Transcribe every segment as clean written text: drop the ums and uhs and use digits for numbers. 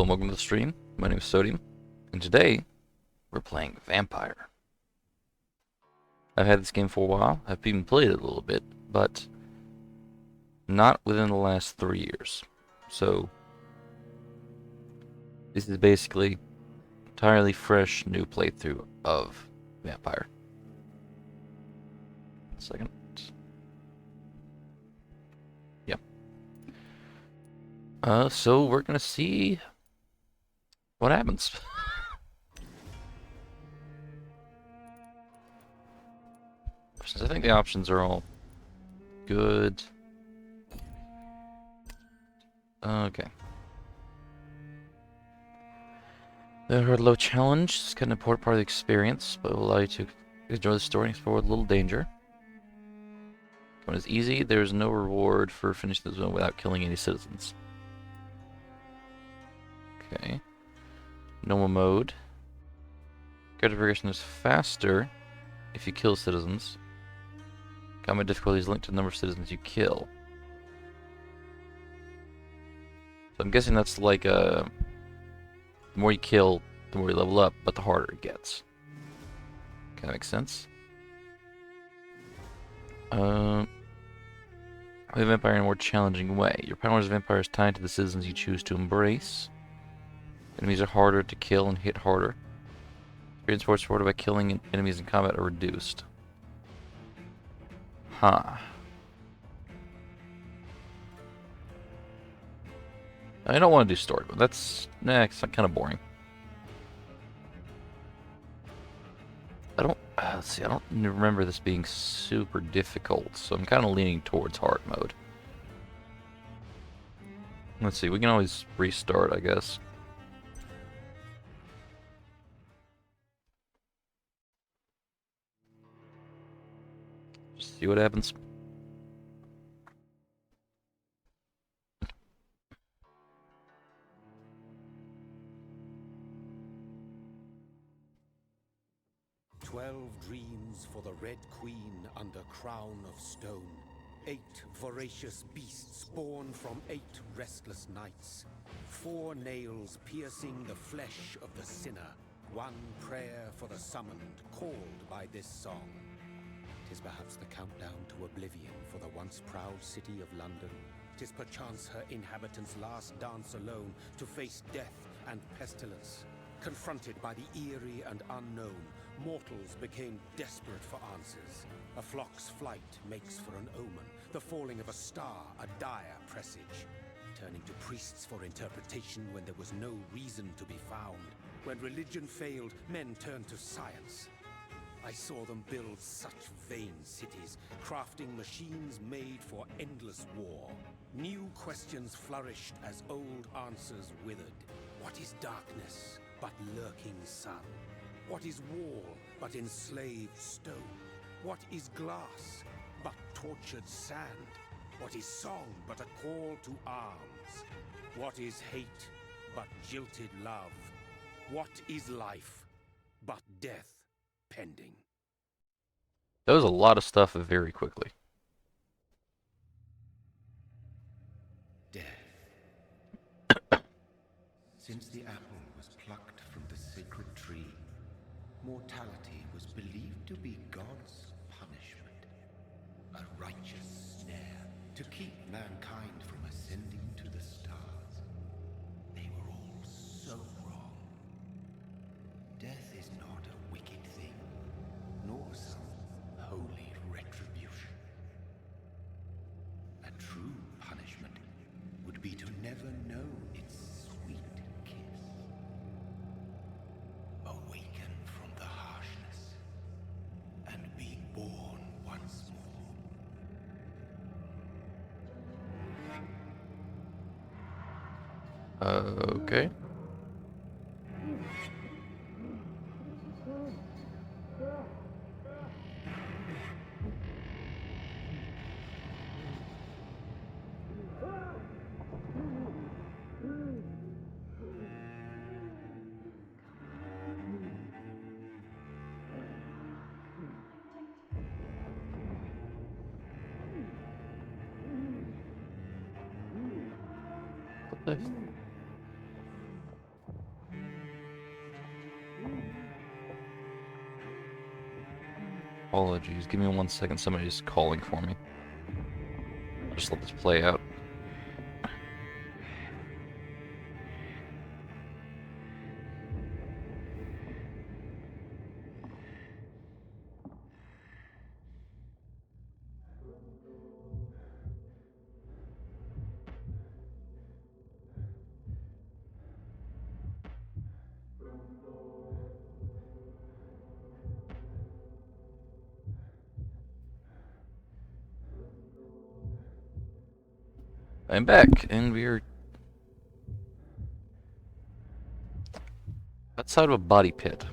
Hello and welcome to the stream. My name is Sodium, and today we're playing Vampyr. I've had this game for a while. I've even played it a little bit, but not within the last 3 years. So this is basically entirely fresh new playthrough of Vampyr. Second. Yep. So we're gonna see what happens. I think the options are all good. Okay. The hard low challenge is kind of an important part of the experience, but will allow you to enjoy the story and explore with a little danger. When it's easy, there's no reward for finishing the zone without killing any citizens. Okay. Normal mode. Character progression is faster if you kill citizens. Combat difficulty is linked to the number of citizens you kill. So I'm guessing that's like the more you kill, the more you level up, but the harder it gets. Kind of makes sense. Play Vampyr in a more challenging way. Your power as a vampire is tied to the citizens you choose to embrace. Enemies are harder to kill and hit harder. Experience points supported by killing enemies in combat are reduced. Huh. I don't want to do story, but that's it's kind of boring. Let's see, I don't remember this being super difficult, so I'm kind of leaning towards hard mode. Let's see, we can always restart, I guess. Just see what happens. Dreams for the Red Queen under crown of stone. 8 voracious beasts born from 8 restless nights. 4 nails piercing the flesh of the sinner. 1 prayer for the summoned, called by this song. 'Tis perhaps the countdown to oblivion for the once proud city of London. 'Tis perchance her inhabitants' last dance alone to face death and pestilence. Confronted by the eerie and unknown, mortals became desperate for answers. A flock's flight makes for an omen, the falling of a star a dire presage. Turning to priests for interpretation when there was no reason to be found. When religion failed, men turned to science. I saw them build such vain cities, crafting machines made for endless war. New questions flourished as old answers withered. What is darkness but lurking sun? What is wall but enslaved stone? What is glass but tortured sand? What is song but a call to arms? What is hate but jilted love? What is life but death pending? That was a lot of stuff very quickly. Death. Since the apple was plucked from the sacred tree, mortality was believed to be God's punishment. A righteous snare to keep mankind from ascending to the stars. They were all so wrong. Death is not a wicked thing, nor some holy retribution. A true punishment would be to never know its sweet kiss. Awaken from the harshness and be born once more. Okay. What the Apologies. Give me 1 second. Somebody's calling for me. I'll just let this play out. I'm back, and we're outside of a body pit.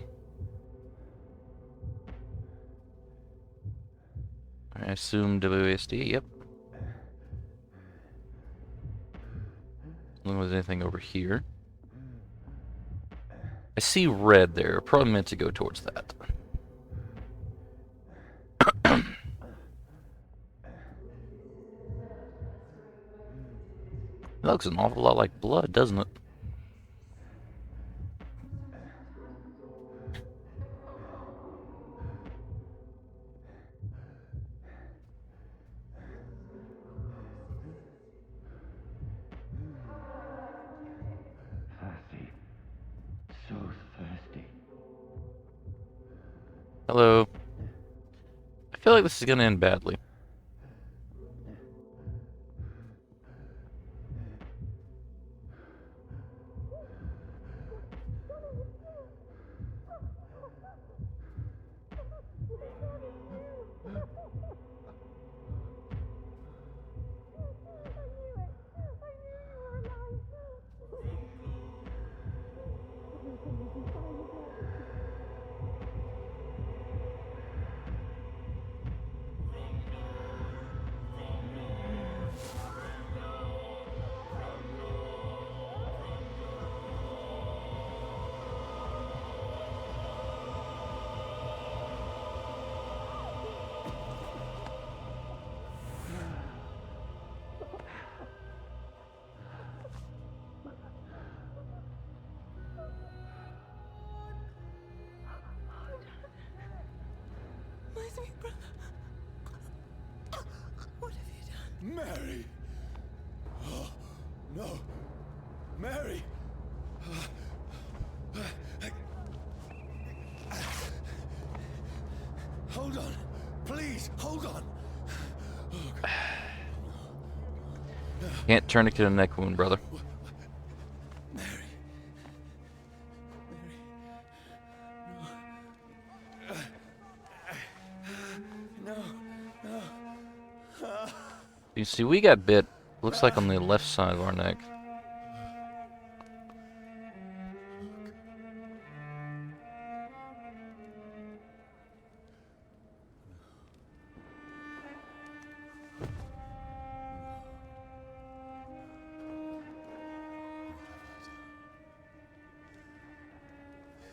I assume WASD, yep. I don't know if there's anything over here. I see red there. Probably meant to go towards that. That looks an awful lot like blood, doesn't it? Thirsty. So thirsty. Hello. I feel like this is gonna end badly. My sweet brother. What have you done? Mary! Oh, no. Mary! Hold on. Please, hold on. Can't tourniquet a neck wound, brother. Mary. No. No. You see, we got bit, looks like on the left side of our neck.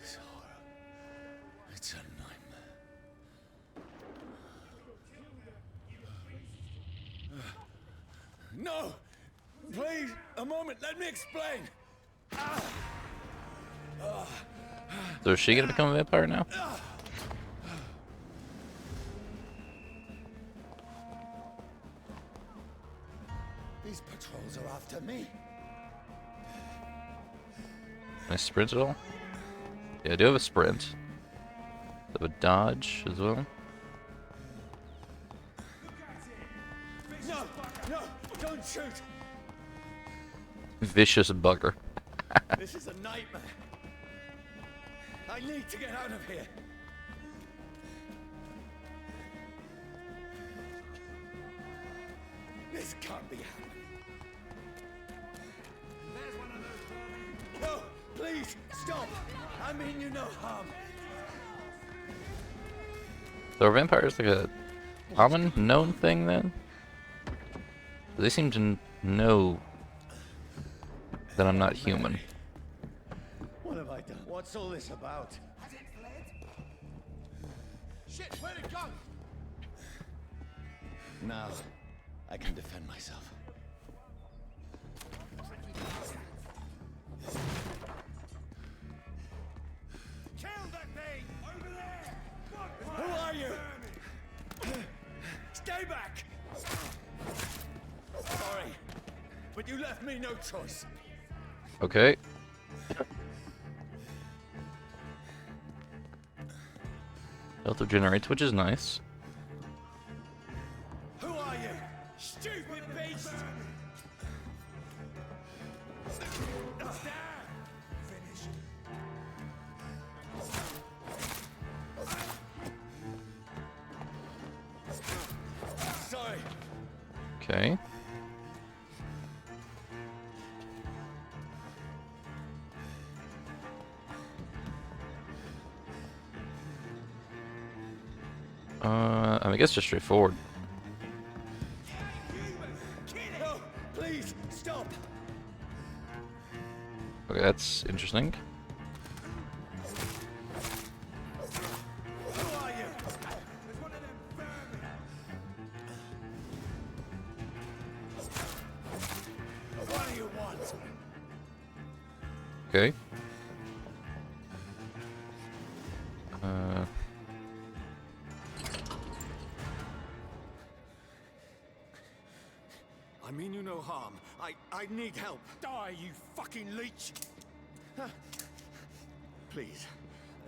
This horror. It's a nightmare. No! Please, a moment, let me explain! So is she gonna become a vampire now? These patrols are after me. Can I sprint at all? Yeah, I do have a sprint. I have a dodge as well. No! No! Don't shoot! Vicious bugger. This is a nightmare. I need to get out of here. This can't be happening. No! Please! Stop! I mean you no harm. So are vampires like a common, known thing then? They seem to know that I'm not human. What have I done? What's all this about? Has it fled? Shit, where'd it go? Now, I can defend myself. Kill that thing! Over there! Who are you? You left me no choice. Okay. Health regenerates, which is nice. Who are you? Stupid beast! Finished. Sorry. Okay. I guess just straightforward. No, please, stop! Okay, that's interesting. Who are you? There's one of them vermin. What do you want? Okay. I mean you no harm. I need help. Die, you fucking leech! Please,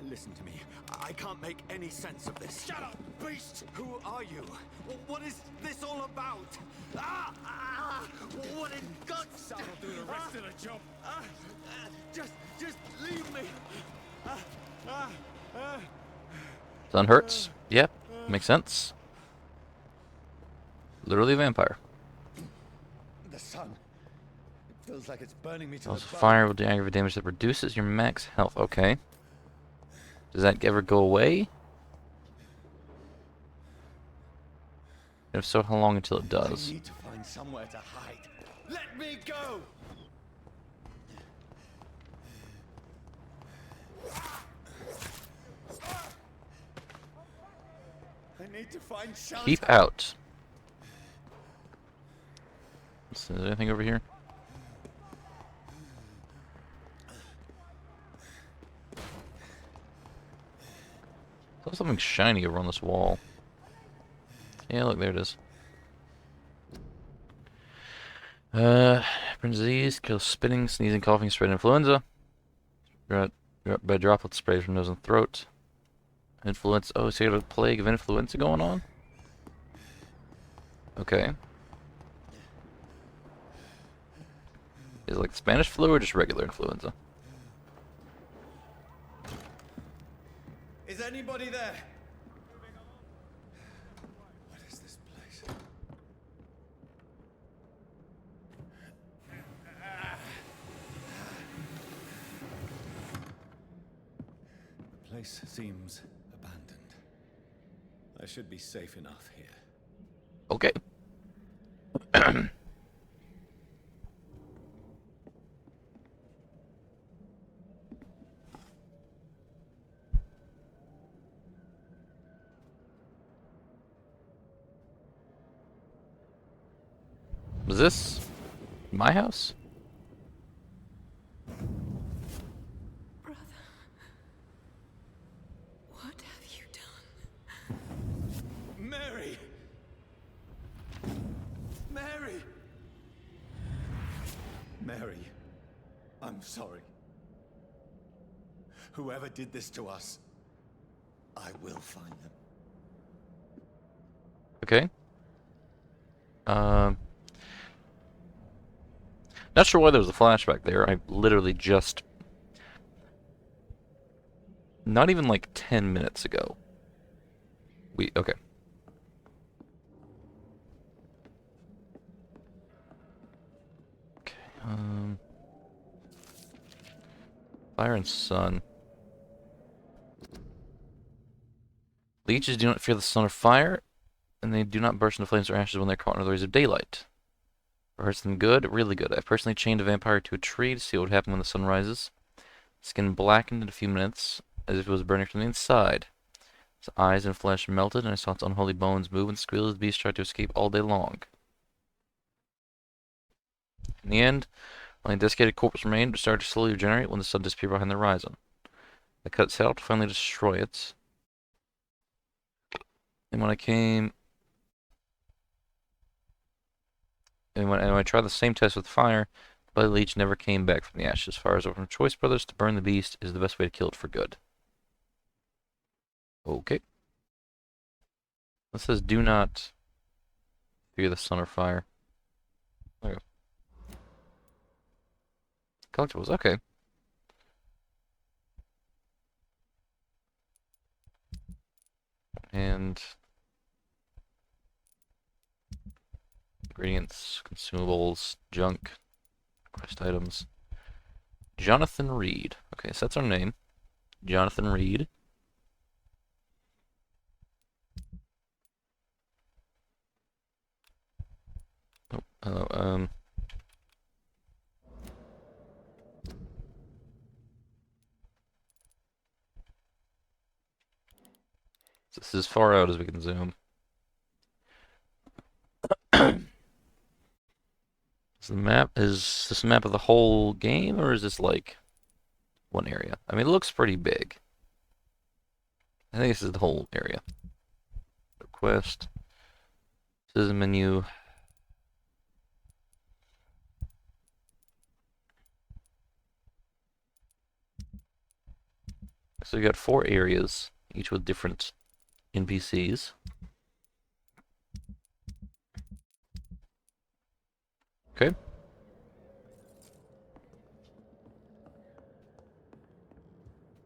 listen to me. I can't make any sense of this. Shut up, beast! Who are you? What is this all about? What in God's... That'll do the rest of the job. Just leave me. Sun hurts. Yep. Makes sense. Literally a vampire. The sun. It feels like it's burning me to Also, the bone. fire will do aggregate damage that reduces your max health. Okay. Does that ever go away? If so, how long until it does? I need to find somewhere to hide. Let me go! I need to find shelter. Keep out. Is there anything over here? There's something shiny over on this wall. Yeah, look, there it is. Brings disease, kills spitting, sneezing, coughing, spread influenza. By droplet sprays from nose and throat. Influenza. Oh, so you got a plague of influenza going on? Okay. Is it like Spanish flu or just regular influenza? Is anybody there? What is this place? The place seems abandoned. I should be safe enough here. Okay. Was this my house? Brother, what have you done? Mary! Mary! Mary, I'm sorry. Whoever did this to us, I will find them. Okay. Not sure why there was a flashback there. I literally just... Not even like 10 minutes ago. Okay. Okay, Fire and sun. Leeches do not fear the sun or fire, and they do not burst into flames or ashes when they're caught under the rays of daylight. For hurts them good, really good. I've personally chained a vampire to a tree to see what would happen when the sun rises. Skin blackened in a few minutes, as if it was burning from the inside. Its eyes and flesh melted, and I saw its unholy bones move and squeal as the beast tried to escape all day long. In the end, only a desiccated corpse remained, but started to slowly regenerate when the sun disappeared behind the horizon. I cut its head out to finally destroy it. And when I came... And when I tried the same test with fire, Blood Leech never came back from the ashes. Fire is from Choice Brothers to burn the beast is the best way to kill it for good. Okay. It says do not fear the sun or fire. Okay. Collectibles, okay. And ingredients, consumables, junk, quest items. Jonathan Reed. Okay, so that's our name. Jonathan Reed. Oh, hello. This is as far out as we can zoom. Is this a map of the whole game, or is this like one area? I mean, it looks pretty big. I think this is the whole area. Quest. This is a menu. So we got 4 areas, each with different NPCs. Okay.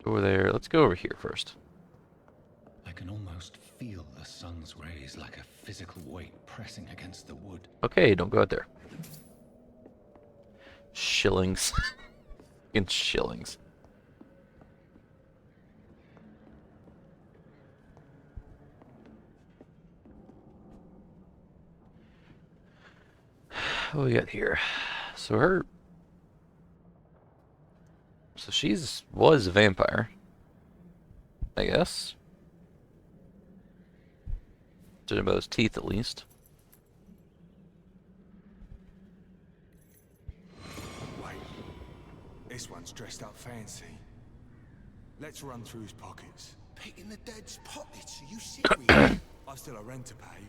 Over there. Let's go over here first. I can almost feel the sun's rays like a physical weight pressing against the wood. Okay, don't go out there. Shillings. In shillings. What we got here? So she's was a vampire, I guess. Judging by those teeth, at least. Wait, this one's dressed up fancy. Let's run through his pockets. Picking the dead's pockets, are you serious? I've still a rent to pay.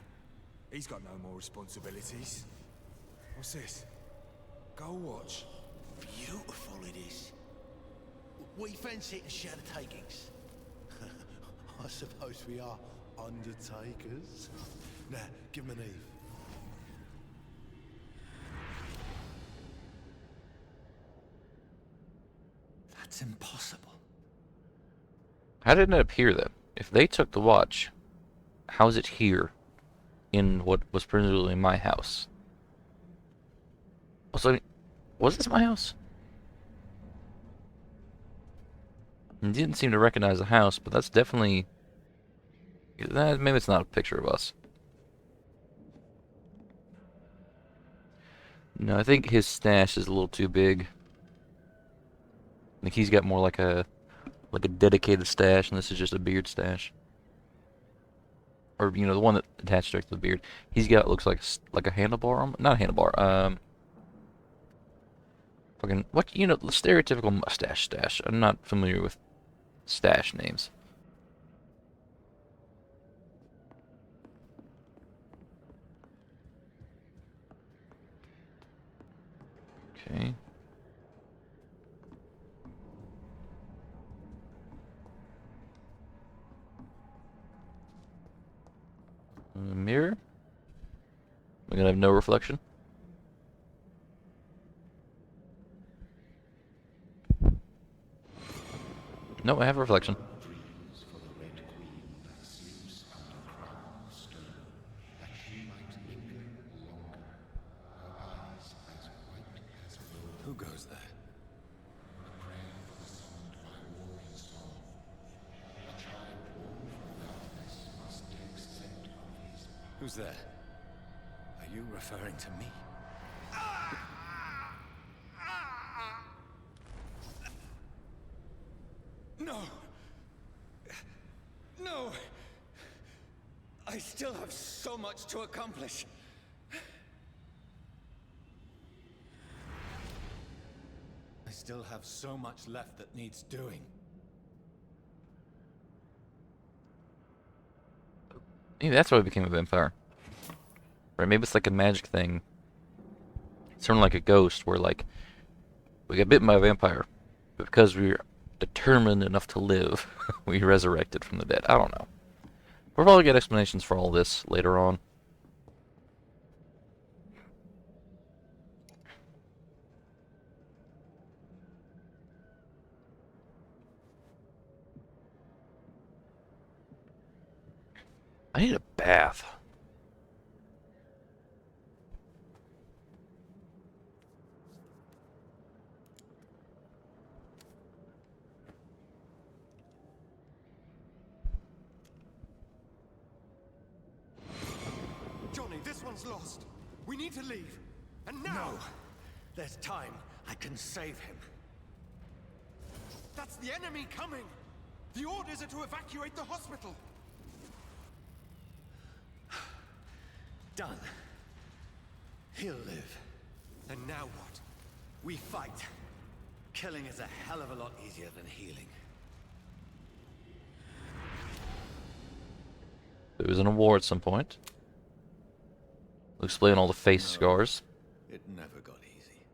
He's got no more responsibilities. What's this? Go watch. Beautiful it is. We fancy it and share the takings. I suppose we are undertakers. Now, give him an Eve. That's impossible. How did it appear then? If they took the watch, how's it here in what was presumably my house? Also, was this my house? It didn't seem to recognize the house, but that's definitely... maybe it's not a picture of us. No, I think his stash is a little too big. I think he's got more like a dedicated stash, and this is just a beard stash. Or, you know, the one that attached directly to the beard. He's got, looks like a handlebar, not a handlebar, fucking, what, you know, the stereotypical mustache stash. I'm not familiar with stash names. Okay. Mirror? We're gonna have no reflection. No, I have a reflection. Dreams for the Red Queen that sleeps under crown of stone, that she might linger longer, her eyes as white as wool. Who goes there? A prayer for the sound by warring song. A child born from darkness must accept of his Who's there? Are you referring to me? No! No! I still have so much to accomplish. I still have so much left that needs doing. Maybe that's why I became a vampire. Right, maybe it's like a magic thing sort of like a ghost, where like we get bitten by a vampire, but because we're determined enough to live, we resurrected from the dead. I don't know. We'll probably get explanations for all this later on. I need a bath. Johnny, this one's lost. We need to leave. And now! No. There's time. I can save him. That's the enemy coming! The orders are to evacuate the hospital! Done. He'll live. And now what? We fight. Killing is a hell of a lot easier than healing. There was an award at some point. We'll explain all the face scars. It never got easy.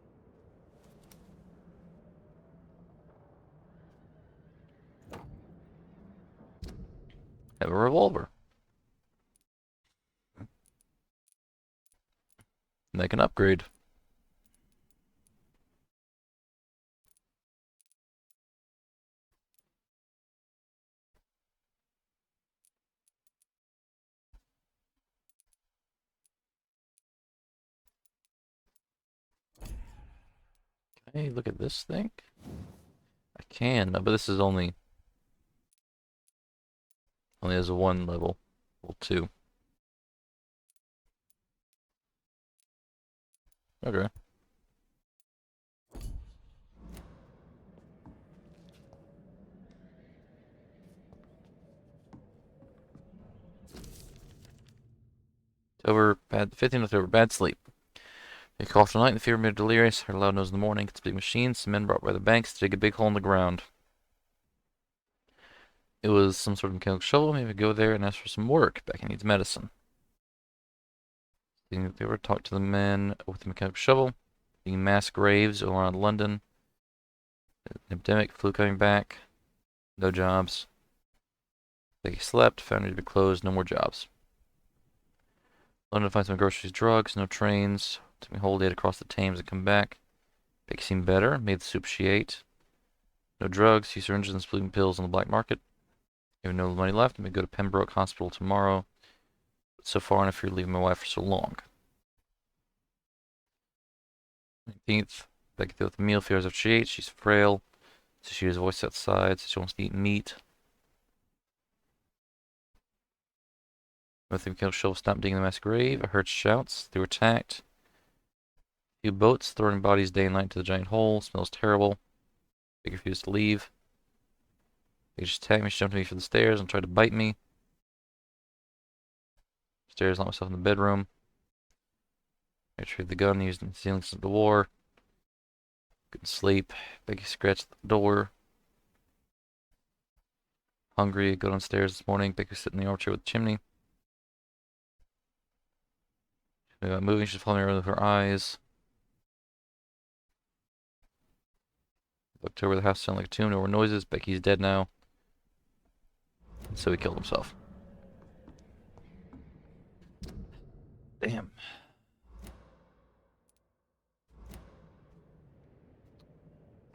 Have a revolver. And they can upgrade. Hey, look at this thing. I can, but this is only has a 1 level. Level 2. Okay. October, 15th October, bad sleep. They coughed all night, and the fever made her delirious. Heard a loud noise in the morning. It's a big machine. Some men brought by the banks to dig a big hole in the ground. It was some sort of mechanical shovel. Maybe go there and ask for some work. Becky needs medicine. They were talked to the men with the mechanical shovel. The mass graves around London. An epidemic, flu coming back. No jobs. They slept, found it to be closed, no more jobs. London to find some groceries, drugs, no trains. Took me a whole day to cross the Thames and come back. Becky seemed better, made the soup she ate. No drugs, few syringes and sleeping pills on the black market. Have no money left, I'm gonna go to Pembroke Hospital tomorrow. But so far, enough for you to leave my wife for so long. 19th, Becky threw out the meal, fears after she ate, she's frail. So she hears a voice outside, so she wants to eat meat. With the mechanical shovel stopped digging the mass grave. I heard shouts. They were attacked. A few boats throwing bodies day and night into the giant hole. Smells terrible. They refused to leave. They just attacked me. She jumped me from the stairs and tried to bite me. Stairs, locked myself in the bedroom. I retrieved the gun used in the ceiling since the war. Couldn't sleep. Becky scratched the door. Hungry. Go downstairs this morning. Becky was sitting in the armchair with the chimney. Moving, she's following me around with her eyes. Looked over the house, sounded like a tomb, no more noises. Becky's dead now. So he killed himself. Damn.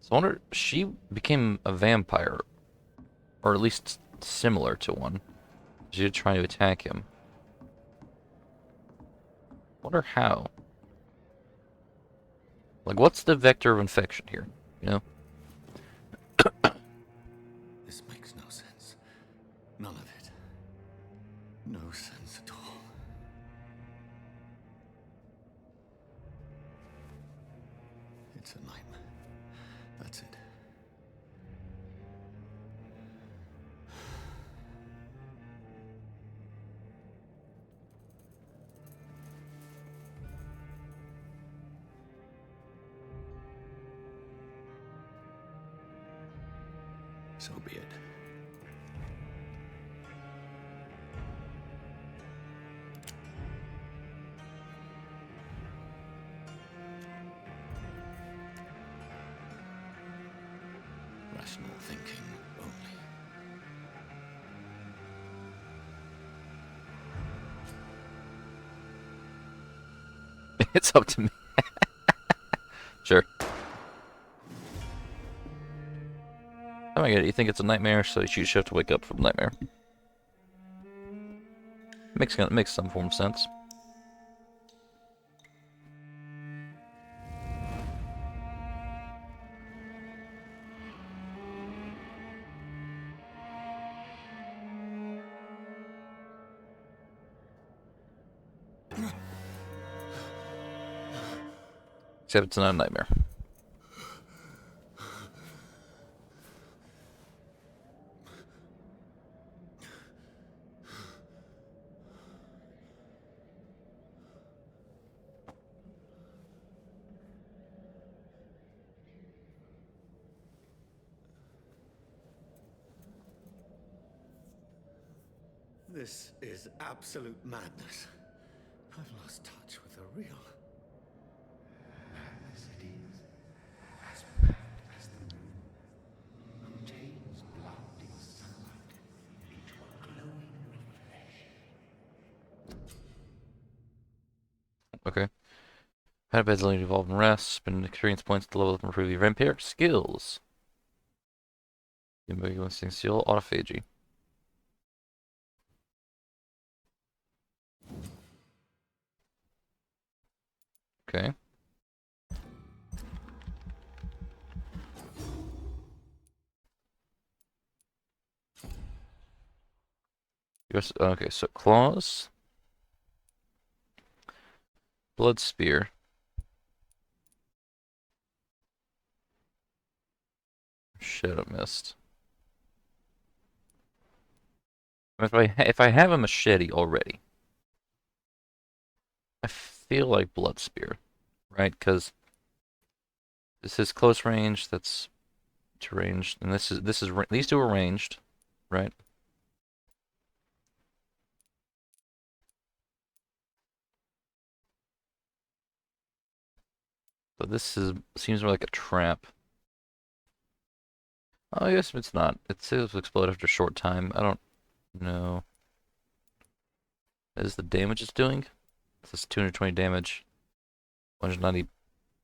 So I wonder, she became a vampire. Or at least similar to one. She was trying to attack him. Wonder how. Like, what's the vector of infection here? You know? This makes no sense. None of it. No sense at all. It's a nightmare. That's it. So be it. rational thinking only. It's up to me. Sure. Oh my god, you think it's a nightmare, so you should have to wake up from the nightmare. Makes some form of sense. Except it's not a nightmare. This is absolute madness. I've lost touch with the real. Madness it is, as mad as the moon. Obtains blinding sunlight into a glowing reflection. Okay. How to ability to evolve and rest. Spend experience points to level up and improve your Vampyr skills. Listing seal, autophagy. Okay. Yes, okay, so claws. Blood spear. Shadow mist. If I have a machete already, I feel like blood spear, right? Because this is close range. That's to ranged, and this is these two are ranged, right? So this seems more like a trap. Oh, I guess it's not. It says explode after a short time. I don't know. Is the damage it's doing? This is 220 damage. 190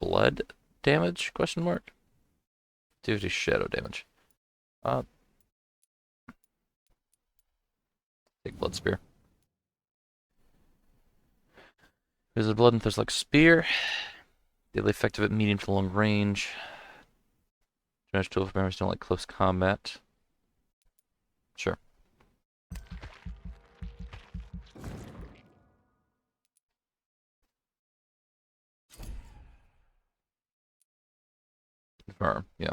blood damage? Question mark. 250 shadow damage. Take blood spear. There's a blood and there's like spear. Deadly effective at medium to long range. Damage tool for members don't like close combat. Sure. Confirm, yeah.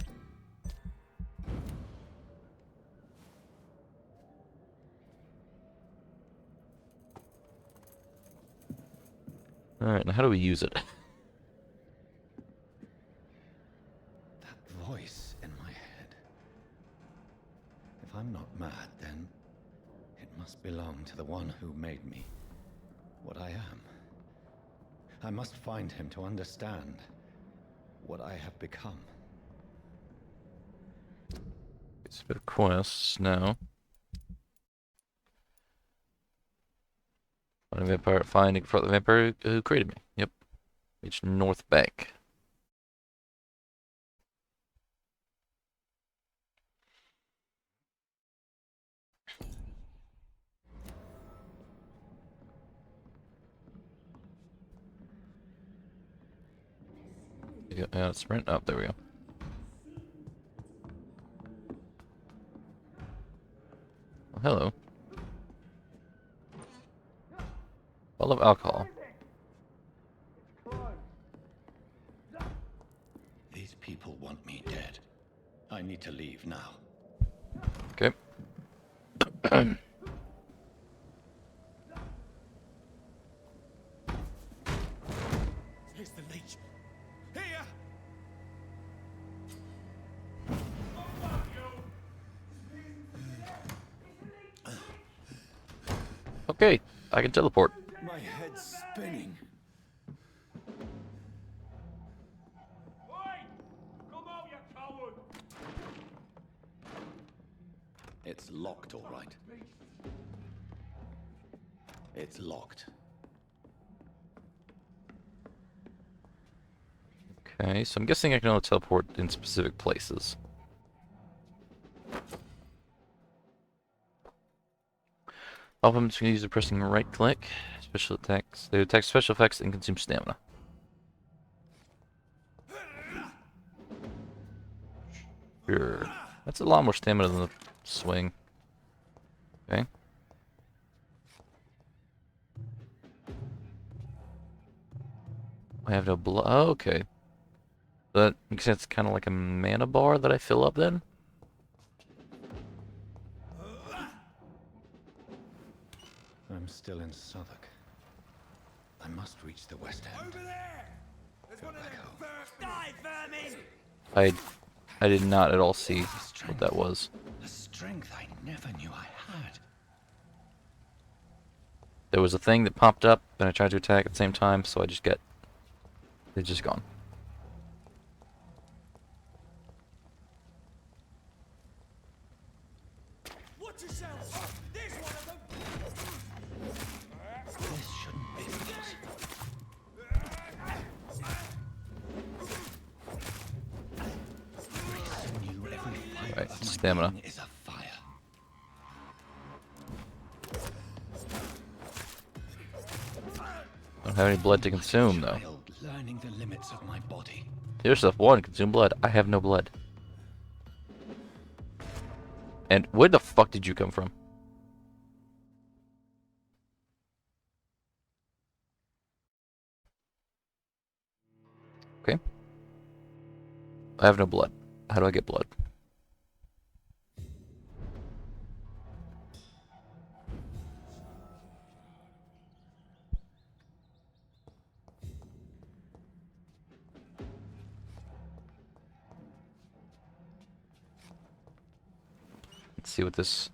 Alright, now how do we use it? That voice in my head. If I'm not mad, then it must belong to the one who made me what I am. I must find him to understand what I have become. It's a bit of quests now. Find a vampire, finding the vampire who created me. Yep. Reach North Bank. Yeah, sprint up. There we go. Oh, hello. Bottle of alcohol. These people want me dead. I need to leave now. Okay. Here's the leech. Here! Okay, I can teleport. My head's spinning. It's locked, all right. It's locked. Okay, so I'm guessing I can only teleport in specific places. All weapons can use pressing right click. Special attacks. They attack special effects and consume stamina. Sure. That's a lot more stamina than the swing. Okay. I have no blood. Oh, okay. That makes sense. Kind of like a mana bar that I fill up then. I'm still in Southwark. I must reach the West End. Over there! There's one of them die, vermin! I did not at all see what that was. A strength I never knew I had. There was a thing that popped up, and I tried to attack at the same time, so it's just gone. Watch yourself! There's one of them! This shouldn't be possible. I knew every fiber Right, of my stamina. being is a fire. Don't have any blood to consume though. Child learning the limits of my body. Here's stuff 1, consume blood. I have no blood. And where the fuck did you come from? Okay. I have no blood. How do I get blood? Let's see what this...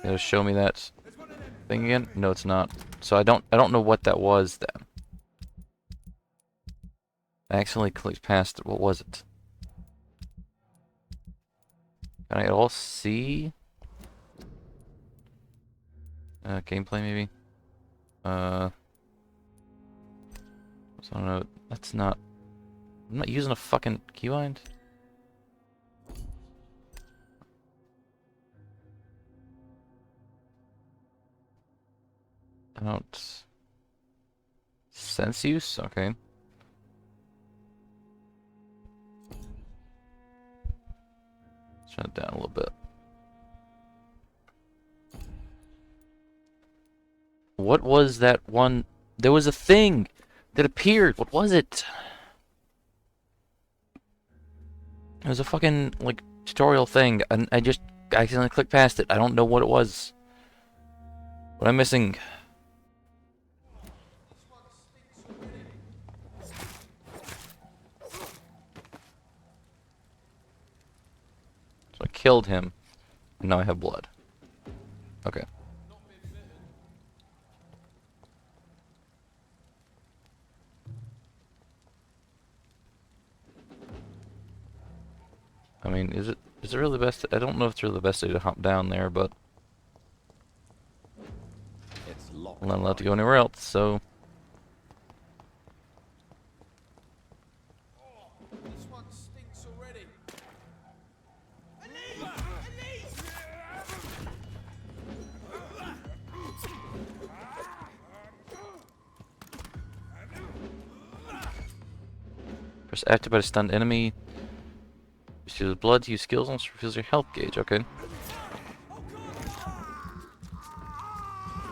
It'll show me that thing again? No, it's not. So I don't know what that was then. I accidentally clicked past it. What was it? Can I at all see? Gameplay maybe? So I don't know. That's not... I'm not using a fucking keybind. I don't... Sense use? Okay. Let's turn it down a little bit. What was that one? There was a thing that appeared. What was it? It was a fucking, like, tutorial thing, and I just accidentally clicked past it. I don't know what it was. What am I missing? So I killed him, and now I have blood. Okay. I mean, is it really the best? I don't know if it's really the best way to hop down there, but It's locked. I'm not allowed to go anywhere else, so... This one stinks already. Press activate a stunned enemy. Use blood to use skills and refills your health gauge. Okay.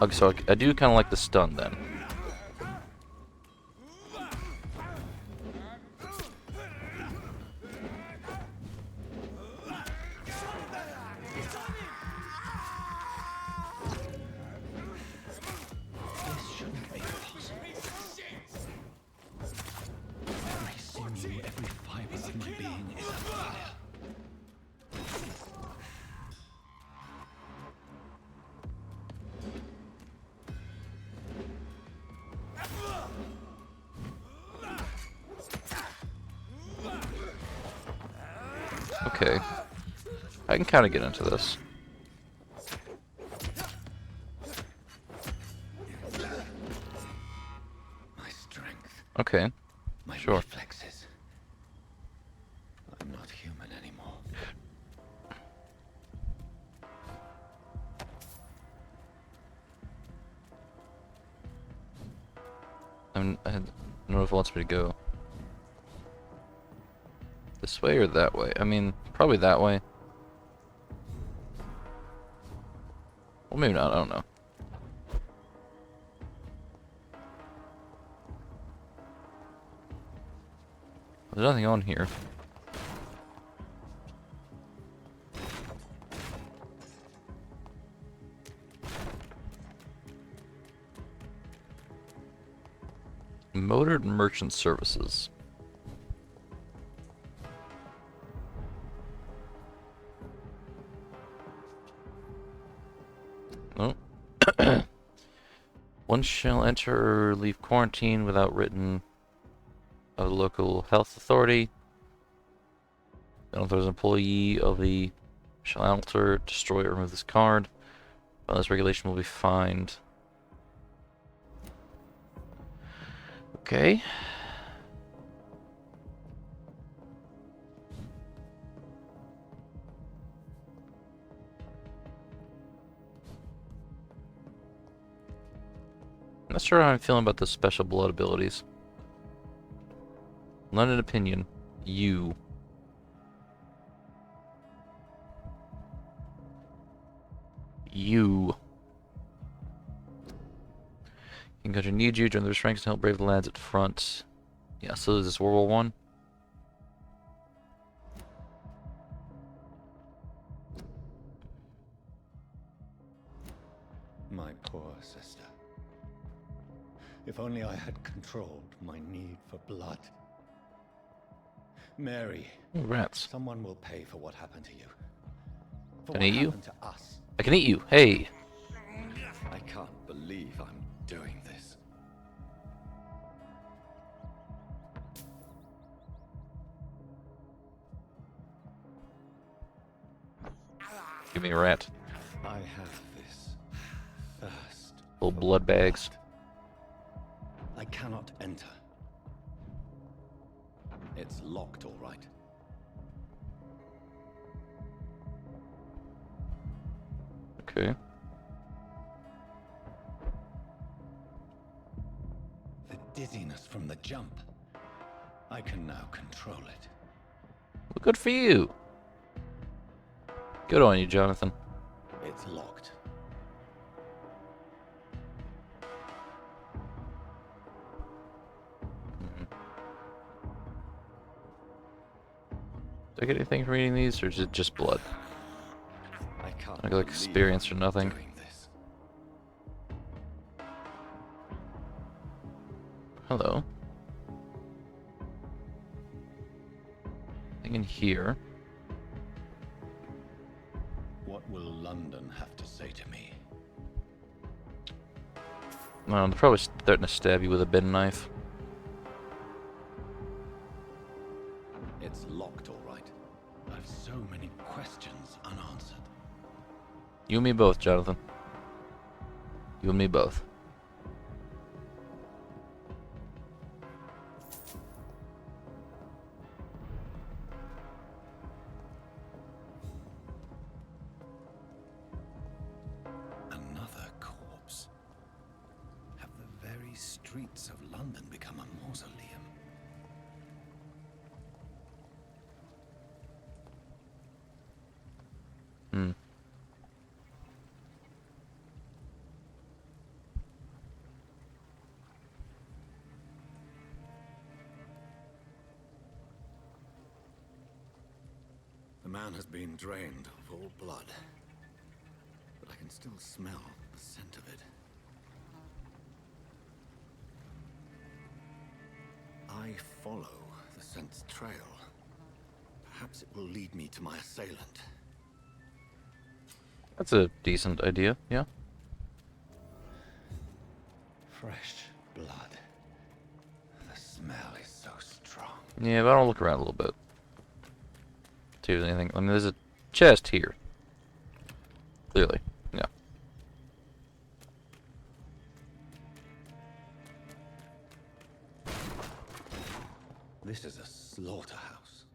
Okay, so I do kind of like the stun then. This shouldn't be possible. Every sinew, every fiber of my being is a fire. Okay. I can kind of get into this. My strength, Okay. my Sure. reflexes. I'm not human anymore. I don't know if it wants me to go this way or that way. I mean, probably that way. Well, maybe not. I don't know. There's nothing on here. Motored Merchant Services. Oh. One shall enter or leave quarantine without written of the local health authority. Then if there's an employee of the shall alter, destroy, or remove this card. Well, this regulation will be fined. Okay. I'm not sure how I'm feeling about the special blood abilities. London opinion. You. You. King Country needs you. Join the ranks to help brave the lads at front. Yeah, so is this World War One? My poor sister. If only I had controlled my need for blood. Mary, Ooh, rats. someone will pay for what happened to you. For Can what I eat you? happened to us. I can eat you. Hey. I can't believe I'm doing this. Give me a rat. I have this thirst. Little for blood bags. I cannot enter. It's locked, all right. Okay. The dizziness from the jump. I can now control it. Well, good for you. Good on you, Jonathan. It's locked. Do I get anything from reading these, or is it just blood? I can't I get like believe experience or I'm nothing. doing this. Hello. Nothing in here. What will London have to say to me? Well, they're probably starting to stab you with a bin knife. It's locked, all right. I've so many questions unanswered. You and me both, Jonathan. You and me both. Another corpse. Have the very streets of London become a mausoleum? Hmm. The man has been drained of all blood, but I can still smell the scent of it. I follow the scent's trail. Perhaps it will lead me to my assailant. That's a decent idea, yeah. Fresh blood. The smell is so strong. Yeah, but I'll look around a little bit. See if there's anything. I mean, there's a chest here. Clearly. Yeah. This is a slaughterhouse.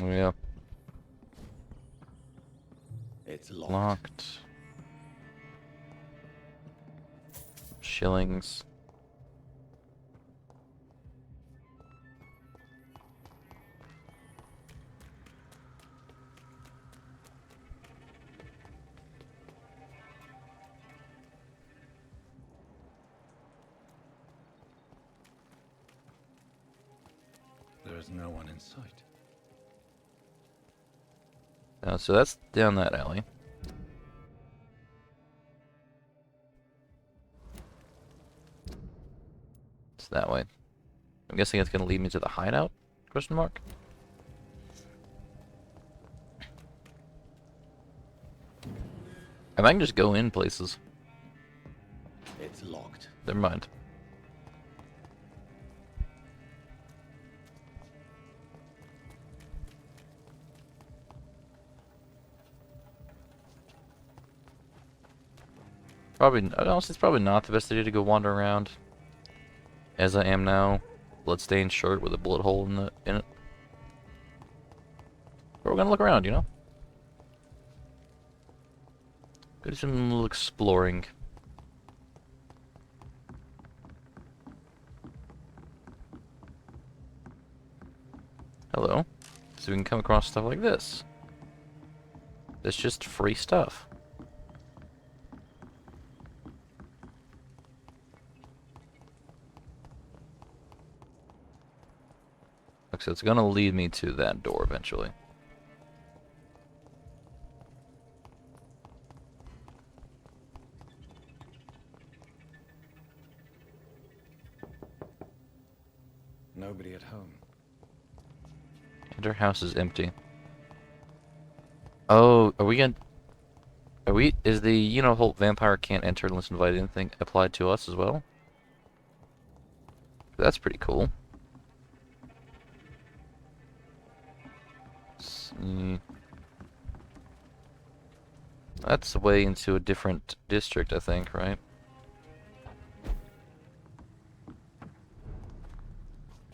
Oh, yeah. It's locked. Locked. Shillings. There is no one in sight. So that's down that alley. It's that way. I'm guessing it's gonna lead me to the hideout? Question mark? I might just go in places. It's locked. Never mind. Probably, honestly, it's probably not the best idea to go wander around as I am now. Bloodstained shirt with a bullet hole in it. But we're gonna look around, you know? Go do some little exploring. Hello. So we can come across stuff like this. That's just free stuff. Okay, so it's gonna lead me to that door eventually. Nobody at home. And our house is empty. Oh, are we gonna... Are we... Is the, you know, whole vampire can't enter unless invited thing applied to us as well? That's pretty cool. See. That's the way into a different district, I think, right?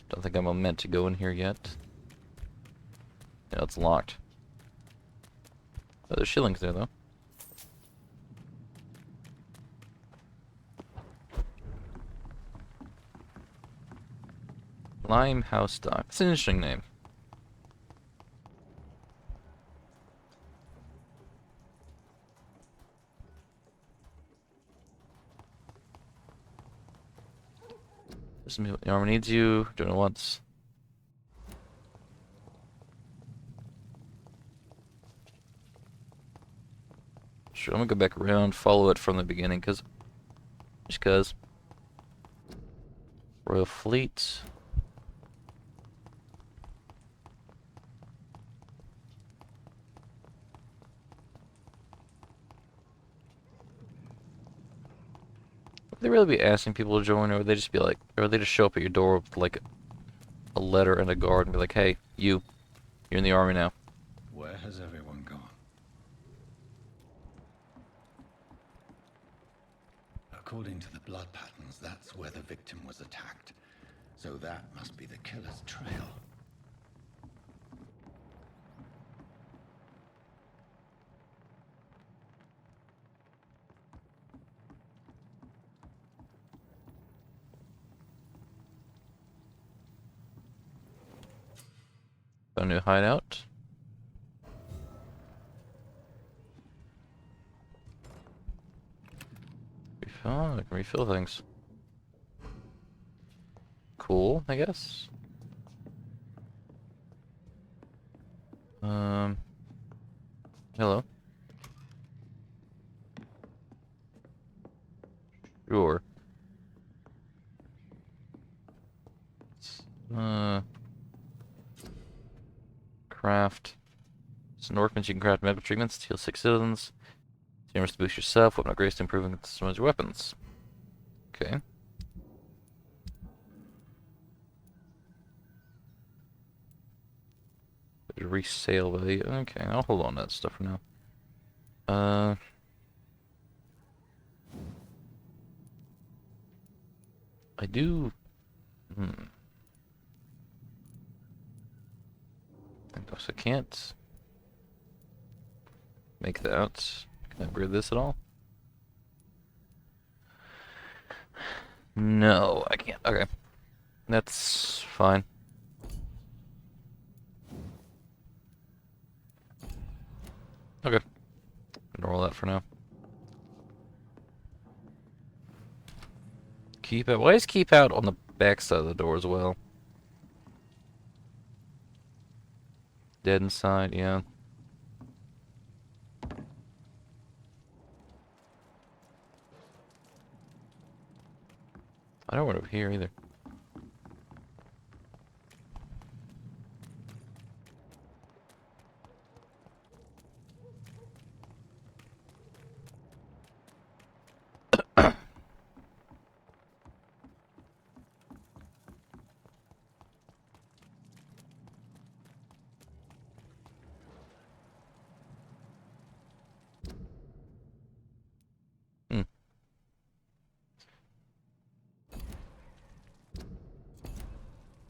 Don't think I'm meant to go in here yet. Yeah, it's locked. Oh, there's shillings there, though. Limehouse Dock. That's an interesting name. This armor needs you. Doing it once. Sure, I'm gonna go back around, follow it from the beginning, just cause. Royal Fleet. Would they really be asking people to join, or would they just be like, or would they just show up at your door with like a letter and a guard and be like, hey, you're in the army now. Where has everyone gone? According to the blood patterns, that's where the victim was attacked. So that must be the killer's trail. A new hideout. I can refill things. Cool, I guess. Hello. Sure. Craft. Some orphans, you can craft medical treatments, heal 6 citizens. Damage to boost yourself, weapon upgrades to improving some of your weapons. Okay. Limited resale value. Okay, I'll hold on to that stuff for now. I do. I can't make that. Can I upgrade this at all? No, I can't. Okay. That's fine. Okay. Ignore all that for now. Keep out. Why is keep out on the back side of the door as well? Dead inside, yeah. I don't want over here either.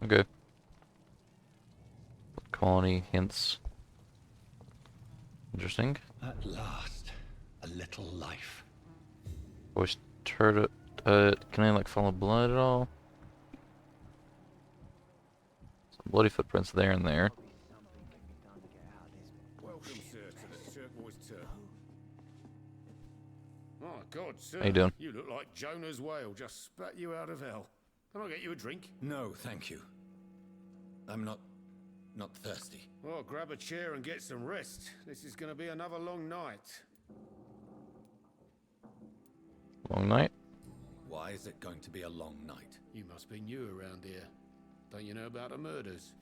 Okay. Colony hints. Interesting. At last, a little life. Voice turret. Can I like follow blood at all? Some bloody footprints there and there. Welcome, sir, to the Turquoise Turtle. My God, sir. How you doing? You look like Jonah's whale just spat you out of hell. Can I get you a drink? No, thank you. I'm not thirsty. Well, grab a chair and get some rest. This is going to be another long night. Long night. Why is it going to be a long night? You must be new around here. Don't you know about the murders?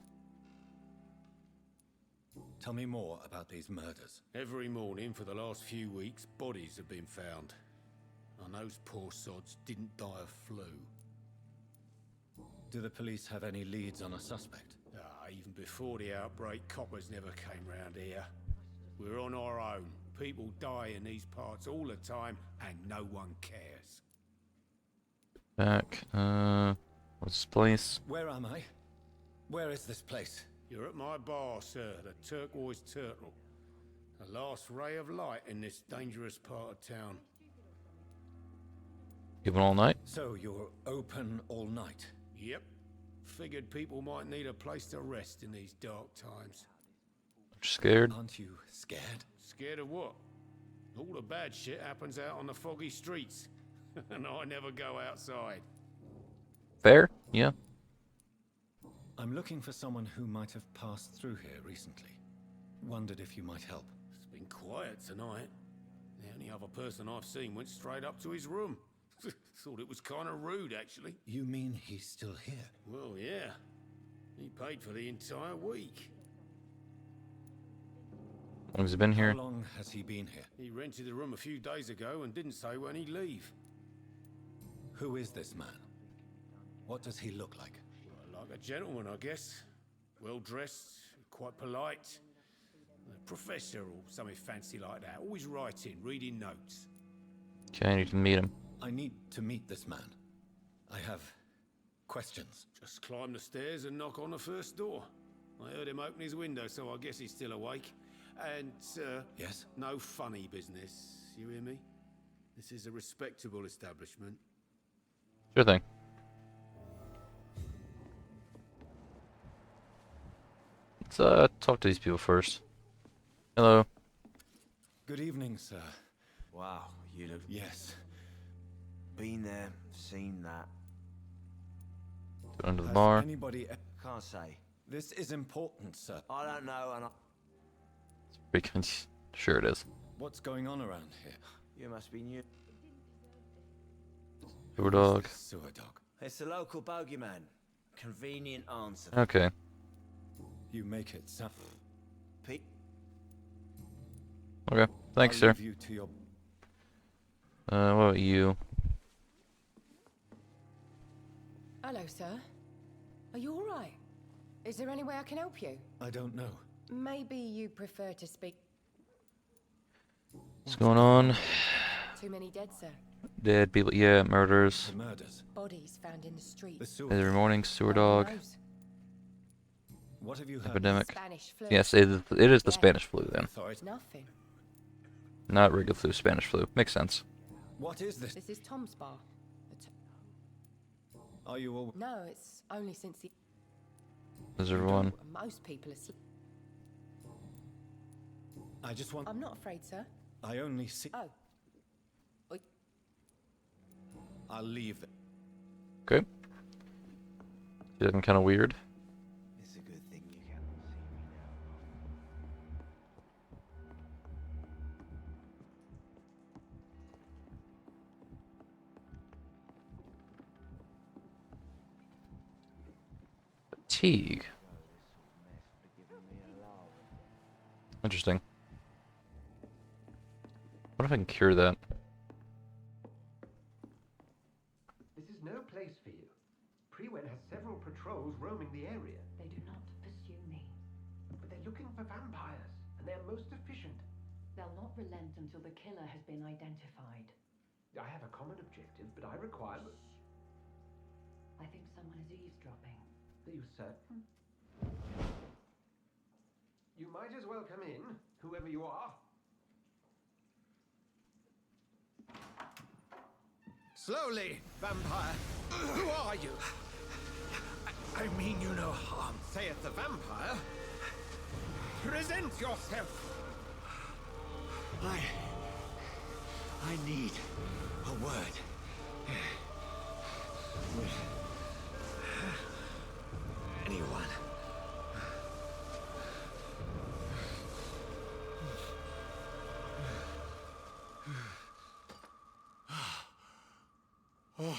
Tell me more about these murders. Every morning for the last few weeks, bodies have been found. And those poor sods didn't die of flu. Do the police have any leads on a suspect? Even before the outbreak, coppers never came round here. We're on our own. People die in these parts all the time, and no one cares. Back. What's this place? Where am I? Where is this place? You're at my bar, sir, the Turquoise Turtle. The last ray of light in this dangerous part of town. Even all night? So you're open all night? Yep. Figured people might need a place to rest in these dark times. Scared? Aren't you scared? Scared of what? All the bad shit happens out on the foggy streets. And I never go outside. Fair? Yeah. I'm looking for someone who might have passed through here recently. Wondered if you might help. It's been quiet tonight. The only other person I've seen went straight up to his room. Thought it was kind of rude, actually. You mean he's still here? Well, yeah. He paid for the entire week. How long has he been here? How long has he been here? He rented the room a few days ago and didn't say when he'd leave. Who is this man? What does he look like? Well, like a gentleman, I guess. Well-dressed, quite polite. A professor or something fancy like that. Always writing, reading notes. Okay, I need to meet him. I need to meet this man. I have questions. Just climb the stairs and knock on the first door. I heard him open his window, so I guess he's still awake. And, Yes? no funny business. You hear me? This is a respectable establishment. Sure thing. Let's talk to these people first. Hello. Good evening, sir. Wow, you'd have Yes. been there, seen that. Go into the Has bar. anybody... Can't say. This is important, sir. I don't know, and Sure it is. What's going on around here? you must be new. Sewer dog. This sewer dog. It's the local bogeyman. Convenient answer. Okay. You make it sound... Pete, Okay. Thanks, I'll sir. leave you to your... What about you? Hello, sir. Are you all right? Is there any way I can help you? I don't know. Maybe you prefer to speak. What's going on? Too many dead, sir. Dead people, yeah, murders. The murders. Bodies found in the street. The sewer. Every morning, sewer No one dog. knows. What have you heard? Epidemic. Spanish flu. Yes, it is the Yeah. Spanish flu then. Authority. Nothing. Not regular flu, Spanish flu. Makes sense. What is this? This is Tom's bar. Are you all? No, it's only since the. Is everyone? Most people are sleep. I just want. I'm not afraid, sir. I only see. Oh. Oi. I'll leave. Okay. You're looking kind of weird. It's a good thing you can't see me now. Fatigue. Interesting. What if I can cure that? This is no place for you. Prewen has several patrols roaming the area, They do not pursue me. but they're looking for vampires, and they're most efficient. They'll not relent until the killer has been identified. I have a common objective, but I require... I think someone is eavesdropping. Are you certain? You might as well come in, whoever you are. Slowly, vampire. Who are you? I mean you no harm. Saith the vampire. Present yourself. I need a word. With anyone. Well,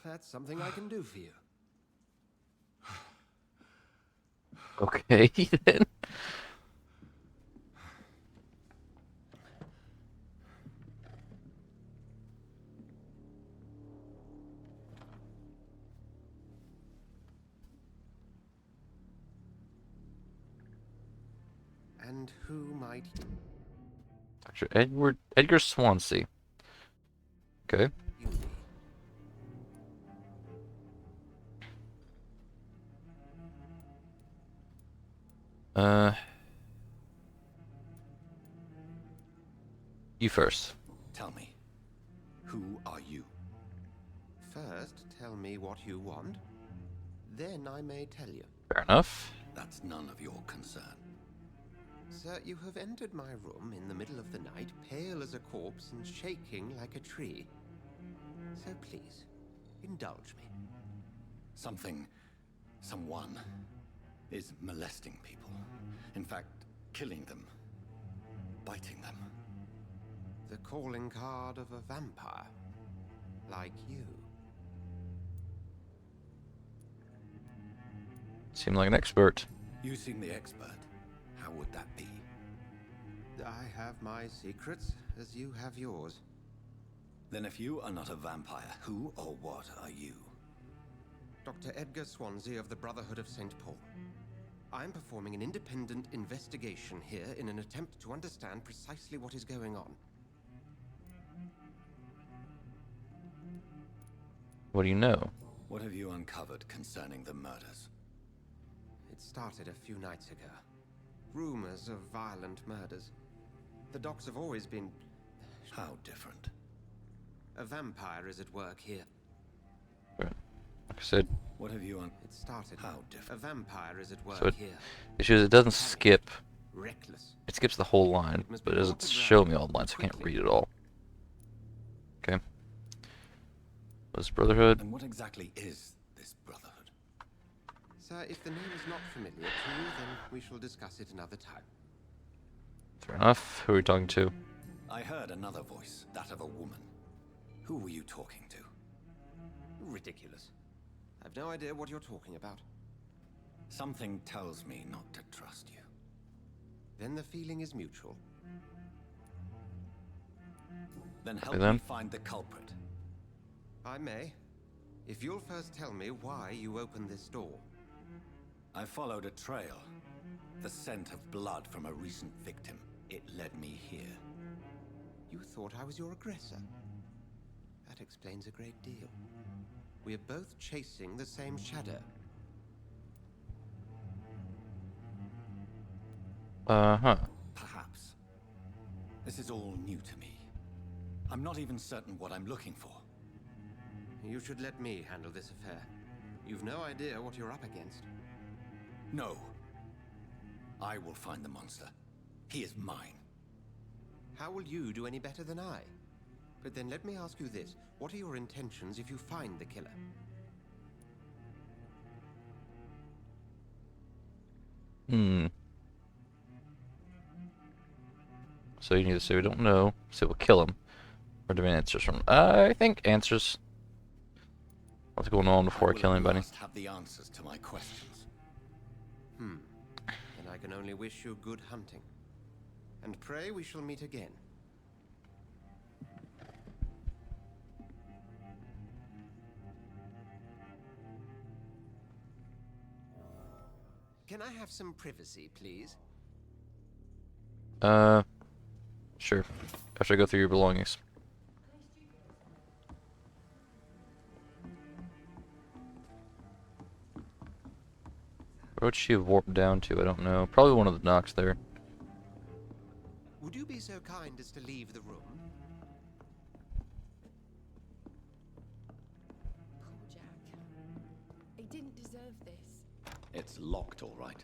that's something I can do for you. Okay, then. And who might... Dr. Edgar Swansea. Okay. you be? You first. Tell me, who are you? First, tell me what you want. Then I may tell you. Fair enough. That's none of your concern. Sir, you have entered my room in the middle of the night, pale as a corpse and shaking like a tree. So please, indulge me. Someone is molesting people. In fact, killing them. Biting them. The calling card of a vampire. Like you. Seem like an expert. You seem the expert. How would that be? I have my secrets, as you have yours. Then if you are not a vampire, who or what are you? Dr. Edgar Swansea of the Brotherhood of St. Paul. I'm performing an independent investigation here in an attempt to understand precisely what is going on. What do you know? What have you uncovered concerning the murders? It started a few nights ago. Rumors of violent murders. The docs have always been... How different? A vampire is at work here. Like I said, What have you It started... How A different? vampire is at work So it- here. the issue is it doesn't skip. Reckless. It skips the whole line, but it doesn't show me all the lines, so I can't read it all. Okay. What's Brotherhood? And what exactly is this brotherhood? Sir, if the name is not familiar to you, then we shall discuss it another time. Fair enough. Who are we talking to? I heard another voice, that of a woman. Who were you talking to? Ridiculous. I've no idea what you're talking about. Something tells me not to trust you. Then the feeling is mutual. Then help Okay, then. me find the culprit. I may. If you'll first tell me why you opened this door. I followed a trail. The scent of blood from a recent victim. It led me here. You thought I was your aggressor? That explains a great deal. We're both chasing the same shadow. Uh-huh. Perhaps. This is all new to me. I'm not even certain what I'm looking for. You should let me handle this affair. You've no idea what you're up against. No. I will find the monster. He is mine. How will you do any better than I? But then let me ask you this. What are your intentions if you find the killer? So you need to say we don't know, say we'll kill him, or demand answers from him. I think answers. What's going on before I kill anybody? Must have the answers to my questions. Then I can only wish you good hunting. And pray we shall meet again. Can I have some privacy, please? Sure. After I go through your belongings. Where would she have warped down to? I don't know. Probably one of the knocks there. Would you be so kind as to leave the room? Poor Jack. He didn't deserve this. It's locked, all right.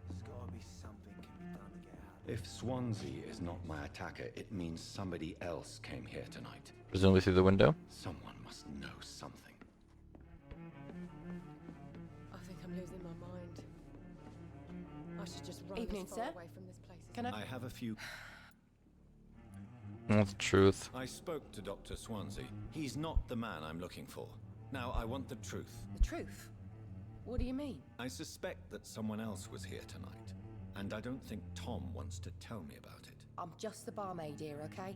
There's gotta be something can be done to get out. If Swansea is not my attacker, it means somebody else came here tonight. Presumably through the window? Someone must know something. I think I'm losing my mind. I should just run Evening, as far sir. away from this place. Can I have a few... That's the truth. I spoke to Dr. Swansea. He's not the man I'm looking for. Now, I want the truth. The truth? What do you mean? I suspect that someone else was here tonight, and I don't think Tom wants to tell me about it. I'm just the barmaid here, okay?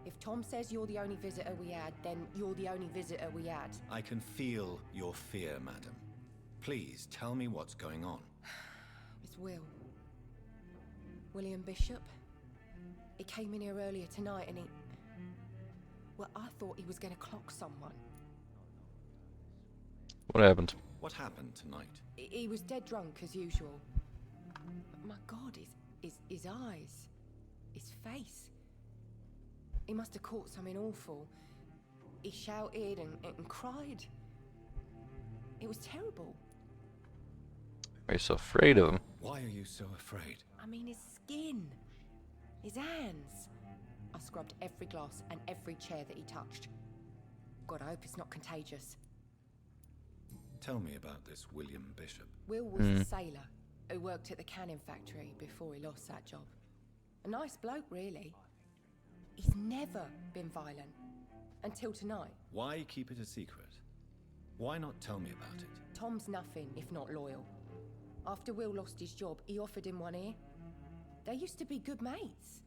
If Tom says you're the only visitor we had, then you're the only visitor we had. I can feel your fear, madam. Please, tell me what's going on. It's Will. William Bishop. He came in here earlier tonight and he... Well, I thought he was going to clock someone. What happened? What happened tonight? He was dead drunk, as usual. But my God, his eyes. His face. He must have caught something awful. He shouted and cried. It was terrible. Are you so afraid of him? Why are you so afraid? I mean, his skin. His hands. I scrubbed every glass and every chair that he touched. God, I hope it's not contagious. Tell me about this William Bishop. Will was a sailor who worked at the cannon factory before he lost that job. A nice bloke, really. He's never been violent. Until tonight. Why keep it a secret? Why not tell me about it? Tom's nothing if not loyal. After Will lost his job, he offered him one ear. They used to be good mates.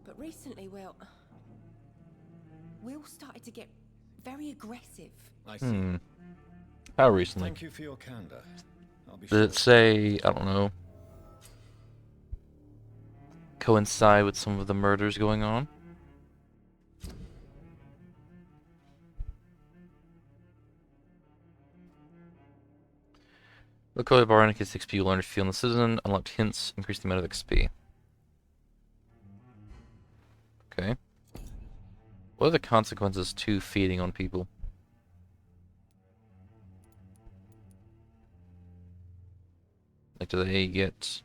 But recently, well... Will started to get very aggressive. I see. How recently? Thank you for your candor. I'll be Did sure. it say, I don't know, coincide with some of the murders going on? Look how bar indicates XP you learn to feel in the citizen. Unlocked hints, increase the amount of XP. Okay. What are the consequences to feeding on people? Like, do they get...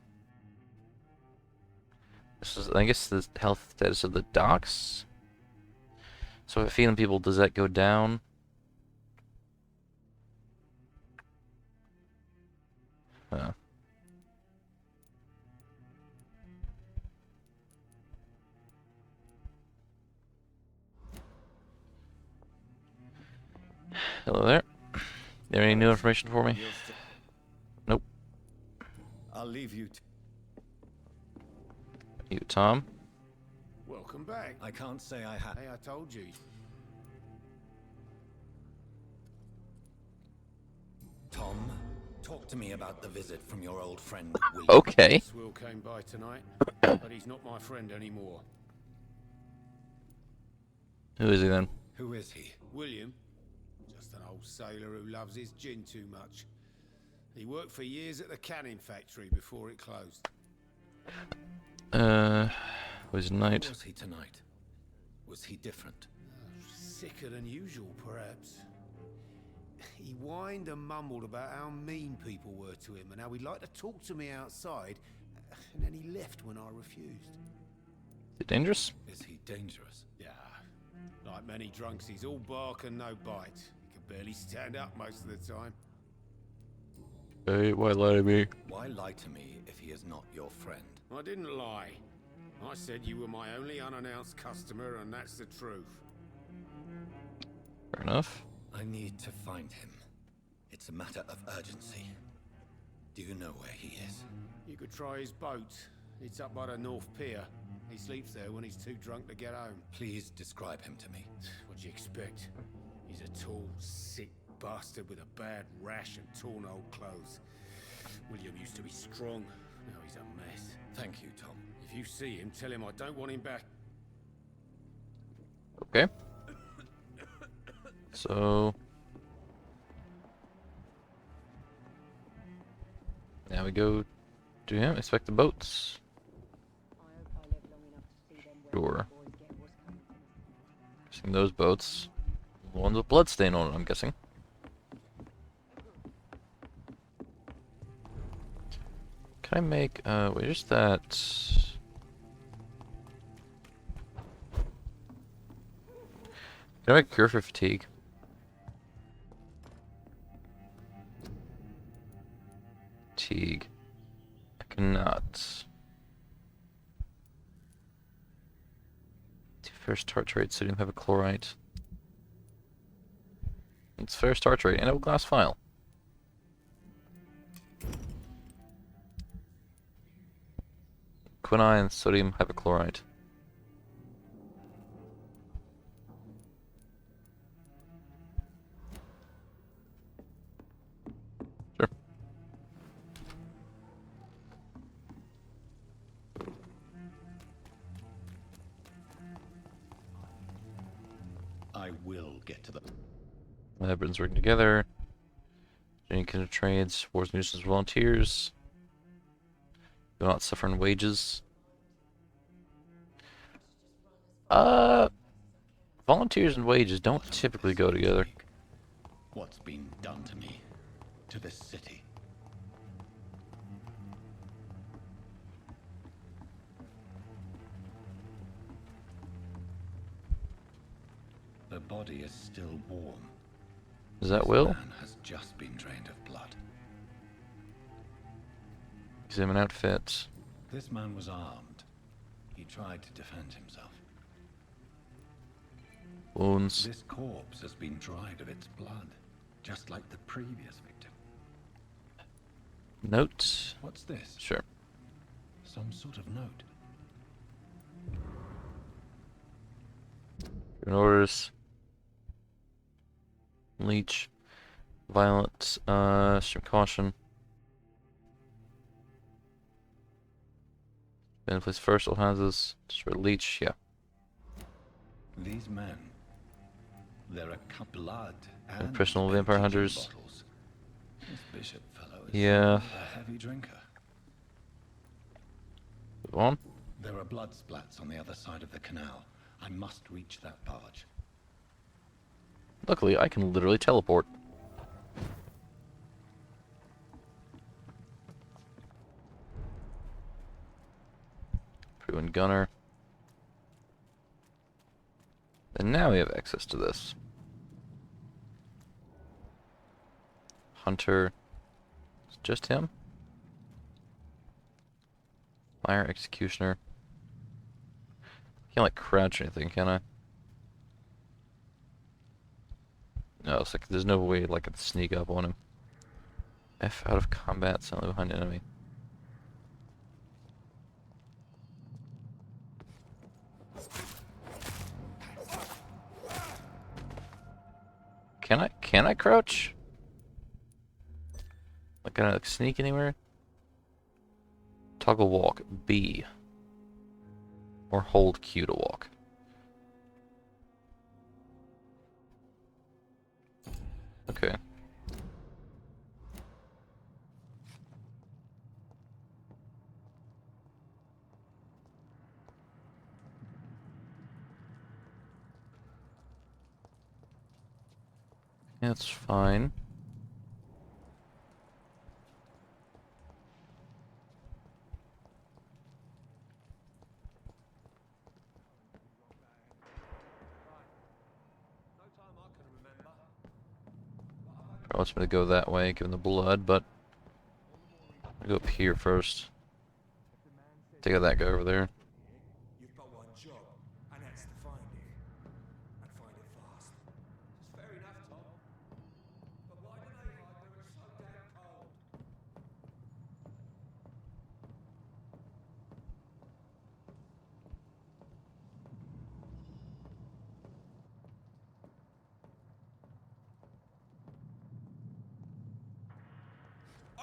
This is, I guess, the health status of the docks? So if I feed on people, does that go down? Huh. Hello there. You have any new information for me? Nope. I'll leave you to... You, Tom? Welcome back. I can't say I have. Hey, I told you. Tom, Talk to me about the visit from your old friend, William. Okay. Will came by tonight, but he's not my friend anymore. Who is he then? Who is he? William, just an old sailor who loves his gin too much. He worked for years at the canning factory before it closed. Was night? How was he tonight? Was he different? Sicker than usual, perhaps. He whined and mumbled about how mean people were to him and how he'd like to talk to me outside, and then he left when I refused. Is it dangerous? Is he dangerous? Yeah, like many drunks, he's all bark and no bite. He can barely stand up most of the time. Hey, why lie to me? Why lie to me if he is not your friend? I didn't lie. I said you were my only unannounced customer, and that's the truth. Fair enough. I need to find him. It's a matter of urgency. Do you know where he is? You could try his boat. It's up by the North Pier. He sleeps there when he's too drunk to get home. Please describe him to me. What'd you expect? He's a tall, sick bastard with a bad rash and torn old clothes. William used to be strong. Now he's a mess. Thank you, Tom. If you see him, tell him I don't want him back. Okay. So now we go to him. Inspect the boats. Sure. Guessing those boats. The ones with bloodstain on it, I'm guessing. Can I make where's that? Can I make a cure for fatigue? Fatigue. I cannot. First tartrate, sodium hypochlorite. It's ferrous tartrate and a glass vial. Quinine, sodium hypochlorite. Sure. I will get to the... Britain's working together. Joining kind of trades, wars, nuisance, volunteers. Do not suffer in wages. Volunteers and wages don't typically go together. What's been done to me? To this city? The body is still warm. Is that This Will? man has just been drained of blood. Examine outfit. This man was armed. He tried to defend himself. Wounds. This corpse has been dried of its blood, just like the previous victim. Note. What's this? Sure. Some sort of note. Orders. Leech. Violent. Stream caution. Been in place first. All houses. Destroy leech. Yeah. These men, they're a blood and Personal vampire empty hunters. bottles. This bishop fellow is Yeah. a heavy drinker. Move on. There are blood splats on the other side of the canal. I must reach that barge. Luckily, I can literally teleport. Proven gunner. And now we have access to this. Hunter. It's just him. Fire executioner. Can't like crouch or anything, can I? No, it's like there's no way like I can sneak up on him. F out of combat, silently behind enemy. Can I crouch? Like Can I like sneak anywhere? Toggle walk B. Or hold Q to walk. Okay. That's fine. Probably wants me to go that way, given the blood, but I'll go up here first. Take out that guy over there. You've got one job, and that's to find it. And find it fast. It's fair enough, Tom. But why do they hide when it's so damn cold?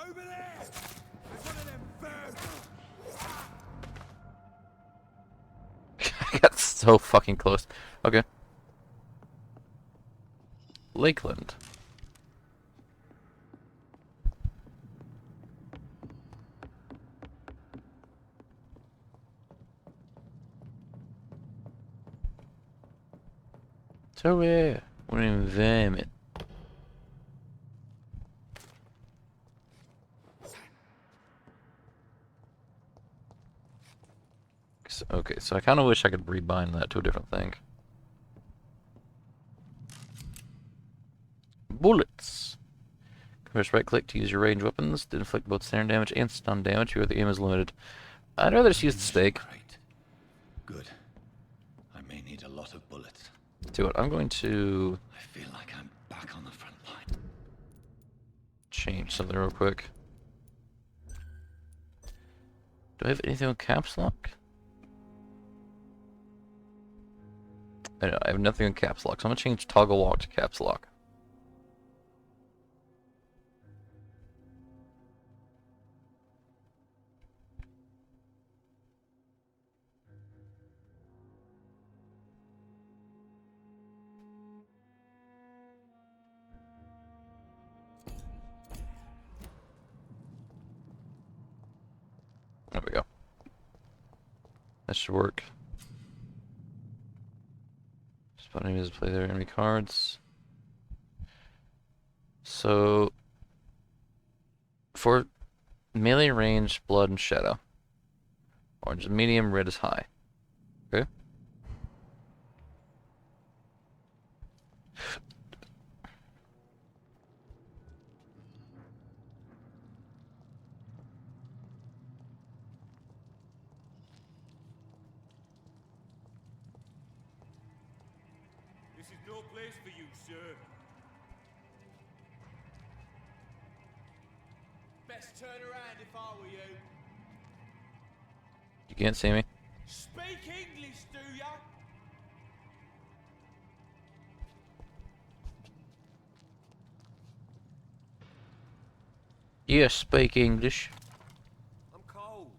Over there! There's one of them birds! I got so fucking close. Okay. Lakeland. So where? What an environment. Okay, so I kind of wish I could rebind that to a different thing. Bullets. Press right click to use your range weapons to inflict both standard damage and stun damage where the aim is limited. I'd rather just use the stake. Great. Good. I may need a lot of bullets. Do it. I'm going to I feel like I'm back on the front line. change something real quick. Do I have anything with caps lock? I know, I have nothing in caps lock, so I'm gonna change toggle walk to caps lock. There we go. That should work. Spot enemies to play their enemy cards. So, for melee range, blood, and shadow. Orange is medium, red is high. Okay. This is no place for you, sir. Best turn around if I were you. You can't see me. Speak English, do ya? Yes, speak English. I'm cold.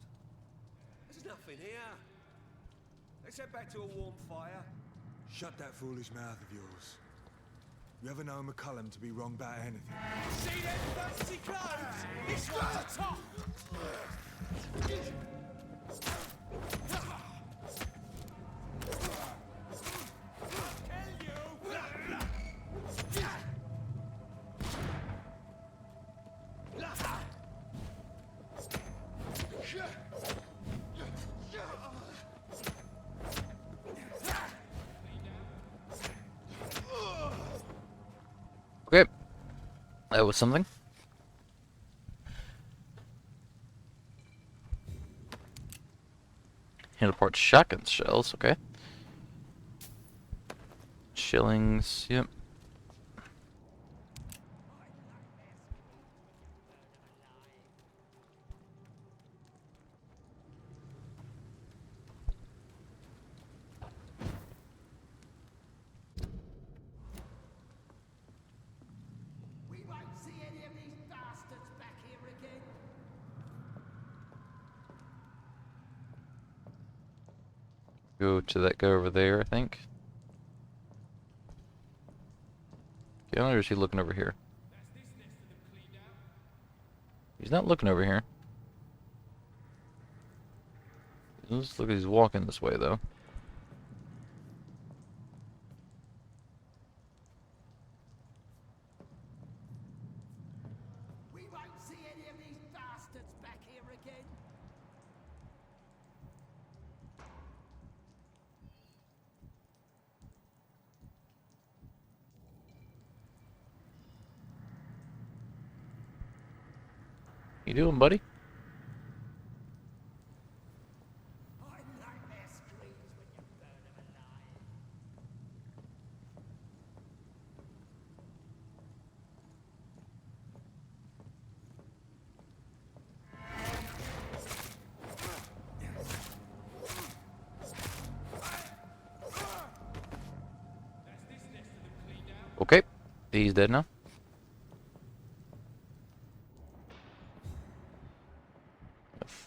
There's nothing here. Let's head back to a warm fire. Shut that foolish mouth of yours. You ever know McCullum to be wrong about anything? See them fancy clothes? This one's a top! Okay. That was something. Handle apart shotgun shells, okay. Shillings, yep. We won't see any of these bastards back here Go to that guy over there, I think. Yeah, or is he looking over here? He's not looking over here. Let's look, he's walking this way though. We won't see any of these bastards back here again. You doing, buddy? I nightmare screams when you burn them alive. Okay, he's dead now.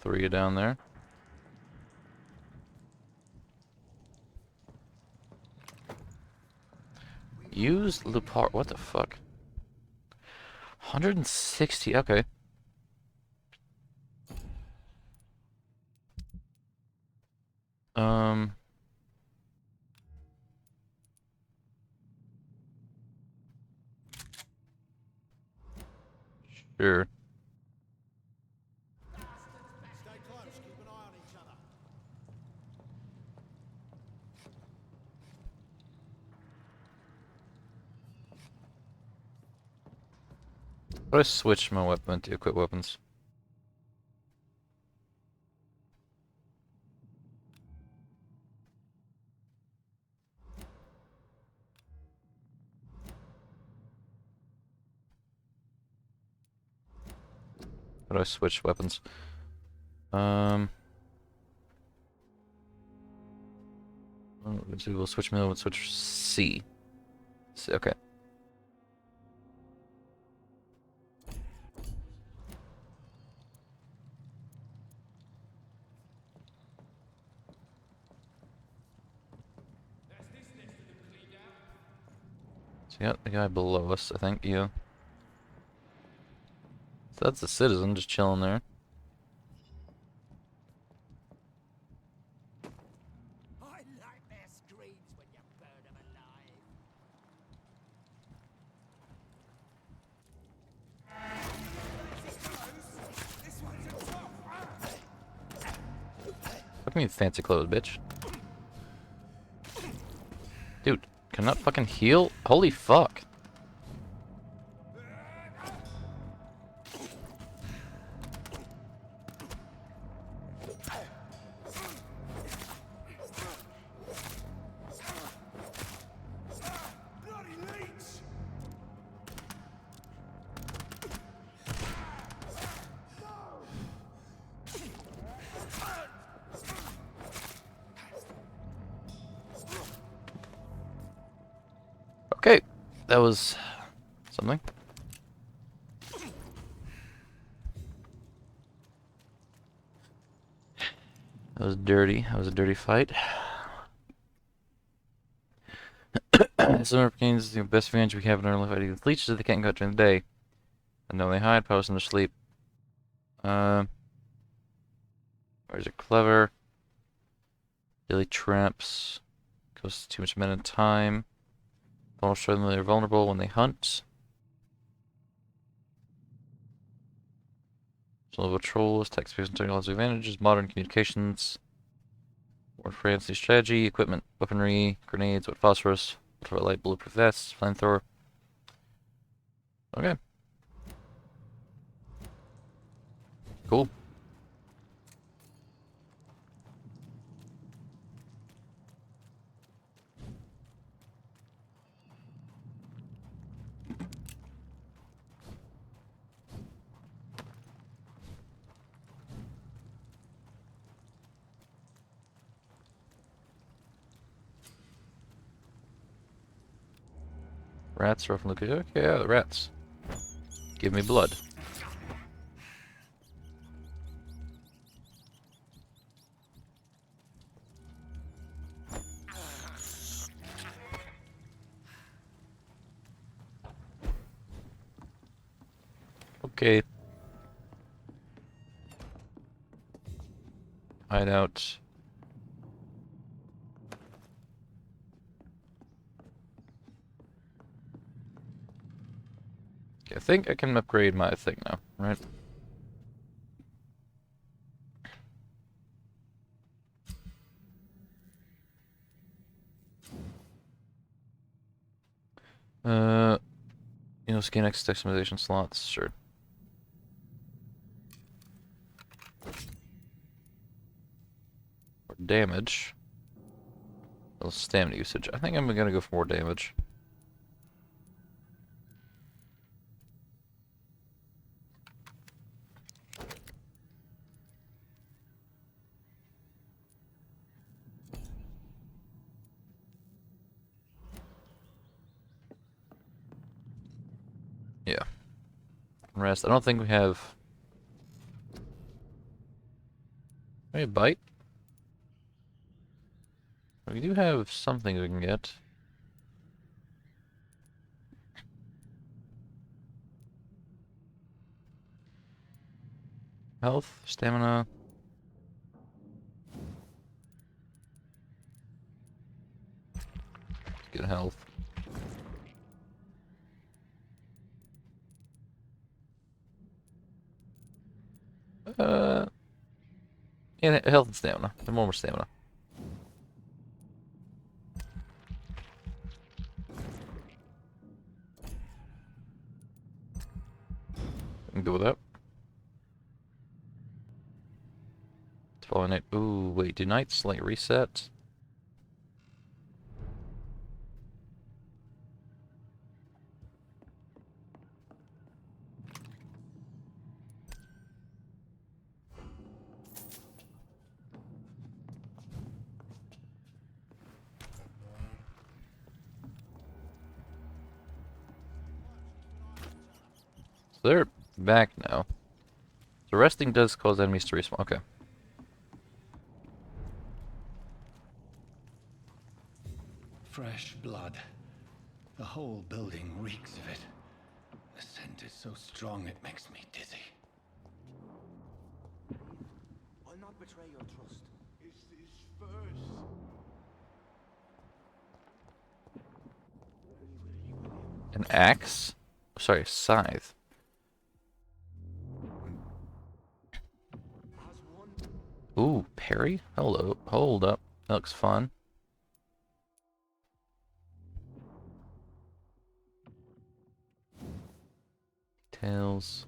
Three are down there. Use Lupar. What the fuck? 160. Okay. Sure. Stay close, keep an eye on each other. How do I switch my weapon to equip weapons? How do I switch weapons? We'll switch middle. We'll switch C. Okay. So we got the guy below us, I think. Yeah. So that's the citizen just chilling there. I nightmare screams when you burn them alive. This one's a top. What do you mean fancy clothes, bitch? Dude, can that fucking heal? Holy fuck. Bloody leech! Okay, that was something. That was dirty. That was a dirty fight. Summer Kings, the best advantage we have in our life fighting with leeches is they can't go out during the day. And no, they hide, post in their sleep. Where's it clever? Daily traps. Costs too much men and time. I'll show them they're vulnerable when they hunt. Level trolls, text-based and technological advantages, modern communications, more fancy strategy, equipment, weaponry, grenades, with phosphorus, ultralight bulletproof vests, flamethrower. Okay. Cool. Rats are from the okay, yeah, the rats. Give me blood. Okay. Hideout. Okay, I think I can upgrade my thing now, right? Skin X customization slots, sure. For damage. Well, stamina usage. I think I'm gonna go for more damage. Yeah. Rest. I don't think we have. Maybe bite? We do have something we can get. Health, stamina. Let's get health. Yeah, health and stamina. And more stamina. I can go with that. Following night. Ooh, wait, do nights like reset? So they're back now. So resting does cause enemies to respawn. Okay. Fresh blood. The whole building reeks of it. The scent is so strong it makes me dizzy. I'll not betray your trust. It's his first. An axe? Sorry, scythe. Ooh, parry? Hello. Hold up. That looks fun. Tails.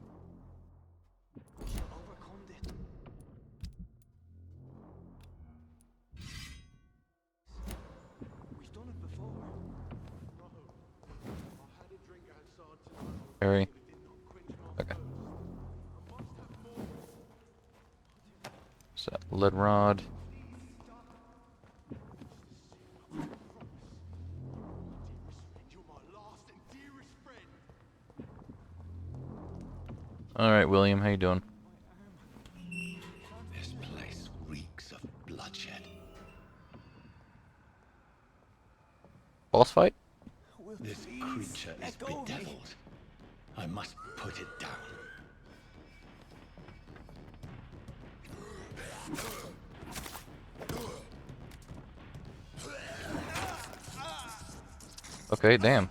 We've done it before. Parry. Okay. So, lead rod. Alright, William, how you doing? This place reeks of bloodshed. Boss fight? This creature is bedeviled. I must put it down. Okay, damn.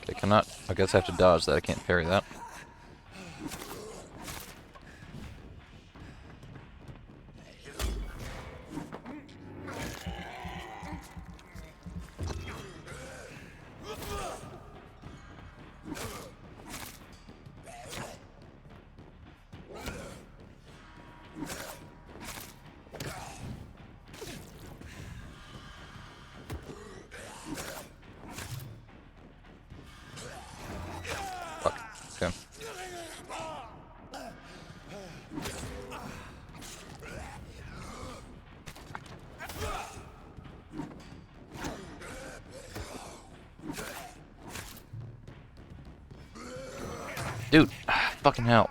Okay, cannot. I guess I have to dodge that. I can't parry that. Fuck. Okay. Dude, fucking hell.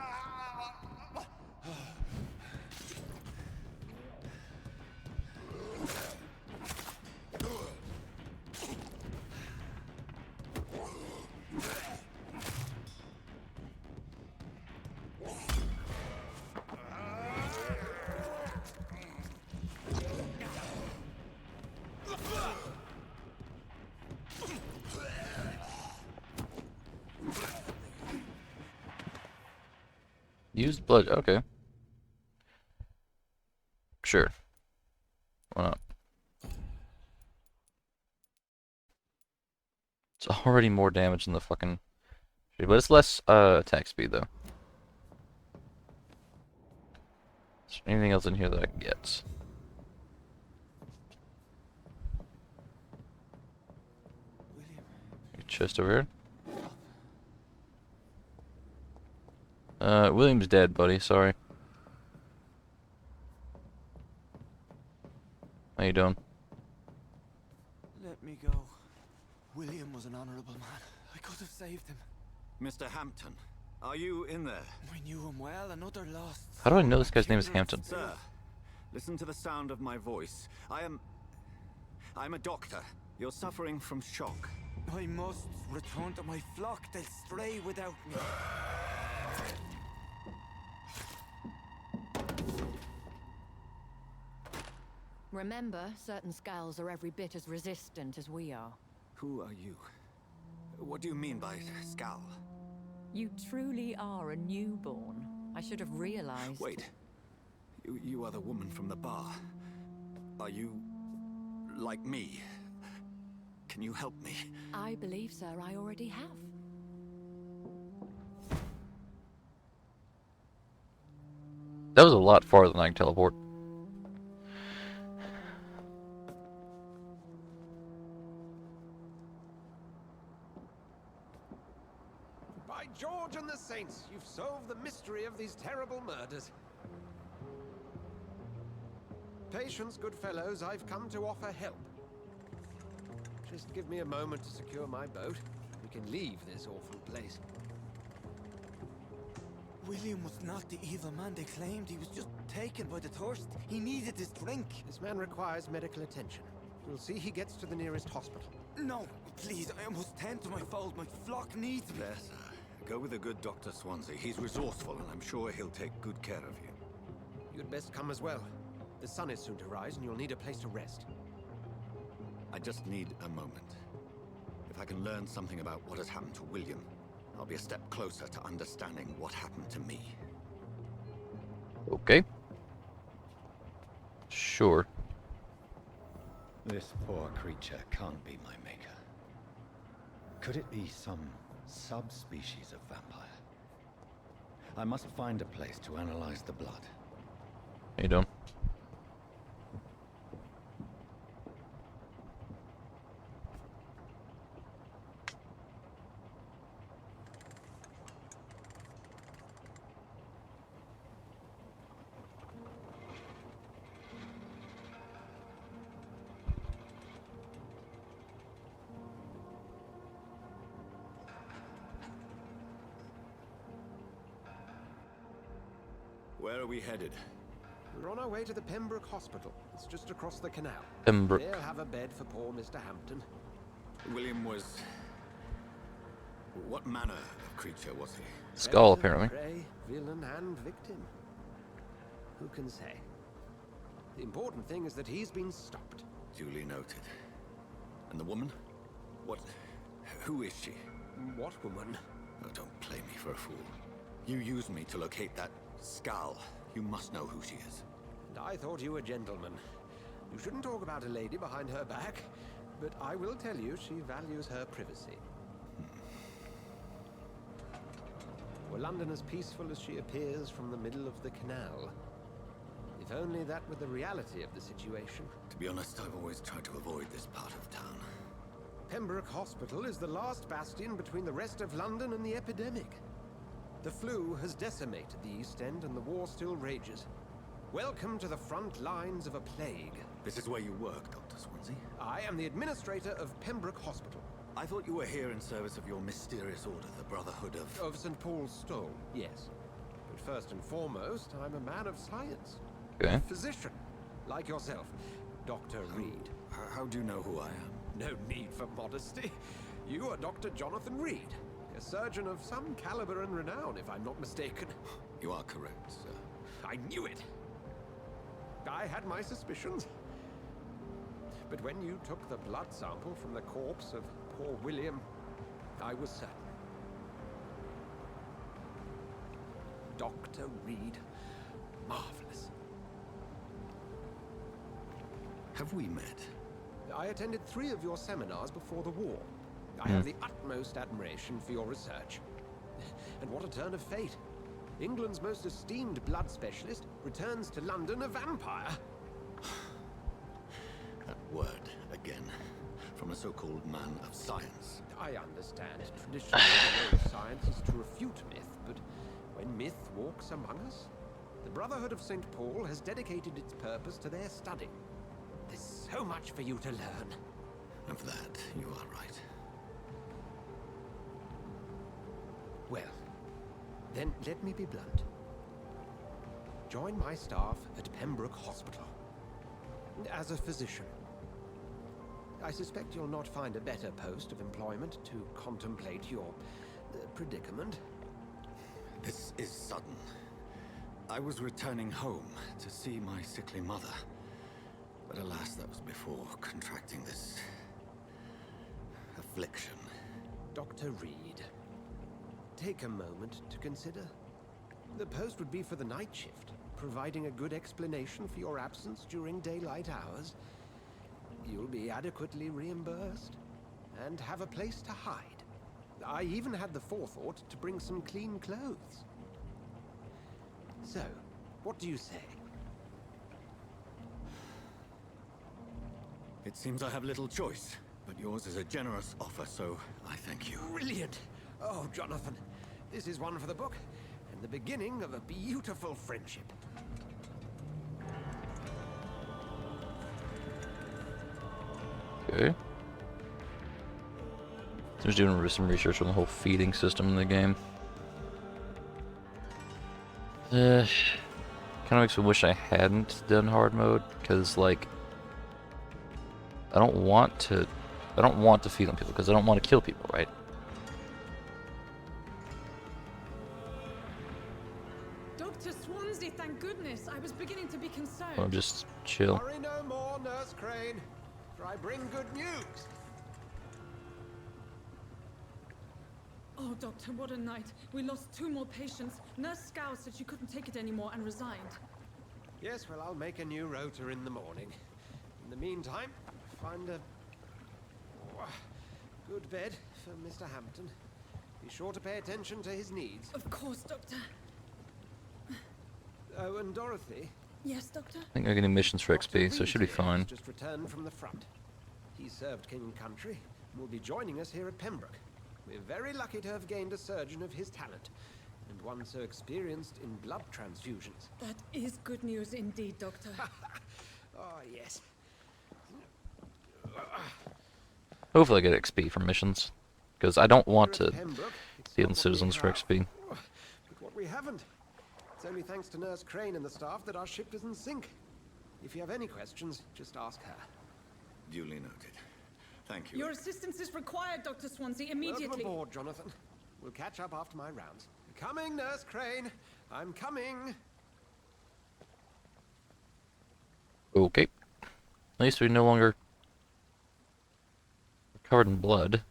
Used blood. Okay. Sure. Why not? It's already more damage than the fucking... But it's less attack speed, though. Is there anything else in here that I can get? Chest over here. William's dead, buddy. Sorry. How you doing? Let me go. William was an honorable man. I could have saved him. Mr. Hampton, are you in there? I knew him well, another lost. How do I know this guy's name is Hampton? Sir, listen to the sound of my voice. I'm a doctor. You're suffering from shock. I must return to my flock. They'll stray without me. Remember, certain skulls are every bit as resistant as we are. Who are you? What do you mean by Skal? You truly are a newborn. I should have realized. Wait. You are the woman from the bar. Are you... like me? Can you help me? I believe, sir, I already have. That was a lot farther than I can teleport. By George and the Saints, you've solved the mystery of these terrible murders. Patience, good fellows, I've come to offer help. Just give me a moment to secure my boat. We can leave this awful place. William was not the evil man they claimed. He was just taken by the thirst. He needed his drink. This man requires medical attention. We'll see he gets to the nearest hospital. No, please, I must tend to my fold. My flock needs me. There, sir. Go with the good Dr. Swansea. He's resourceful, and I'm sure he'll take good care of you. You'd best come as well. The sun is soon to rise, and you'll need a place to rest. I just need a moment. If I can learn something about what has happened to William, I'll be a step closer to understanding what happened to me. Okay. Sure. This poor creature can't be my maker. Could it be some subspecies of vampire? I must find a place to analyze the blood. How you doing? Where are we headed? We're on our way to the Pembroke Hospital. It's just across the canal. Pembroke. They'll have a bed for poor Mr. Hampton. William was... what manner of creature was he? Skull, apparently. Prey, villain, and victim. Who can say? The important thing is that he's been stopped. Duly noted. And the woman? What... who is she? What woman? Oh, don't play me for a fool. You used me to locate that Skal. You must know who she is. And I thought you a gentleman. You shouldn't talk about a lady behind her back, but I will tell you she values her privacy. Were London as peaceful as she appears from the middle of the canal? If only that were the reality of the situation. To be honest, I've always tried to avoid this part of town. Pembroke Hospital is the last bastion between the rest of London and the epidemic. The flu has decimated the East End and the war still rages. Welcome to the front lines of a plague. This is where you work, Dr. Swansea? I am the administrator of Pembroke Hospital. I thought you were here in service of your mysterious order, the Brotherhood of... Of St. Paul's Stone, yes. But first and foremost, I'm a man of science. Okay. A physician, like yourself, Dr. Reed. How do you know who I am? No need for modesty. You are Dr. Jonathan Reed, a surgeon of some caliber and renown, if I'm not mistaken. You are correct, sir. I knew it. I had my suspicions. But when you took the blood sample from the corpse of poor William, I was certain. Dr. Reed. Marvelous. Have we met? I attended 3 of your seminars before the war. I have the utmost admiration for your research. And what a turn of fate. England's most esteemed blood specialist returns to London a vampire. That word again. From a so-called man of science. I understand. Traditionally, the role of science is to refute myth, but when myth walks among us, the Brotherhood of St. Paul has dedicated its purpose to their study. There's so much for you to learn. Of that, you are right. Well, then let me be blunt. Join my staff at Pembroke Hospital. As a physician. I suspect you'll not find a better post of employment to contemplate your predicament. This is sudden. I was returning home to see my sickly mother. But alas, that was before contracting this affliction. Dr. Reed, take a moment to consider. The post would be for the night shift, providing a good explanation for your absence during daylight hours. You'll be adequately reimbursed and have a place to hide. I even had the forethought to bring some clean clothes. So, what do you say? It seems I have little choice, but yours is a generous offer, so I thank you. Brilliant! Oh, Jonathan, this is one for the book, and the beginning of a beautiful friendship. Okay. I was doing some research on the whole feeding system in the game. Kind of makes me wish I hadn't done hard mode, because like I don't want to feed on people because I don't want to kill people, right? Dr. Swansea, thank goodness. I was beginning to be concerned. Or just chill. Worry no more, Nurse Crane, for I bring good news. Oh, Doctor, what a night. We lost 2 more patients. Nurse Scow said she couldn't take it anymore and resigned. Yes, well, I'll make a new rota in the morning. In the meantime, find a good bed for Mr. Hampton. Be sure to pay attention to his needs. Of course, Doctor. Oh, and Dorothy. Yes, Doctor? I think I'm getting missions for XP, so it should be fine. Just returned from the front. He served King and Country and will be joining us here at Pembroke. We're very lucky to have gained a surgeon of his talent, and one so experienced in blood transfusions. That is good news indeed, Doctor. Oh, yes. Hopefully I get XP from missions, because I don't want to deal in citizens for XP. But what we haven't. It's only thanks to Nurse Crane and the staff that our ship doesn't sink. If you have any questions, just ask her. Duly noted. Thank you. Your assistance is required, Dr. Swansea, immediately. Welcome aboard, Jonathan. We'll catch up after my rounds. Coming, Nurse Crane. I'm coming. Okay. At least we no longer covered in blood.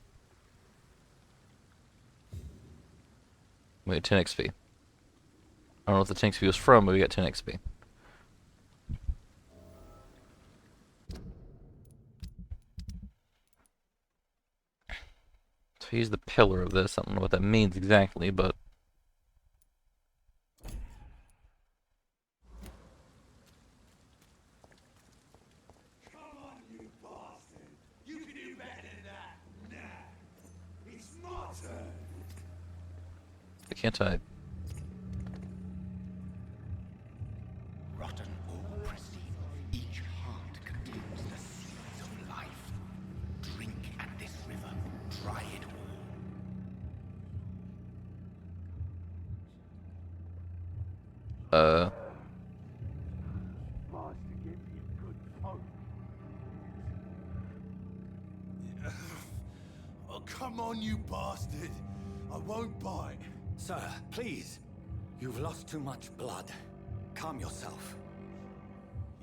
We got 10 XP. I don't know what the 10 XP was from, but we got 10 XP. So he's the pillar of this. I don't know what that means exactly, but... Come on, you bastard! You can do better than that! Nah! It's my turn! Why can't I... Rotten or pristine, each heart contains the seeds of life. Drink at this river, try it all. Mars to give you good hope. Oh, come on, you bastard! I won't bite. Sir, please. You've lost too much blood. Calm yourself.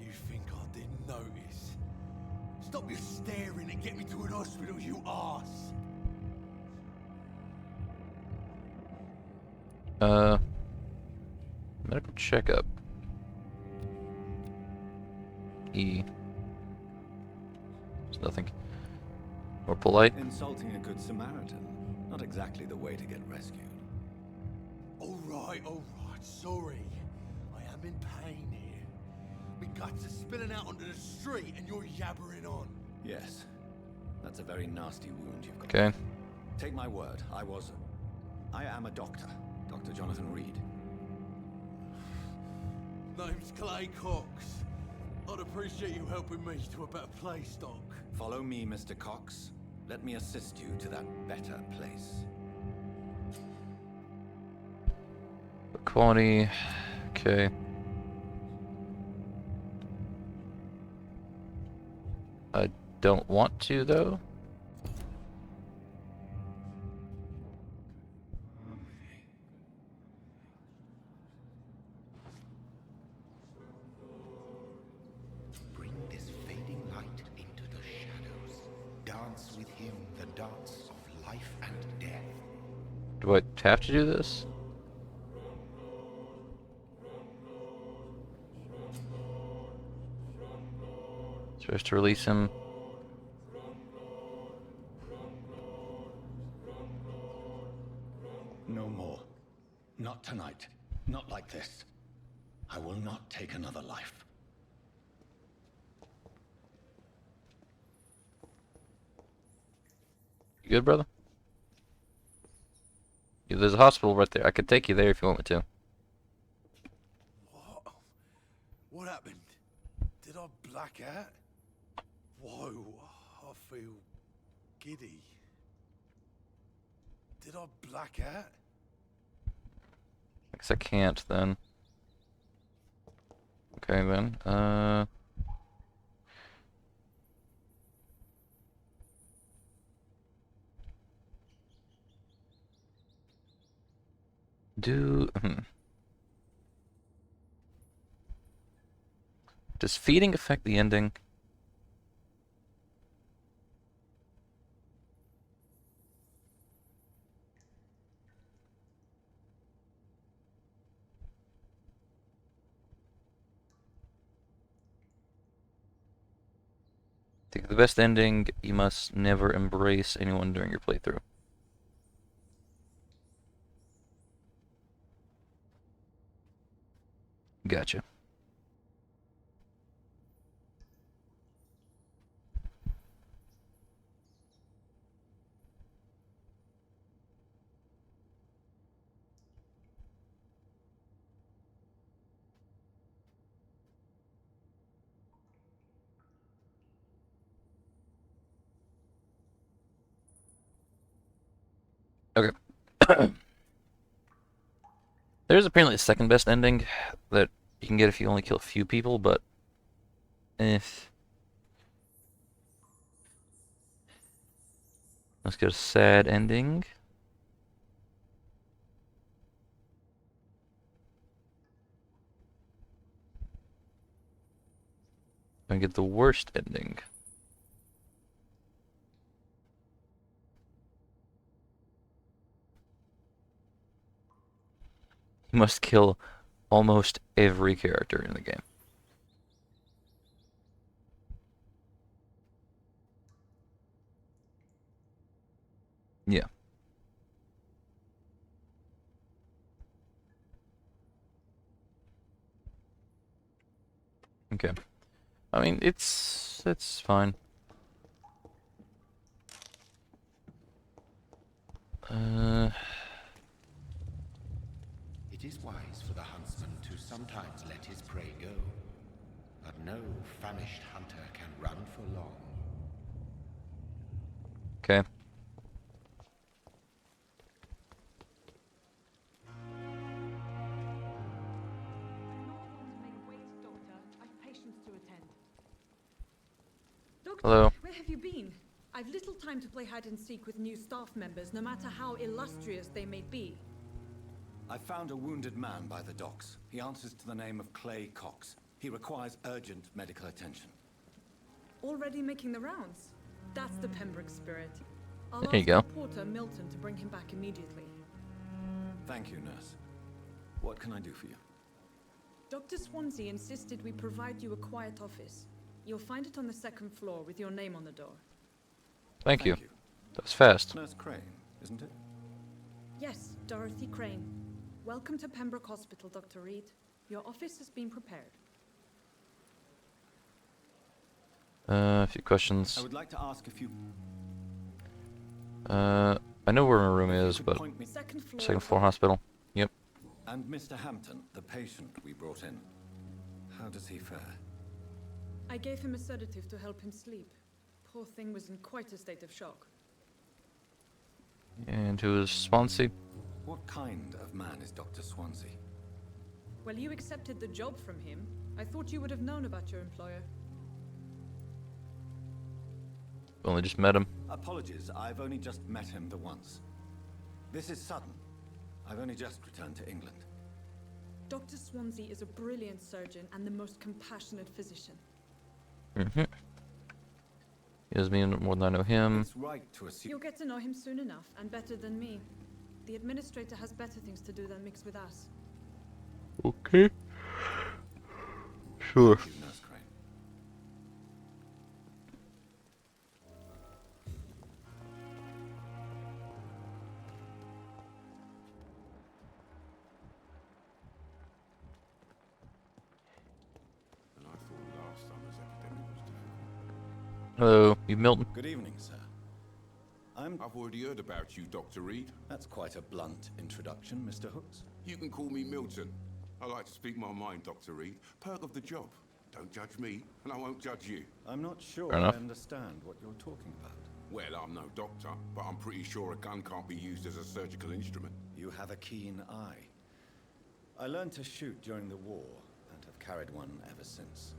You think I didn't notice? Stop your staring and get me to an hospital, you arse! Medical checkup. E. There's nothing. More polite. Insulting a good Samaritan. Not exactly the way to get rescued. All right, sorry. I am in pain here. My guts are spilling out onto the street and you're yabbering on. Yes. That's a very nasty wound you've got. Okay. Take my word, I am a doctor. Dr. Jonathan Reed. Name's Clay Cox. I'd appreciate you helping me to a better place, Doc. Follow me, Mr. Cox. Let me assist you to that better place. Quality. Okay. I don't want to, though. Bring this fading light into the shadows. Dance with him the dance of life and death. Do I have to do this? Supposed to release him. No more. Not tonight. Not like this. I will not take another life. You good, brother? Yeah, there's a hospital right there. I could take you there if you want me to. What happened? Did I black out? Whoa, I feel giddy. Did I black out? I guess I can't then. Okay then. Does feeding affect the ending? I think the best ending, you must never embrace anyone during your playthrough. Gotcha. Okay. There's apparently a second best ending that you can get if you only kill a few people, but let's get a sad ending. And get the worst ending. You must kill almost every character in the game. Yeah. Okay. I mean, it's fine. It is wise for the huntsman to sometimes let his prey go, but no famished hunter can run for long. Okay. Hello. Where have you been? I've little time to play hide and seek with new staff members, no matter how illustrious they may be. I found a wounded man by the docks. He answers to the name of Clay Cox. He requires urgent medical attention. Already making the rounds? That's the Pembroke spirit. I'll There you ask go. Reporter Milton to bring him back immediately. Thank you, nurse. What can I do for you? Dr. Swansea insisted we provide you a quiet office. You'll find it on the second floor with your name on the door. Thank you. That was fast. Nurse Crane, isn't it? Yes, Dorothy Crane. Welcome to Pembroke Hospital, Dr. Reed. Your office has been prepared. A few questions. I would like to ask a few. I know where my room is, but second floor hospital. Yep. And Mr. Hampton, the patient we brought in. How does he fare? I gave him a sedative to help him sleep. Poor thing was in quite a state of shock. And who is Swansea? What kind of man is Dr. Swansea? Well, you accepted the job from him. I thought you would have known about your employer. Only just met him. Apologies, I've only just met him the once. This is sudden. I've only just returned to England. Dr. Swansea is a brilliant surgeon and the most compassionate physician. Mm-hmm. He knows me more than I know him. It's right to assume. You'll get to know him soon enough, and better than me. The administrator has better things to do than mix with us. Okay. Sure. Thank you, Nurse Crane. And I thought last summer's epidemic was difficult. Hello, you Milton? Good evening, sir. I've already heard about you, Dr. Reed. That's quite a blunt introduction, Mr. Hooks. You can call me Milton. I like to speak my mind, Dr. Reed. Perk of the job. Don't judge me, and I won't judge you. I'm not sure Fair I enough. understand what you're talking about. Well, I'm no doctor, but I'm pretty sure a gun can't be used as a surgical instrument. You have a keen eye. I learned to shoot during the war, and have carried one ever since.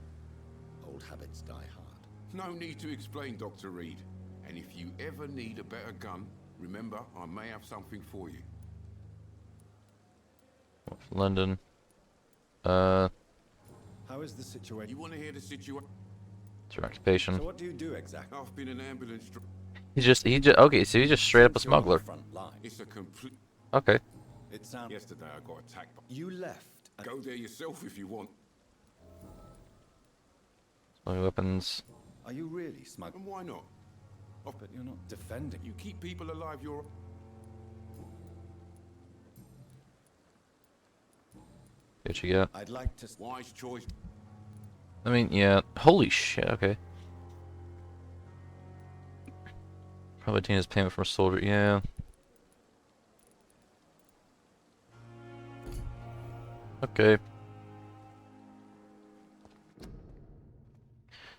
Old habits die hard. No need to explain, Dr. Reed. And if you ever need a better gun, remember, I may have something for you. London. How is the situation? You want to hear the situation? It's your occupation. So what do you do exactly? I've been an ambulance Okay, so he's just straight up a smuggler. Front line. It's a complete... Okay. It sounds. Yesterday I got attacked by... You left. Go there yourself if you want. Smuggling weapons. Are you really smuggling? And why not? But you're not defending. You keep people alive, you're... What you got? I'd like to... Wise choice. I mean, yeah. Holy shit, okay. Probably taking his payment from a soldier, yeah. Okay.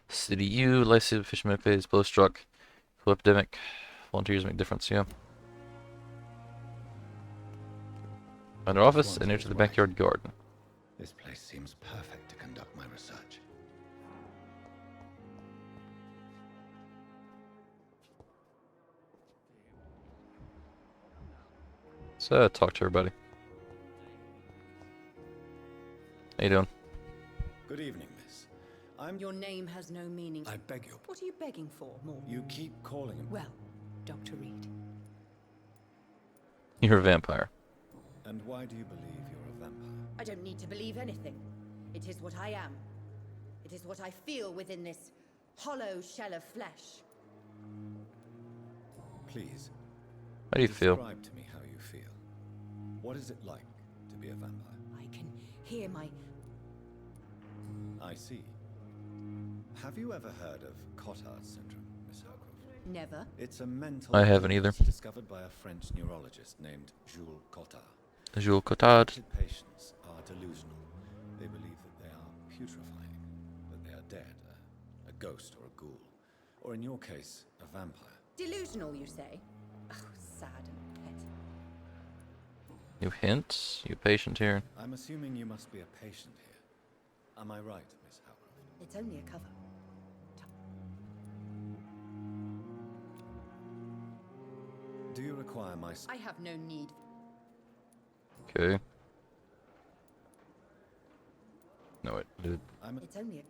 City U, Lysiv, Fisherman Phase, Blow Struck, Flu Epidemic. Volunteers make difference, yeah. Under office and enter the backyard garden. This place seems perfect to conduct my research. So, talk to everybody. How you doing? Good evening, miss. Your name has no meaning. I beg your... What are you begging for, more? You keep calling him... Well, Dr. Reed. You're a vampire. And why do you believe you're a vampire? I don't need to believe anything. It is what I am. It is what I feel within this hollow shell of flesh. Please. How do you feel? Describe to me how you feel. What is it like to be a vampire? I can hear my... I see. Have you ever heard of Cotard syndrome, Miss Howcroft? Never. It's a mental I haven't either. illness discovered by a French neurologist named Jules Cotard. Jules Cotard. Afflicted patients are delusional. They believe that they are putrefying, that they are dead, a ghost or a ghoul, or in your case, a vampire. Delusional, you say? Oh, sad and petty. You hint? You patient here? I'm assuming you must be a patient here. Am I right, Miss Howcroft? It's only a cover. Do you require my... I have no need. Okay. No, it did. It's only a...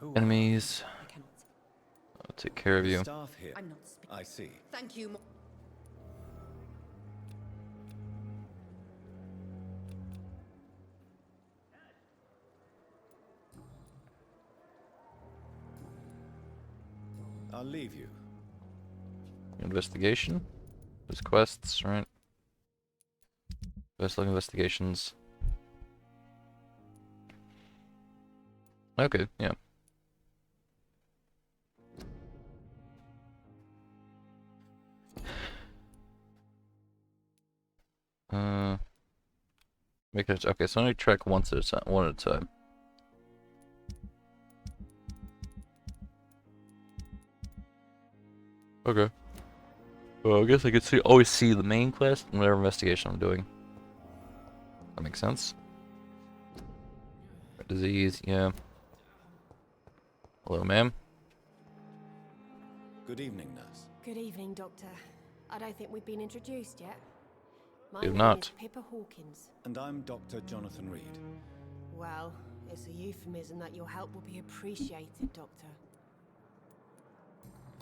Who Enemies. I cannot. I'll take care of you. Staff here. I'm not speaking. I see. Thank you. I'll leave you. Investigation? There's quests, right? Best looking investigations. Okay, yeah. Make it okay, so only track once at a time, one at a time. Okay. Well, I guess I could always see the main quest and whatever investigation I'm doing. That makes sense. Disease, yeah. Hello, ma'am. Good evening, nurse. Good evening, Doctor. I don't think we've been introduced yet. My You've name not. is Pippa Hawkins. And I'm Dr. Jonathan Reed. Well, it's a euphemism that your help will be appreciated, Doctor.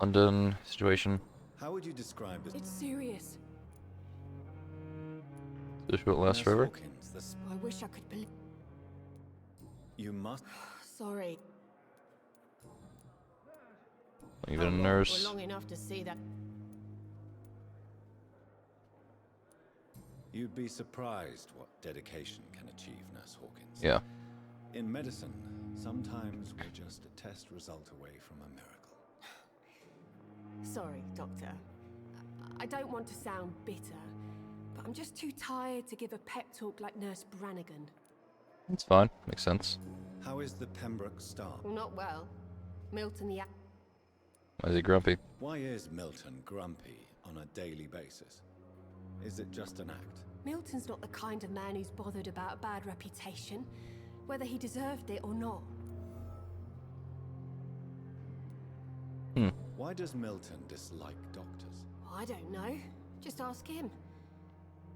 London situation. How would you describe it? It's serious. This won't last Nurse forever. Hawkins, I wish I could believe. You must. Sorry. Even a We're nurse. long enough to see that. You'd be surprised what dedication can achieve, Nurse Hawkins. Yeah. In medicine, sometimes we're just a test result away from a miracle. Sorry, Doctor. I don't want to sound bitter, but I'm just too tired to give a pep talk like Nurse Brannigan. It's fine. Makes sense. How is the Pembroke staff? Well, not well. Milton the... Why is he grumpy? Why is Milton grumpy on a daily basis? Is it just an act? Milton's not the kind of man who's bothered about a bad reputation, whether he deserved it or not. Why does Milton dislike doctors? I don't know. Just ask him.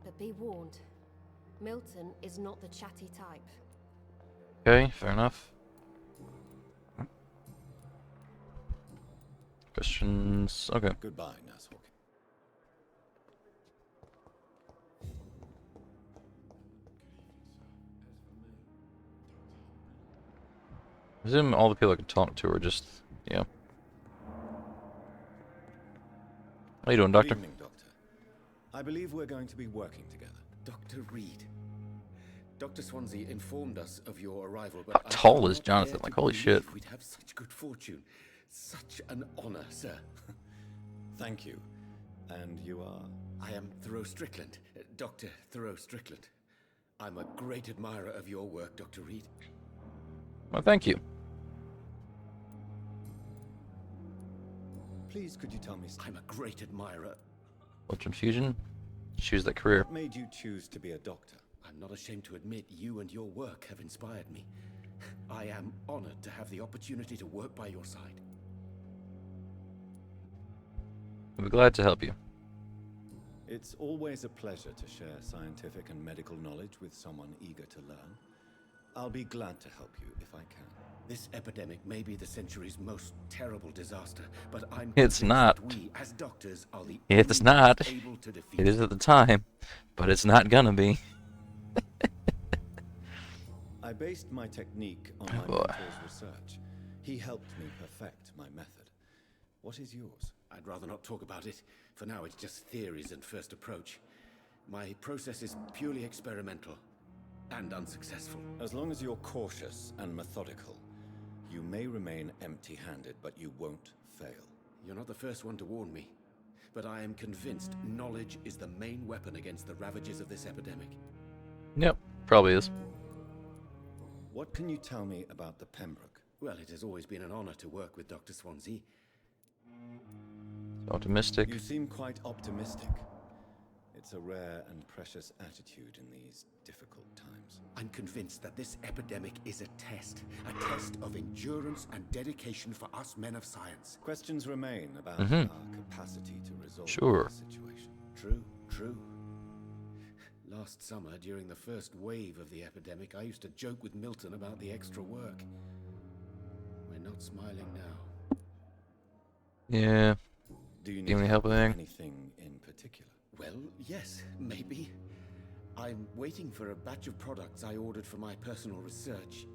But be warned, Milton is not the chatty type. Okay, fair enough. Questions? Okay. Goodbye, Nurse Hawkins. I presume all the people I can talk to are just, yeah. How you doing, Doctor? Good evening, Doctor. I believe we're going to be working together. Dr. Reed. Dr. Swansea informed us of your arrival, but How tall is Jonathan? Like, holy shit. We'd have such good fortune. Such an honor, sir. Thank you. And you are? I am Thoreau Strickland, Dr. Thoreau Strickland. I'm a great admirer of your work, Dr. Reed. Well, thank you. Please, could you tell me? I'm a great admirer. Ultra Fusion? Choose that career. What made you choose to be a doctor? I'm not ashamed to admit you and your work have inspired me. I am honored to have the opportunity to work by your side. I'll be glad to help you. It's always a pleasure to share scientific and medical knowledge with someone eager to learn. I'll be glad to help you if I can. This epidemic may be the century's most terrible disaster, but I'm It's convinced not. that we, as doctors, are the It's only not. ones able to defeat It is at the time, but it's not gonna be. I based my technique on Oh, my boy. mentor's research. He helped me perfect my method. What is yours? I'd rather not talk about it. For now, it's just theories and first approach. My process is purely experimental and unsuccessful. As long as you're cautious and methodical, you may remain empty-handed, but you won't fail. You're not the first one to warn me, but I am convinced knowledge is the main weapon against the ravages of this epidemic. Yep, probably is. What can you tell me about the Pembroke? Well, it has always been an honor to work with Dr. Swansea. Optimistic. You seem quite optimistic. It's a rare and precious attitude in these difficult times. I'm convinced that this epidemic is a test of endurance and dedication for us men of science. Questions remain about Mhm. our capacity to resolve Sure. the situation. True. Last summer, during the first wave of the epidemic, I used to joke with Milton about the extra work. We're not smiling now. Yeah. Do you need any help with anything? anything in particular? Well, yes, maybe. I'm waiting for a batch of products I ordered for my personal research.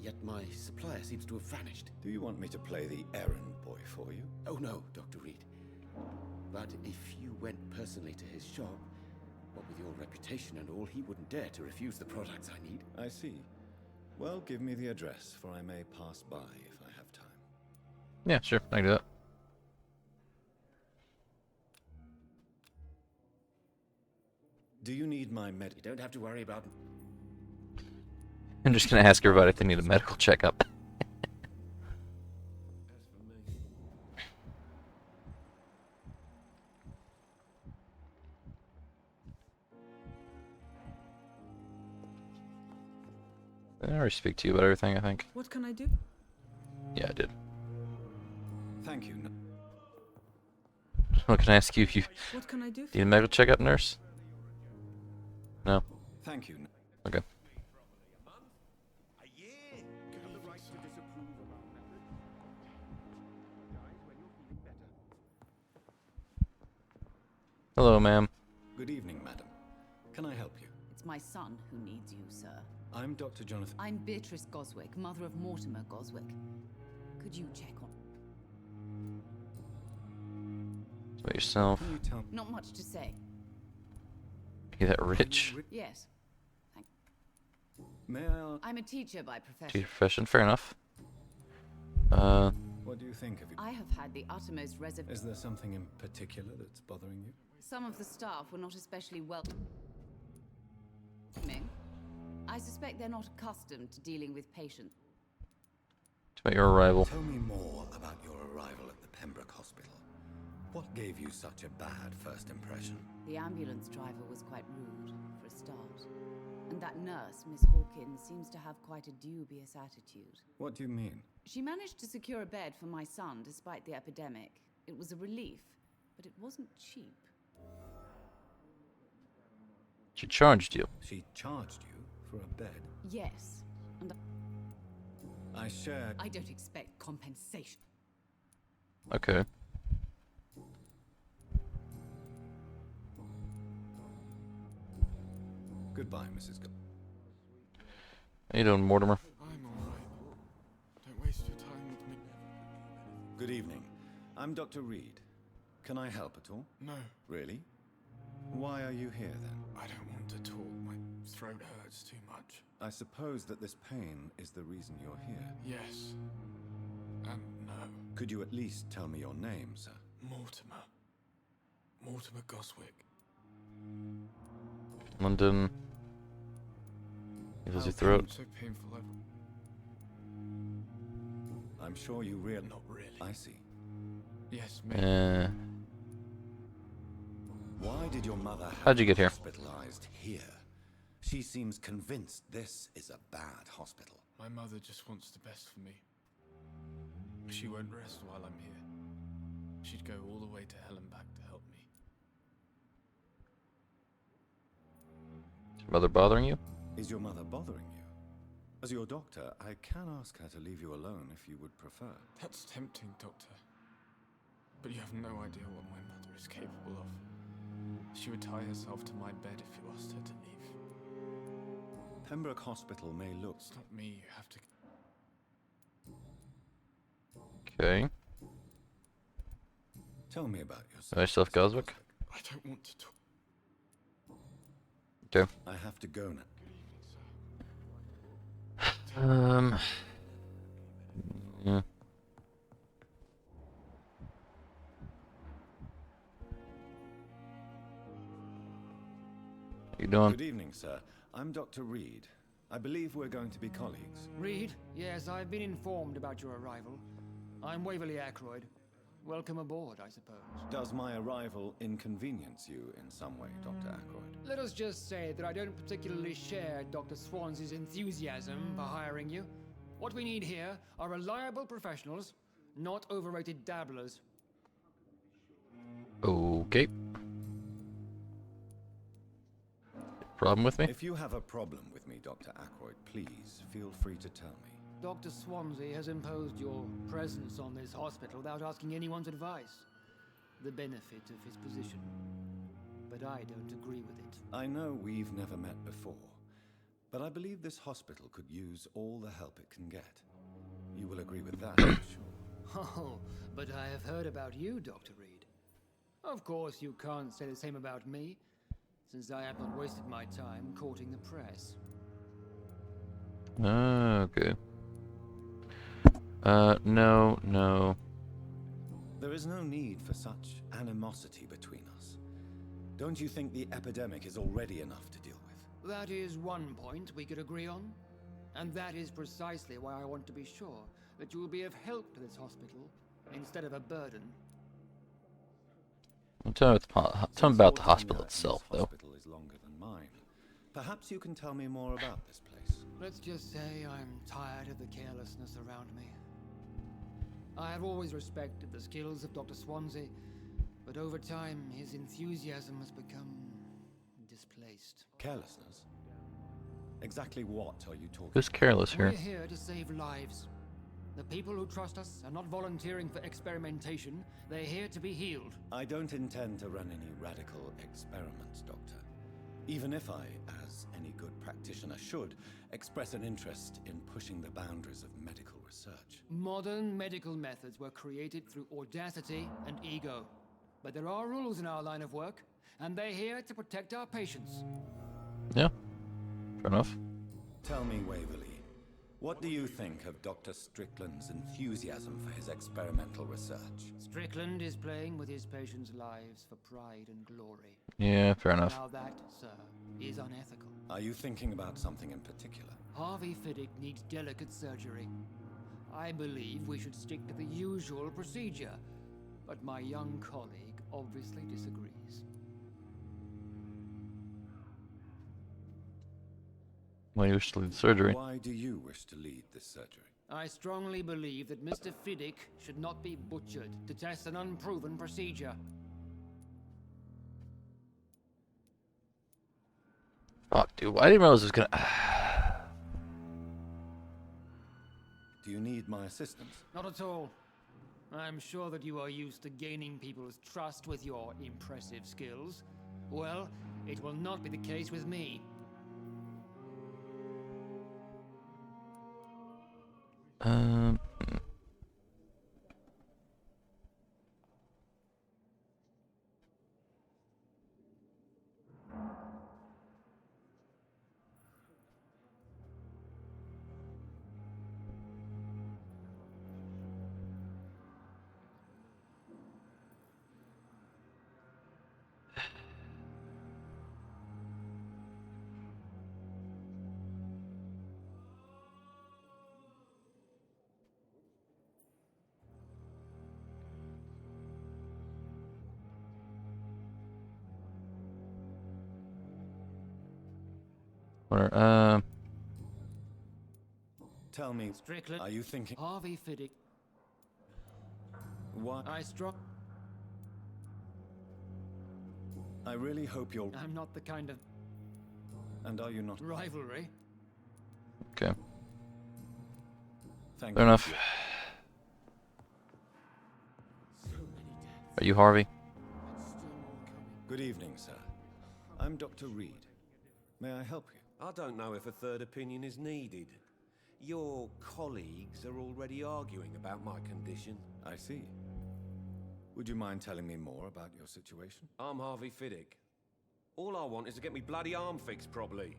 yet my supplier seems to have vanished. Do you want me to play the errand boy for you? Oh no, Dr. Reed. But if you went personally to his shop, what with your reputation and all, he wouldn't dare to refuse the products I need. I see. Well, give me the address, for I may pass by if I have time. Yeah, sure. I can do that. Do you need my med? You don't have to worry about... I'm just gonna ask everybody if they need a medical checkup. I already speak to you about everything, I think. What can I do? Yeah, I did. Thank you. What can I ask you if you What can I do? need a medical checkup, nurse? No? Thank you. Okay. Hello, ma'am. Good evening, madam. Can I help you? It's my son who needs you, sir. I'm Dr. Jonathan. I'm Beatrice Goswick, mother of Mortimer Goswick. Could you check on... About yourself. Can you tell... Not much to say. You that rich? Yes. May I... I'm a teacher by To profession. your profession, fair enough. What do you think of it? I have had the uttermost Is there something in particular that's bothering you? Some of the staff were not especially welcoming. I suspect they're not accustomed to dealing with patients. About your arrival. Tell me more about your arrival at the Pembroke Hospital. What gave you such a bad first impression? The ambulance driver was quite rude, for a start. And that nurse, Miss Hawkins, seems to have quite a dubious attitude. What do you mean? She managed to secure a bed for my son despite the epidemic. It was a relief, but it wasn't cheap. She charged you. She charged you for a bed? Yes, and I shared... I don't expect compensation. Okay. Goodbye, Mrs. How you doing, Mortimer? I'm alright. Don't waste your time with me. Good evening. I'm Dr. Reed. Can I help at all? No. Really? Why are you here, then? I don't want to talk. My throat hurts too much. I suppose that this pain is the reason you're here. Yes. And no. Could you at least tell me your name, sir? Mortimer. Mortimer Goswick. London. It was your throat. So painful. I'm sure you really... Not really. I see. Yes, maybe. Why did your mother have How'd you get here? Hospitalized here? She seems convinced this is a bad hospital. My mother just wants the best for me. She won't rest while I'm here. She'd go all the way to hell and back to help me. Is your mother bothering you? Is your mother bothering you? As your doctor, I can ask her to leave you alone if you would prefer. That's tempting, Doctor. But you have no idea what my mother is capable of. She would tie herself to my bed if you asked her to leave. Pembroke Hospital may look... It's not me, you have to... Okay. Tell me about yourself. Myself, Goswick. I don't want to talk. Okay. I have to go now. Yeah. How you doing? Good evening, sir. I'm Dr. Reed. I believe we're going to be colleagues. Reed? Yes, I've been informed about your arrival. I'm Waverly Ackroyd. Welcome aboard, I suppose. Does my arrival inconvenience you in some way, Dr. Ackroyd? Let us just say that I don't particularly share Dr. Swans's enthusiasm for hiring you. What we need here are reliable professionals, not overrated dabblers. Okay. Problem with me? If you have a problem with me, Dr. Ackroyd, please feel free to tell me. Dr. Swansea has imposed your presence on this hospital without asking anyone's advice. The benefit of his position. But I don't agree with it. I know we've never met before, But I believe this hospital could use all the help it can get. You will agree with that, I'm sure. Oh, but I have heard about you, Dr. Reed. Of course, you can't say the same about me, since I have not wasted my time courting the press. Okay. No. There is no need for such animosity between us. Don't you think the epidemic is already enough to deal with? That is one point we could agree on. And that is precisely why I want to be sure that you will be of help to this hospital, instead of a burden. Well, tell me about the hospital itself, though. Hospital is longer than mine. Perhaps you can tell me more about this place. Let's just say I'm tired of the carelessness around me. I have always respected the skills of Dr. Swansea, but over time his enthusiasm has become displaced. Carelessness? Exactly what are you talking about? Who's careless here? We're here to save lives. The people who trust us are not volunteering for experimentation. They're here to be healed. I don't intend to run any radical experiments, Doctor. Even if I, as any good practitioner should, express an interest in pushing the boundaries of medical research. Modern medical methods were created through audacity and ego. But there are rules in our line of work, and they're here to protect our patients. Yeah, fair enough. Tell me, Waverly, what do you think of Dr. Strickland's enthusiasm for his experimental research? Strickland is playing with his patients' lives for pride and glory. Yeah, fair enough. Now that, sir, is unethical. Are you thinking about something in particular? Harvey Fiddick needs delicate surgery. I believe we should stick to the usual procedure, but my young colleague obviously disagrees. Why do you wish to lead the surgery? Why do you wish to lead this surgery? I strongly believe that Mr. Fiddick should not be butchered to test an unproven procedure. Fuck, dude. I didn't realize it was gonna... Do you need my assistance? Not at all. I'm sure that you are used to gaining people's trust with your impressive skills. Well, it will not be the case with me. Tell me, Strickland, are you thinking... Harvey Fiddick. What? I really hope you're... I'm not the kind of... And are you not... Rivalry? Okay. Thank Fair enough. Are you Harvey? Good evening, sir. I'm Dr. Reed. May I help you? I don't know if a third opinion is needed. Your colleagues are already arguing about my condition. I see. Would you mind telling me more about your situation? I'm Harvey Fiddick. All I want is to get me bloody arm fixed properly.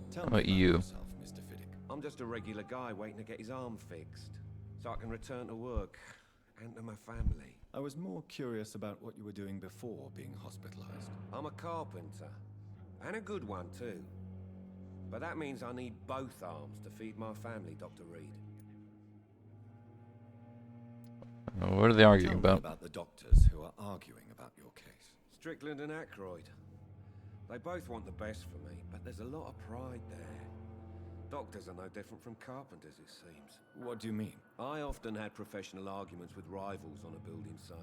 Tell How about you? yourself, Mr. Fiddick. I'm just a regular guy waiting to get his arm fixed, so I can return to work and to my family. I was more curious about what you were doing before being hospitalized. I'm a carpenter, and a good one too. But that means I need both arms to feed my family, Dr. Reed. What are they arguing Tell me about the doctors who are arguing about your case. Strickland and Aykroyd. They both want the best for me, but there's a lot of pride there. Doctors are no different from carpenters, it seems. What do you mean? I often had professional arguments with rivals on a building site.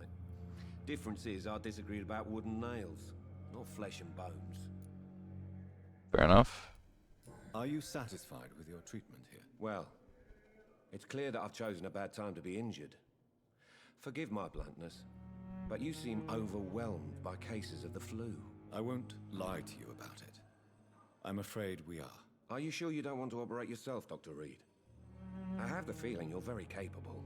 Difference is I disagreed about wooden nails, not flesh and bones. Fair enough. Are you satisfied with your treatment here? Well, it's clear that I've chosen a bad time to be injured. Forgive my bluntness, but you seem overwhelmed by cases of the flu. I won't lie to you about it. I'm afraid we are. Are you sure you don't want to operate yourself, Dr. Reed? I have the feeling you're very capable,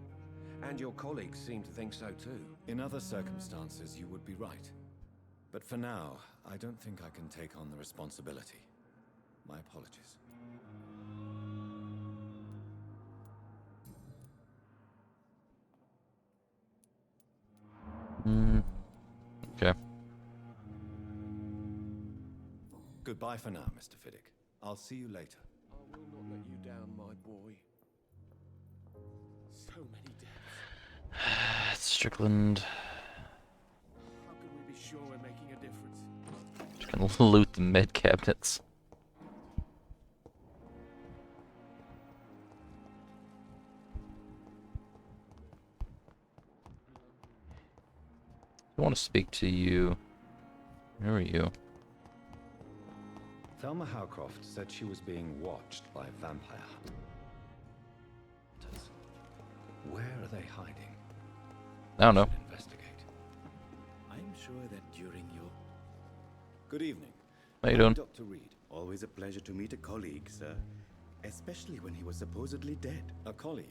and your colleagues seem to think so too. In other circumstances, you would be right. But for now, I don't think I can take on the responsibility. My apologies. Okay. Goodbye for now, Mr. Fiddick. I'll see you later. I will not let you down, my boy. So many deaths. Strickland. How can we be sure we're making a difference? Just gonna loot the med cabinets. I want to speak to you. Where are you? Thelma Howcroft said she was being watched by vampire hunters. Where are they hiding? I don't know. Investigate. I'm sure that during your... Good evening. How you doing? Dr. Reed. Always a pleasure to meet a colleague, sir. Especially when he was supposedly dead. A colleague?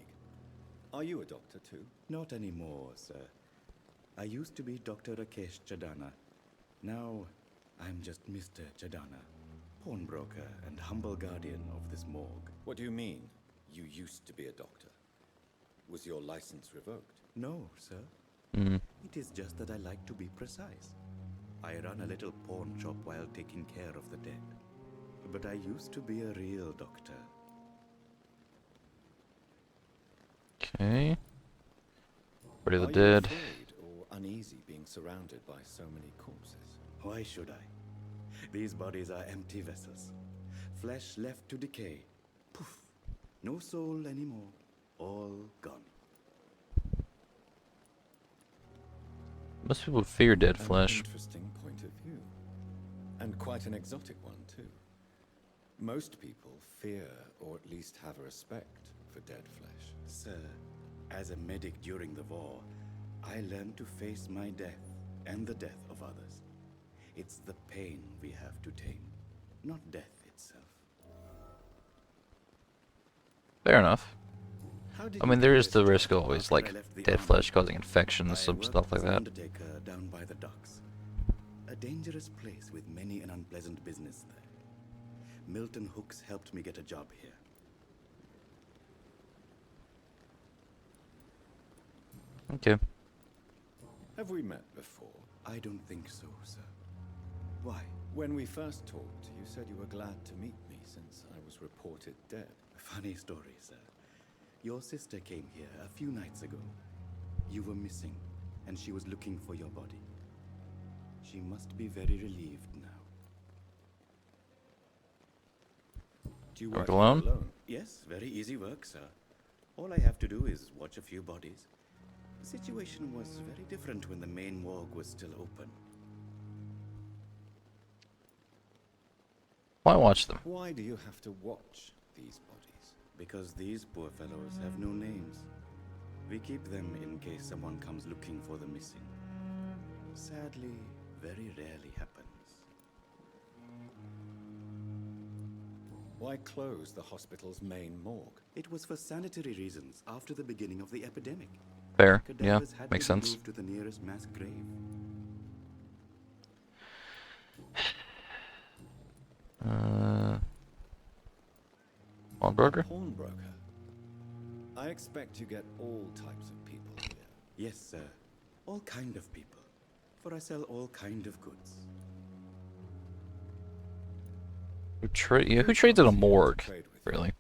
Are you a doctor too? Not anymore, sir. I used to be Dr. Rakesh Chadana. Now, I'm just Mr. Chadana, pawnbroker and humble guardian of this morgue. What do you mean, you used to be a doctor? Was your license revoked? No, sir. It is just that I like to be precise. I run a little pawn shop while taking care of the dead. But I used to be a real doctor. Okay. Body of the Are dead. you afraid or uneasy being surrounded by so many corpses? Why should I? These bodies are empty vessels. Flesh left to decay. Poof. No soul anymore. All gone. Most people fear dead An flesh. interesting point of view. And quite an exotic one, too. Most people fear, or at least have a respect, for dead flesh. Sir, as a medic during the war, I learned to face my death and the death of others. It's the pain we have to tame, not death itself. Fair enough. How did I you mean, there is get the this risk job always, after I like left the dead army? flesh causing infections, I some worked stuff like as an that. undertaker down by the docks. A dangerous place with many an unpleasant business there. Milton Hooks helped me get a job here. Okay. Have we met before? I don't think so, sir. Why? When we first talked, you said you were glad to meet me since I was reported dead. Funny story, sir. Your sister came here a few nights ago. You were missing, and she was looking for your body. She must be very relieved now. Do you Work work alone? Yes, very easy work, sir. All I have to do is watch a few bodies. The situation was very different when the main morgue was still open. Why watch them? Why do you have to watch these bodies? Because these poor fellows have no names. We keep them in case someone comes looking for the missing. Sadly, very rarely happens. Why close the hospital's main morgue? It was for sanitary reasons after the beginning of the epidemic. Fair. Yeah, Cadavers had makes to be sense. moved to the nearest mass grave. Pawnbroker? Pawnbroker? I expect you get all types of people here. Yes, sir. All kind of people. For I sell all kind of goods. Who trades at a morgue? Trade with Really?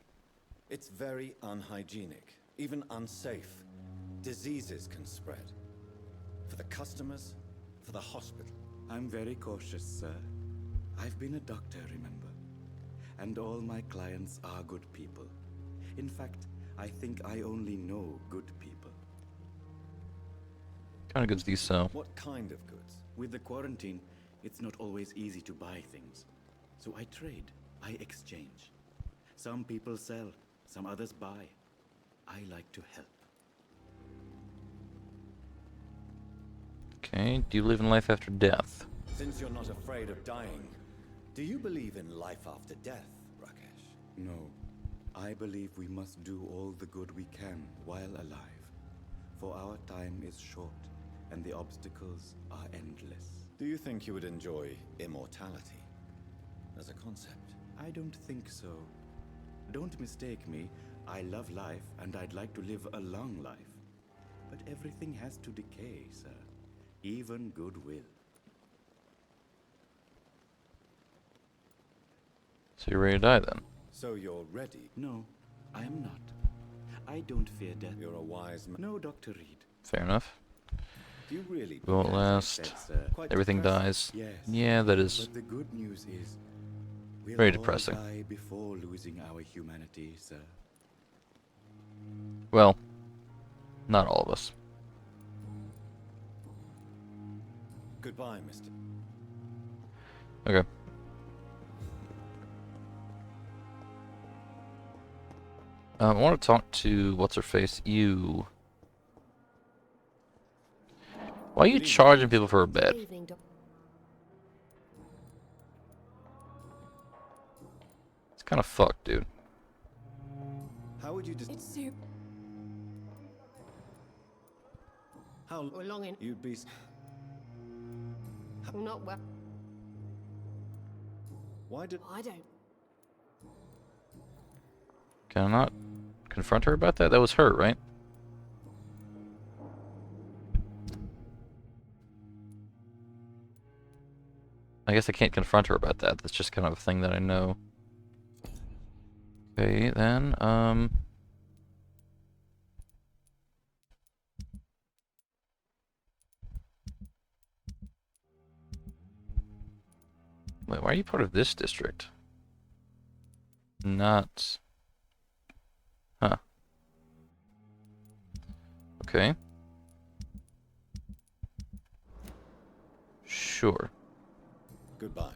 It's very unhygienic, even unsafe. Diseases can spread. For the customers, for the hospital. I'm very cautious, sir. I've been a doctor, remember? And all my clients are good people. In fact, I think I only know good people. What kind of goods do you sell? What kind of goods? With the quarantine, it's not always easy to buy things. So I trade, I exchange. Some people sell, some others buy. I like to help. Okay, do you believe in life after death? Since you're not afraid of dying, do you believe in life after death, Rakesh? No. I believe we must do all the good we can while alive. For our time is short, and the obstacles are endless. Do you think you would enjoy immortality as a concept? I don't think so. Don't mistake me. I love life, and I'd like to live a long life. But everything has to decay, sir. Even goodwill. So you're ready to die then? So you're ready? No, I am not. I don't fear death. You're a wise man. No, Dr. Reed. Fair enough. Do you really Won't believe, as I last. said, sir? Quite Everything depressing. dies. Yes. Yeah, that is But the good news is we'll very all depressing. die before losing our humanity, sir. Well, not all of us. Goodbye, Mr. Okay. I want to talk to what's-her-face, you. Why are you charging people for a bed? It's kind of fucked, dude. How would you It's soup. How long in? You'd be... I'm not well. Why did... I don't. Can I not confront her about that? That was her, right? I guess I can't confront her about that. That's just kind of a thing that I know. Okay, then, wait, why are you part of this district? Not... Huh. Okay. Sure. Goodbye.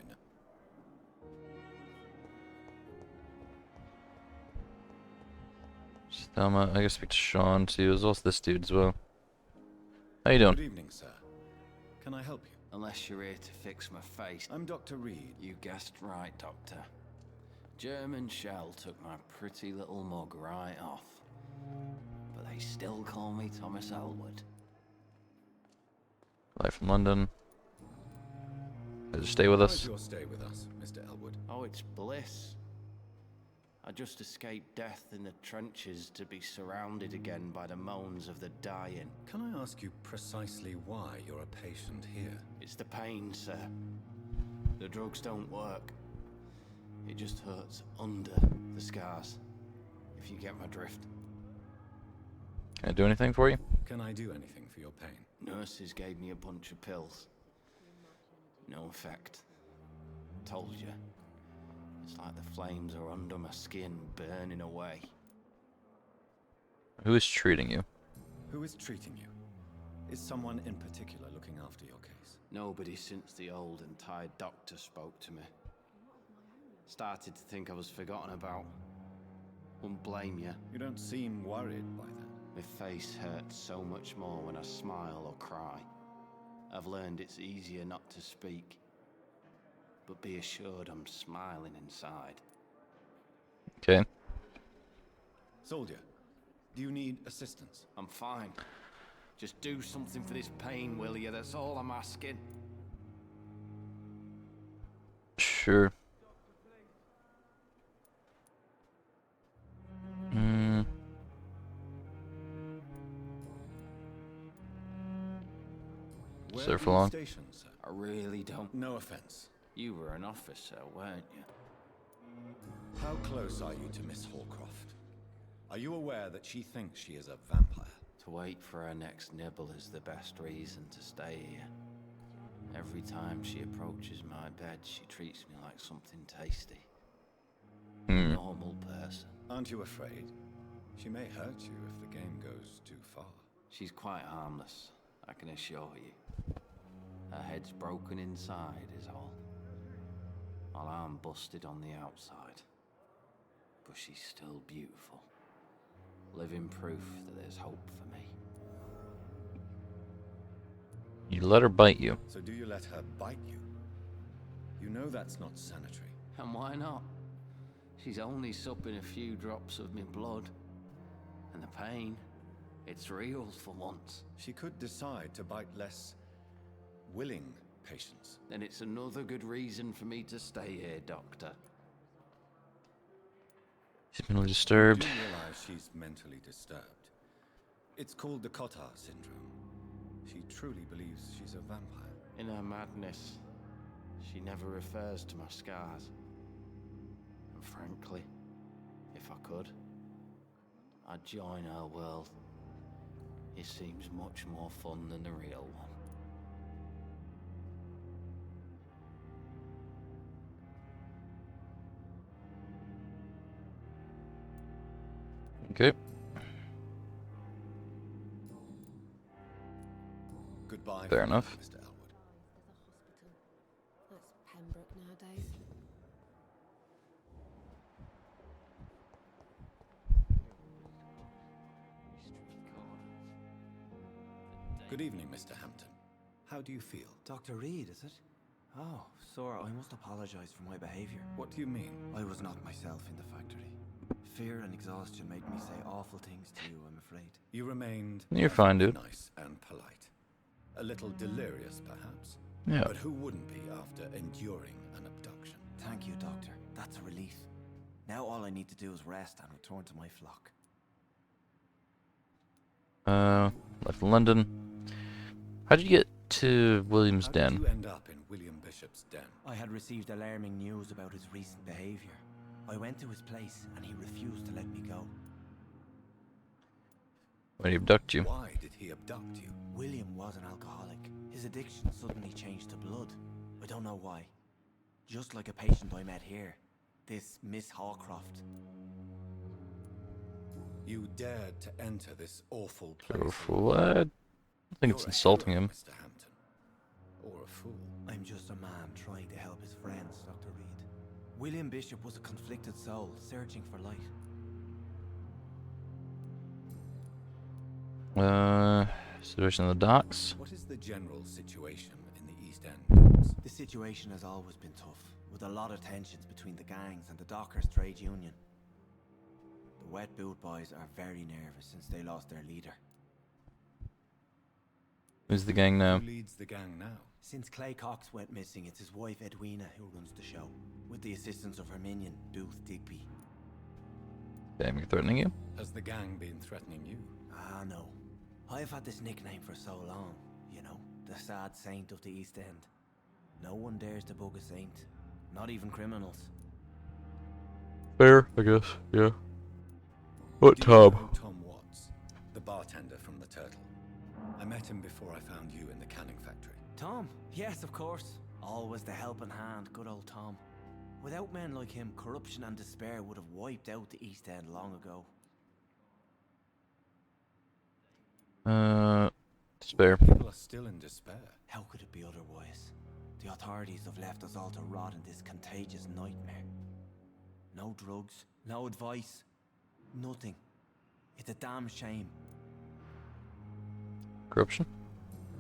Thelma, I gotta speak to Sean too, as well as this dude as well. How you doing? Good evening, sir. Can I help you? Unless you're here to fix my face. I'm Dr. Reed. You guessed right, Doctor. German shell took my pretty little mug right off. But they still call me Thomas Elwood. Live from London. Just stay with How is us. your stay with us, Mr. Elwood? Oh, it's bliss. I just escaped death in the trenches to be surrounded again by the moans of the dying. Can I ask you precisely why you're a patient here? It's the pain, sir. The drugs don't work. It just hurts under the scars, if you get my drift. Can I do anything for you? Can I do anything for your pain? Nurses gave me a bunch of pills. No effect. Told you. It's like the flames are under my skin, burning away. Who is treating you? Who is treating you? Is someone in particular looking after your case? Nobody since the old and tired doctor spoke to me. Started to think I was forgotten about. Wouldn't blame you. You don't seem worried by that. My face hurts so much more when I smile or cry. I've learned it's easier not to speak. But be assured I'm smiling inside. Okay. Soldier, do you need assistance? I'm fine. Just do something for this pain, will you? That's all I'm asking. Sure. Where Sir are for you long? stationed, sir? I really don't. No offense. You were an officer, weren't you? How close are you to Miss Horcroft? Are you aware that she thinks she is a vampire? To wait for her next nibble is the best reason to stay here. Every time she approaches my bed, she treats me like something tasty. A normal person. Aren't you afraid? She may hurt you if the game goes too far. She's quite harmless, I can assure you. Her head's broken inside is all. While I'm busted on the outside. but she's still beautiful. Living proof that there's hope for me. You let her bite you. So do you let her bite you? You know that's not sanitary. And why not? She's only supping a few drops of my blood. And the pain, it's real for once. She could decide to bite less willing patients. Then it's another good reason for me to stay here, Doctor. She's mentally disturbed. You do realize she's mentally disturbed. It's called the Cotard syndrome. She truly believes she's a vampire. In her madness, she never refers to my scars. And frankly, if I could, I'd join her world. It seems much more fun than the real one. Okay. Goodbye. Fair enough. Mr. Elwood. That's Pembroke nowadays. Good evening, Mr. Hampton. How do you feel? Dr. Reed, is it? Oh, sir, I must apologize for my behavior. What do you mean? I was not myself in the factory. Fear and exhaustion made me say awful things to you, I'm afraid. You remained You're fine, dude. nice and polite. A little delirious, perhaps. Yeah. But who wouldn't be after enduring an abduction? Thank you, Doctor. That's a relief. Now all I need to do is rest and return to my flock. Left London. How did you get to William's How den? did you end up in William Bishop's den? I had received alarming news about his recent behavior. I went to his place and he refused to let me go. Why did he abduct you? Why did he abduct you? William was an alcoholic. His addiction suddenly changed to blood. I don't know why. Just like a patient I met here. This Miss Hawcroft. You dared to enter this awful place. Careful, lad. I think it's insulting him. Mr. Hampton. Or a fool. I'm just a man trying to help his friends, Dr. Reed. William Bishop was a conflicted soul, searching for light. Situation in the docks. What is the general situation in the East End? The situation has always been tough, with a lot of tensions between the gangs and the Dockers trade union. The Wet Boot Boys are very nervous since they lost their leader. Who's the gang now? Who leads the gang now? Since Clay Cox went missing, it's his wife Edwina who runs the show, with the assistance of her minion, Booth Digby. Damn, you're threatening you? Has the gang been threatening you? Ah, no. I've had this nickname for so long, you know, the sad saint of the East End. No one dares to bug a saint, not even criminals. Fair, I guess, yeah. What, Do you know Tom? Tom Watts, the bartender from the Turtle. I met him before I found you in the canning factory. Tom? Yes, of course. Always the helping hand, good old Tom. Without men like him, corruption and despair would have wiped out the East End long ago. Despair. People are still in despair. How could it be otherwise? The authorities have left us all to rot in this contagious nightmare. No drugs, no advice, nothing. It's a damn shame. Corruption?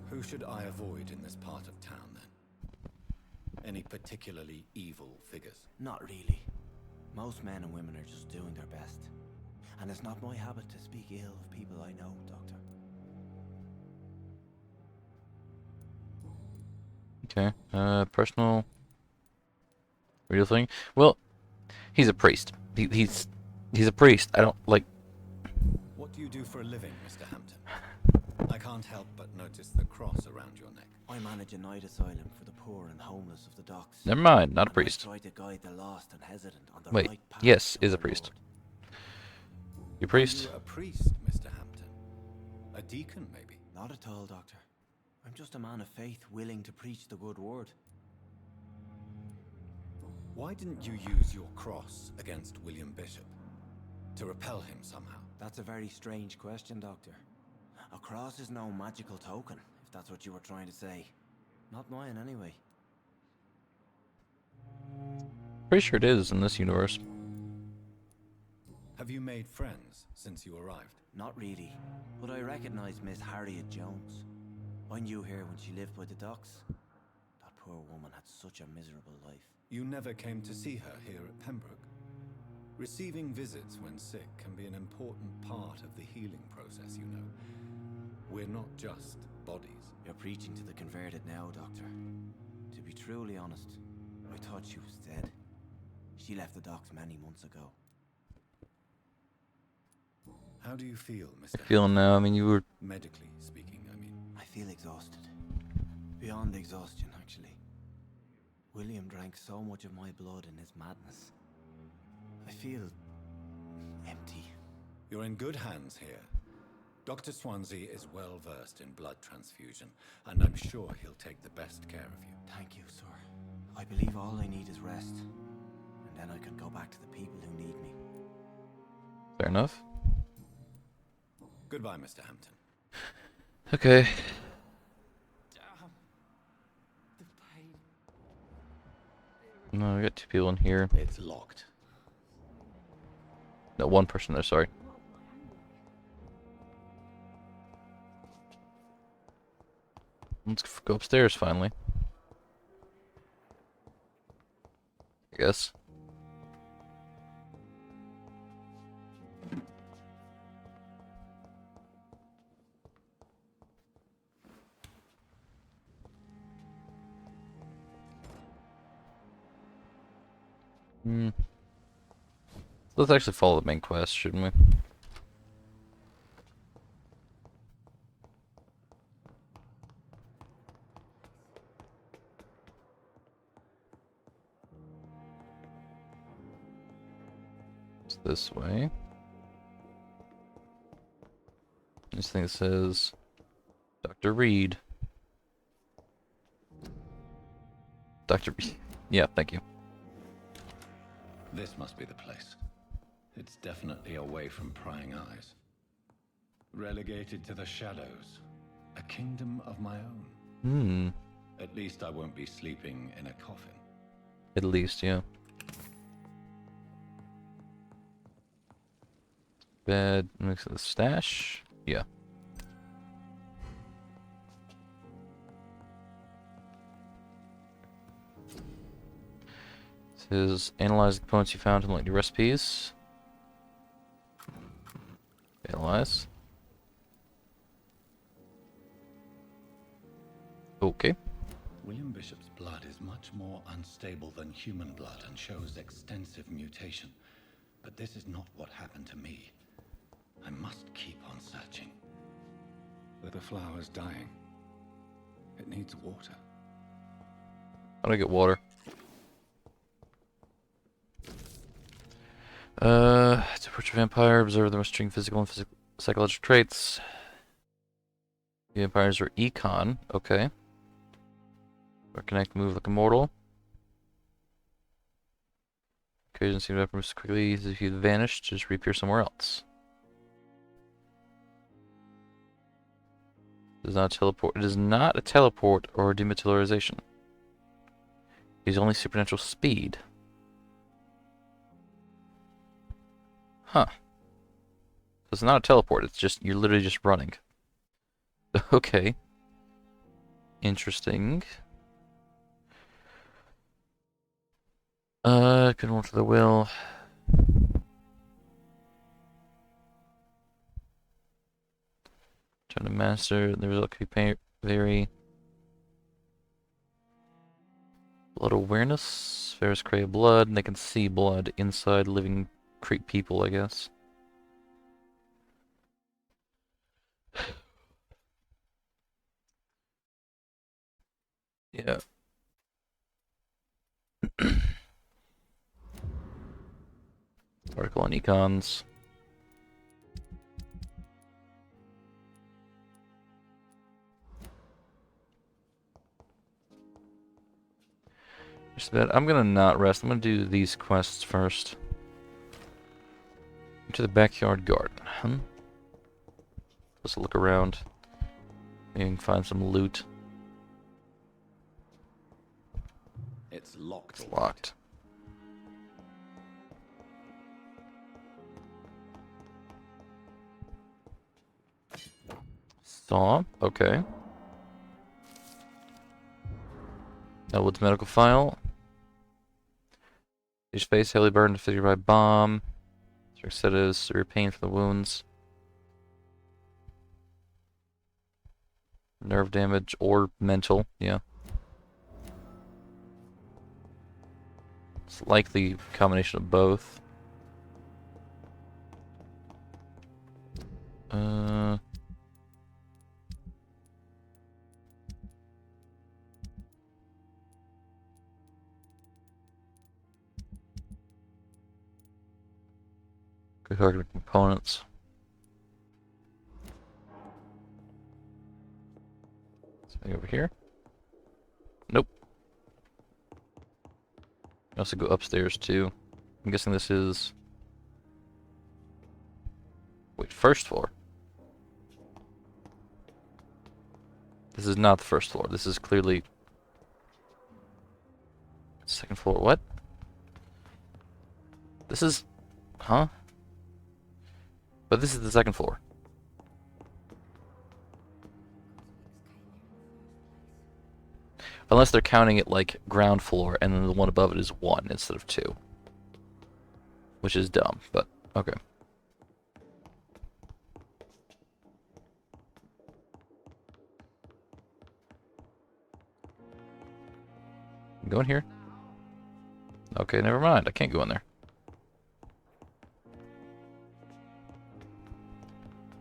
Who should I avoid in this part of town, then? Any particularly evil figures? Not really. Most men and women are just doing their best. And it's not my habit to speak ill of people I know, Doctor. Okay, personal... real thing? Well, he's a priest. He's a priest. I don't, like... What do you do for a living, Mr. Hampton? I can't help but notice the cross around your neck. I manage a night asylum for the poor and homeless of the docks. Never mind, not a priest. I try to guide the lost and hesitant on the Wait, right path. yes, is a priest. You priest? Are you a priest, Mr. Hampton? A deacon, maybe? Not at all, Doctor. I'm just a man of faith willing to preach the good word. Why didn't you use your cross against William Bishop? To repel him somehow? That's a very strange question, Doctor. A cross is no magical token, if that's what you were trying to say. Not mine, anyway. Pretty sure it is in this universe. Have you made friends since you arrived? Not really, but I recognize Miss Harriet Jones. I knew her when she lived by the docks. That poor woman had such a miserable life. You never came to see her here at Pembroke? Receiving visits when sick can be an important part of the healing process, you know. We're not just bodies. You're preaching to the converted now, Doctor. To be truly honest, I thought she was dead. She left the docks many months ago. How do you feel, Mr. Feeling now? I mean, you were... Medically speaking, I mean. I feel exhausted. Beyond exhaustion, actually. William drank so much of my blood in his madness. I feel... empty. You're in good hands here. Dr. Swansea is well versed in blood transfusion, and I'm sure he'll take the best care of you. Thank you, sir. I believe all I need is rest. And then I can go back to the people who need me. Fair enough. Goodbye, Mr. Hampton. Okay. No, we got two people in here. It's locked. No, one person there, sorry. Let's go upstairs finally. I guess. Let's actually follow the main quest, shouldn't we? It's this way. This thing says Dr. Reed. Dr. Reed. Yeah, thank you. This must be the place. It's definitely away from prying eyes. Relegated to the shadows. A kingdom of my own. At least I won't be sleeping in a coffin. At least, yeah. Bed next to the stash. Yeah. It says analyze the components you found in like the recipes. Analyze. Okay. William Bishop's blood is much more unstable than human blood and shows extensive mutation. But this is not what happened to me. I must keep on searching. But the flower's dying. It needs water. How do I get water? To approach a vampire, observe the restricting physical and psychological traits. The vampires are econ, okay. Reconnect, move like a mortal. Occasion seem to happen as quickly as if you vanished, just reappear somewhere else. It is not teleport. It is not a teleport or a dematerialization. It is only supernatural speed. Huh. So it's not a teleport, it's just, you're literally just running. Okay. Interesting. Can roll to the will. Trying to master, the result could be vary. Blood awareness. Ferris crave blood, and they can see blood inside living people, I guess. Yeah. Article on econs. Just a bit. I'm gonna not rest. I'm gonna do these quests first. To the backyard garden. Let's look around. Maybe we can find some loot. It's locked. It's locked. Saw. Okay. Elwood's medical file. His face heavily burned, disfigured by bomb. Sedatives, severe pain from the wounds. Nerve damage or mental, yeah. It's likely a combination of both. Good target components. Something over here? Nope. You also go upstairs too. I'm guessing this is... Wait, first floor? This is not the first floor. This is clearly... Second floor, what? This is... Huh? But this is the second floor. Unless they're counting it like ground floor, and then the one above it is 1 instead of 2. Which is dumb, but okay. Go in here. Okay, never mind. I can't go in there.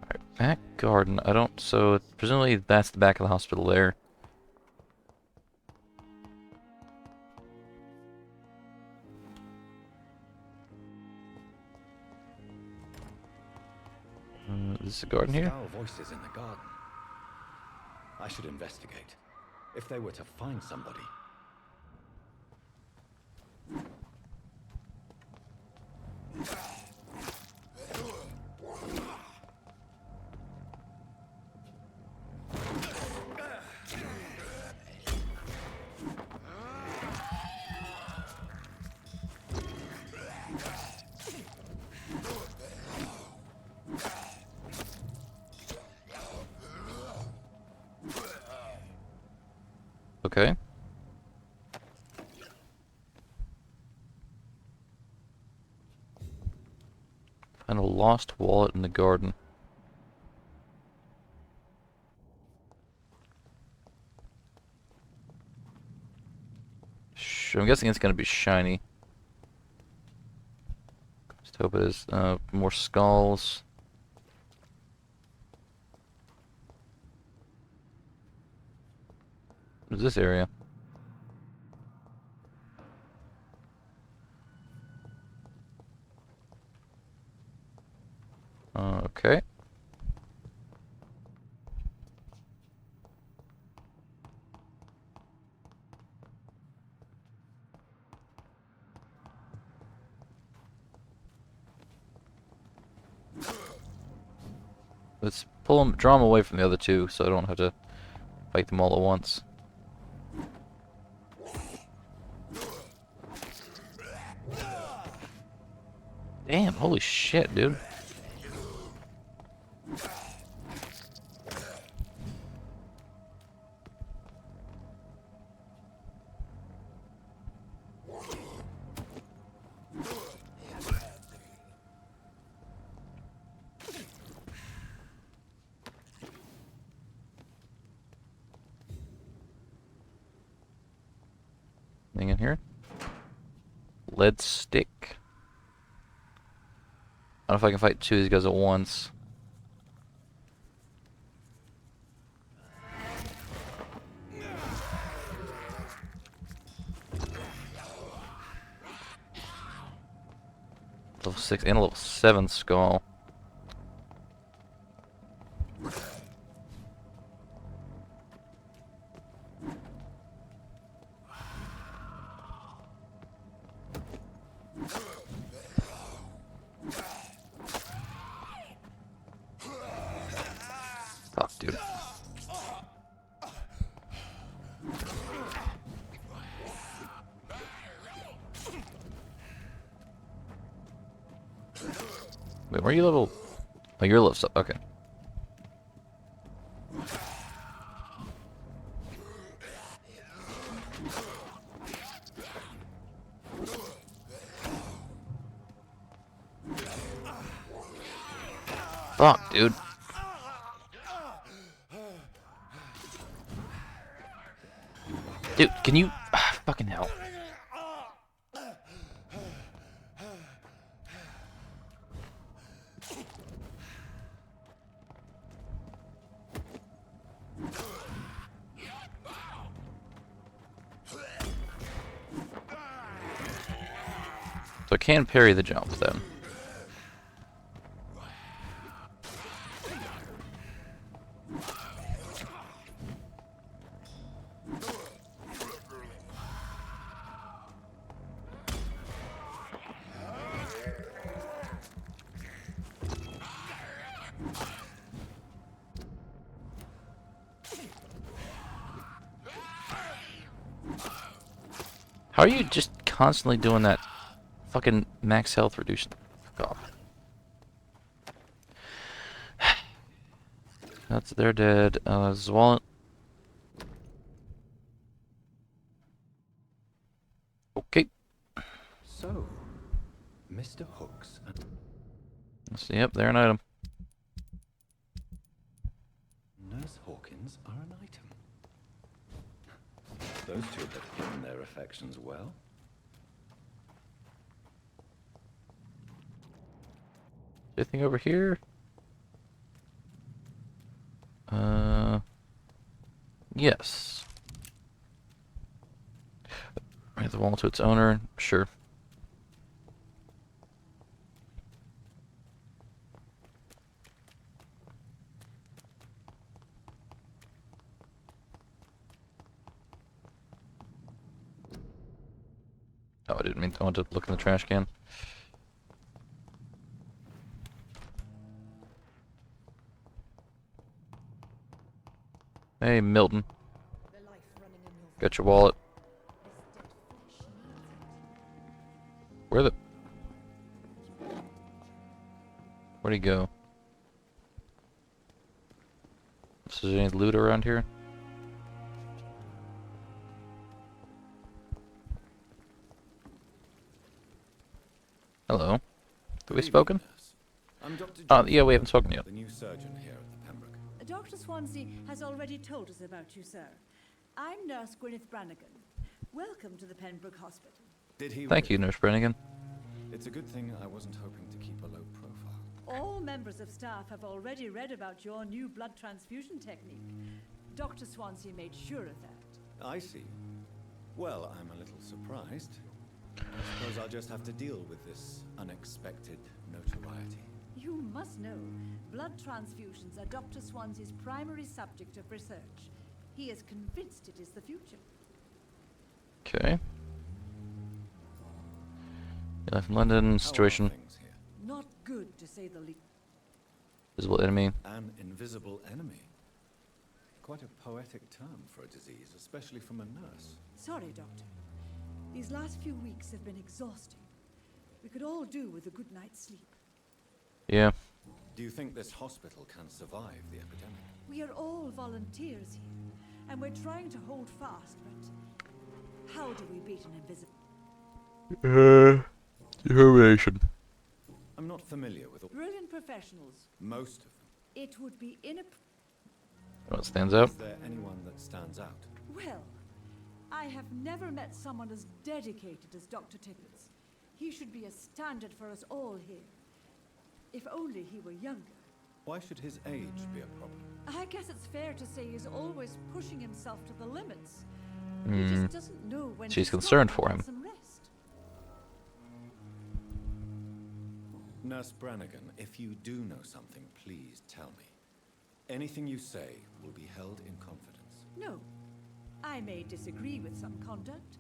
Alright, back garden. I don't... So, presumably that's the back of the hospital there. Is the garden here? Scowl voices in the garden. I should investigate. If they were to find somebody. Okay. Find a lost wallet in the garden. I'm guessing it's gonna be shiny. Just hope it is. More skulls. What is this area? Okay. Let's draw them away from the other two, so I don't have to fight them all at once. Damn, holy shit, dude. Anything in here? Lead stick. I don't know if I can fight 2 of these guys at once. Level 6 and a level 7 skull. Fuck, dude. Wait, where are you level? Oh, you're level up. Okay. Fuck, dude. Dude, can you... fucking hell. So I can parry the jump then. How are you just constantly doing that fucking max health reduction? Fuck off. They're dead. Zwallen. Okay. So, Mr. Hooks and... Yep, they're an item. Nurse Hawkins are an item. Those two have hidden their affections well. Anything over here? Yes. Right, the wall to its owner. Sure. Oh, I didn't mean to want to look in the trash can. Hey, Milton. Got your wallet. Where'd he go? Is there any loot around here? Hello. Have we spoken? I'm Dr. Oh, yeah, we haven't spoken yet. The new surgeon here at the Pembroke. Dr. Swansea has already told us about you, sir. I'm Nurse Gwyneth Brannigan. Welcome to the Pembroke Hospital. Did he? Thank you, Nurse Brannigan. It's a good thing I wasn't hoping to keep a low profile. All members of staff have already read about your new blood transfusion technique. Dr. Swansea made sure of that. I see. Well, I'm a little surprised. I suppose I'll just have to deal with this unexpected notoriety. You must know, blood transfusions are Dr. Swansea's primary subject of research. He is convinced it is the future. Okay. You left London. Situation. Not good, to say the least. Visible enemy. An invisible enemy. Quite a poetic term for a disease, especially from a nurse. Sorry, Doctor. These last few weeks have been exhausting. We could all do with a good night's sleep. Yeah. Do you think this hospital can survive the epidemic? We are all volunteers here, and we're trying to hold fast, but how do we beat an invisible... Determination. I'm not familiar with all... Brilliant professionals. Most of them. It would be What stands out? Is there anyone that stands out? Well, I have never met someone as dedicated as Dr. Tippett. He should be a standard for us all here. If only he were younger. Why should his age be a problem? I guess it's fair to say he's always pushing himself to the limits. He just doesn't know when She's to concerned stop for and him. get some rest. Nurse Brannigan, if you do know something, please tell me. Anything you say will be held in confidence. No. I may disagree with some conduct,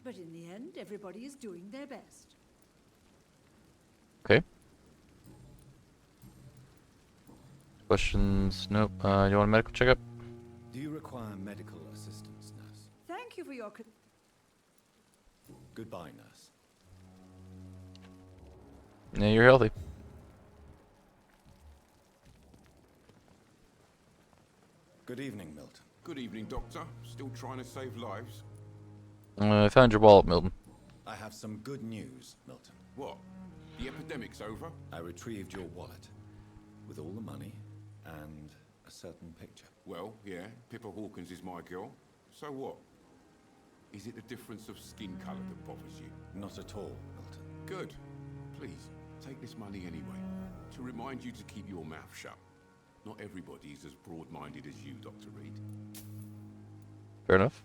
but in the end, everybody is doing their best. Okay. Questions? Nope. You want a medical checkup? Do you require medical assistance, nurse? Thank you for your... Goodbye, nurse. Yeah, you're healthy. Good evening, Milton. Good evening, Doctor. Still trying to save lives? I found your wallet, Milton. I have some good news, Milton. What? The epidemic's over? I retrieved your wallet. with all the money and a certain picture. Well, yeah, Pippa Hawkins is my girl. So what? Is it the difference of skin colour that bothers you? Not at all, Milton. Good. Please, take this money anyway. To remind you to keep your mouth shut. Not everybody is as broad-minded as you, Dr. Reed. Fair enough.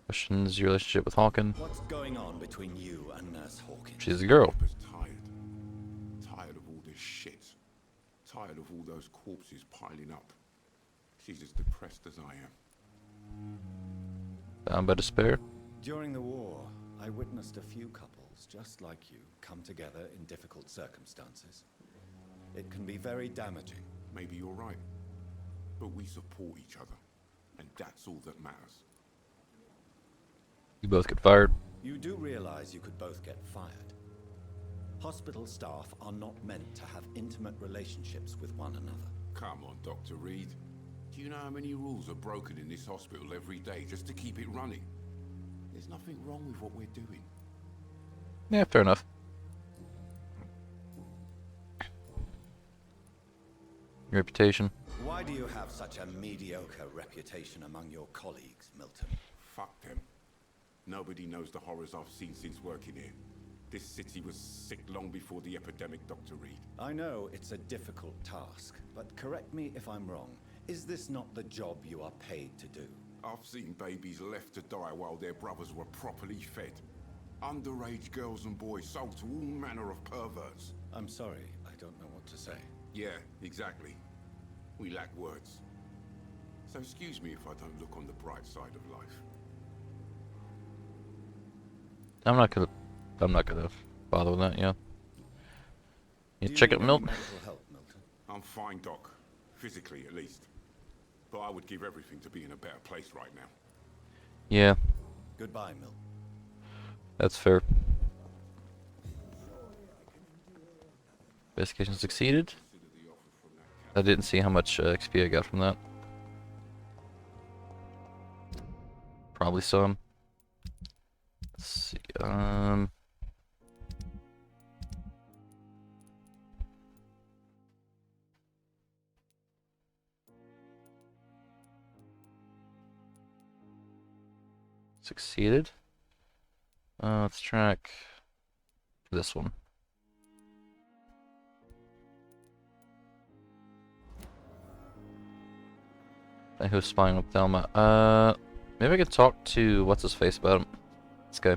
Questions your relationship with Hawkins? What's going on between you and Nurse Hawkins? She's a girl. Pippa's tired. Tired of all this shit. Tired of all those corpses piling up. She's as depressed as I am. Bound by despair? During the war, I witnessed a few couples just like you come together in difficult circumstances. It can be very damaging. Maybe you're right. But we support each other. And that's all that matters. You both get fired. You do realize you could both get fired. Hospital staff are not meant to have intimate relationships with one another. Come on, Dr. Reed. Do you know how many rules are broken in this hospital every day just to keep it running? There's nothing wrong with what we're doing. Yeah, fair enough. Your reputation? Why do you have such a mediocre reputation among your colleagues, Milton? Fuck them. Nobody knows the horrors I've seen since working here. This city was sick long before the epidemic, Dr. Reed. I know it's a difficult task, but correct me if I'm wrong. Is this not the job you are paid to do? I've seen babies left to die while their brothers were properly fed. Underage girls and boys sold to all manner of perverts. I'm sorry, I don't know what to say. Yeah, exactly. We lack words. So excuse me if I don't look on the bright side of life. I'm not gonna bother with that, yeah. You check out Milton? I'm fine, Doc. Physically, at least. But I would give everything to be in a better place right now. Yeah. Goodbye, Milton. That's fair. Investigation succeeded. I didn't see how much XP I got from that. Probably some. Let's see. Succeeded. Let's track this one. And who's spying with Thelma? Maybe I could talk to what's his face about him. This guy.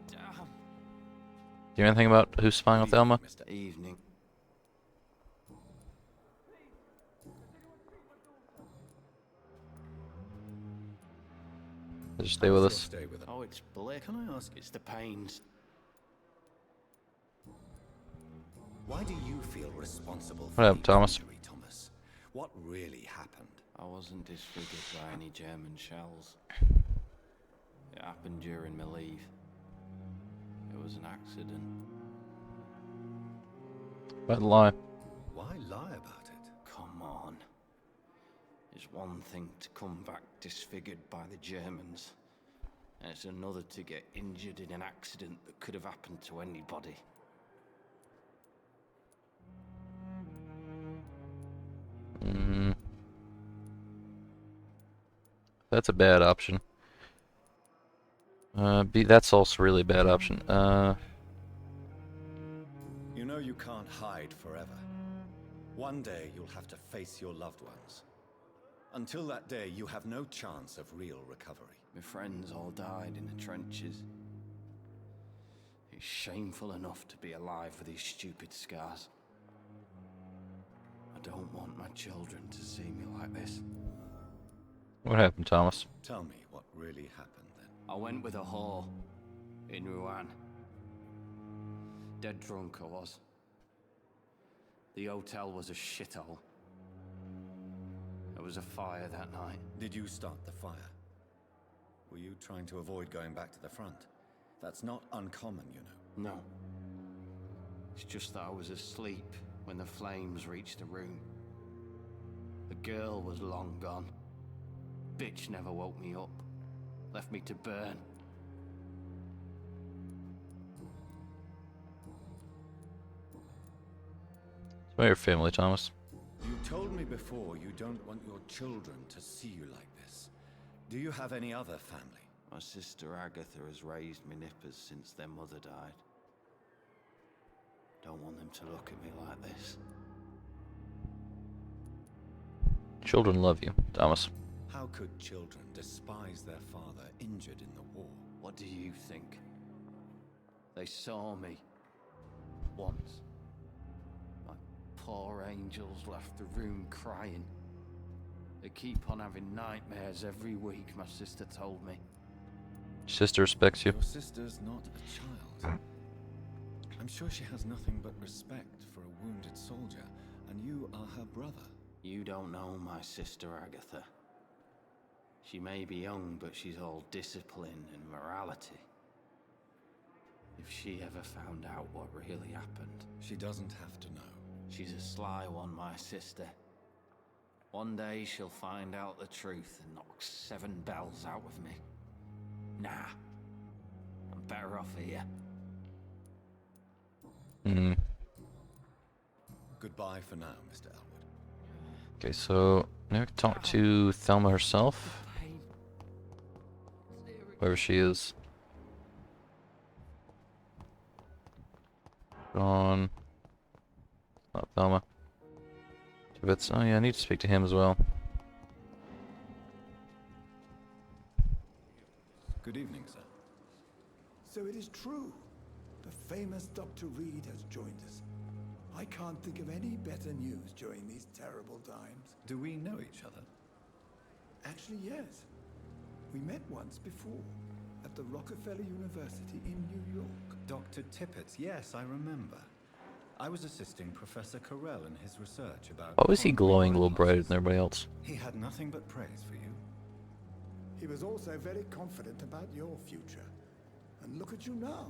Do you know anything about who's spying with Thelma? Evening. Just stay with us. Oh, it's Blake. Can I ask? It's the pains. Why do you feel responsible What for happened, the Thomas? injury, Thomas? What really happened? I wasn't disfigured by any German shells. It happened during my leave. It was an accident. But lie. Why lie about it? Come on. It's one thing to come back disfigured by the Germans, and it's another to get injured in an accident that could have happened to anybody. That's a bad option. B, that's also really a bad option. You know you can't hide forever. One day you'll have to face your loved ones. Until that day, you have no chance of real recovery. My friends all died in the trenches. It's shameful enough to be alive with these stupid scars. I don't want my children to see me like this. What happened, Thomas? Tell me what really happened then. I went with a whore in Rouen. Dead drunk I was. The hotel was a shithole. There was a fire that night. Did you start the fire? Were you trying to avoid going back to the front? That's not uncommon, you know. No. It's just that I was asleep when the flames reached the room. The girl was long gone. Bitch never woke me up. Left me to burn. By your family, Thomas. You told me before you don't want your children to see you like this. Do you have any other family? My sister Agatha has raised me nippers since their mother died. Don't want them to look at me like this. Children love you, Thomas. How could children despise their father injured in the war? What do you think? They saw me. Once. My poor angels left the room crying. They keep on having nightmares every week, my sister told me. Sister respects you. Your sister's not a child. I'm sure she has nothing but respect for a wounded soldier, and you are her brother. You don't know my sister Agatha. She may be young, but she's all discipline and morality. If she ever found out what really happened... She doesn't have to know. She's a sly one, my sister. One day she'll find out the truth and knock 7 bells out of me. Nah. I'm better off here. Hmm. Goodbye for now, Mr. Elwood. Okay, so now we can talk to Thelma herself. Wherever she is. Gone. Not Thelma. Tibbets. Oh yeah, I need to speak to him as well. Good evening, sir. So it is true. The famous Dr. Reed has joined us. I can't think of any better news during these terrible times. Do we know each other? Actually, yes. We met once before, at the Rockefeller University in New York. Dr. Tippett, yes, I remember. I was assisting Professor Carell in his research about... Why was he glowing a little brighter than everybody else? He had nothing but praise for you. He was also very confident about your future. And look at you now.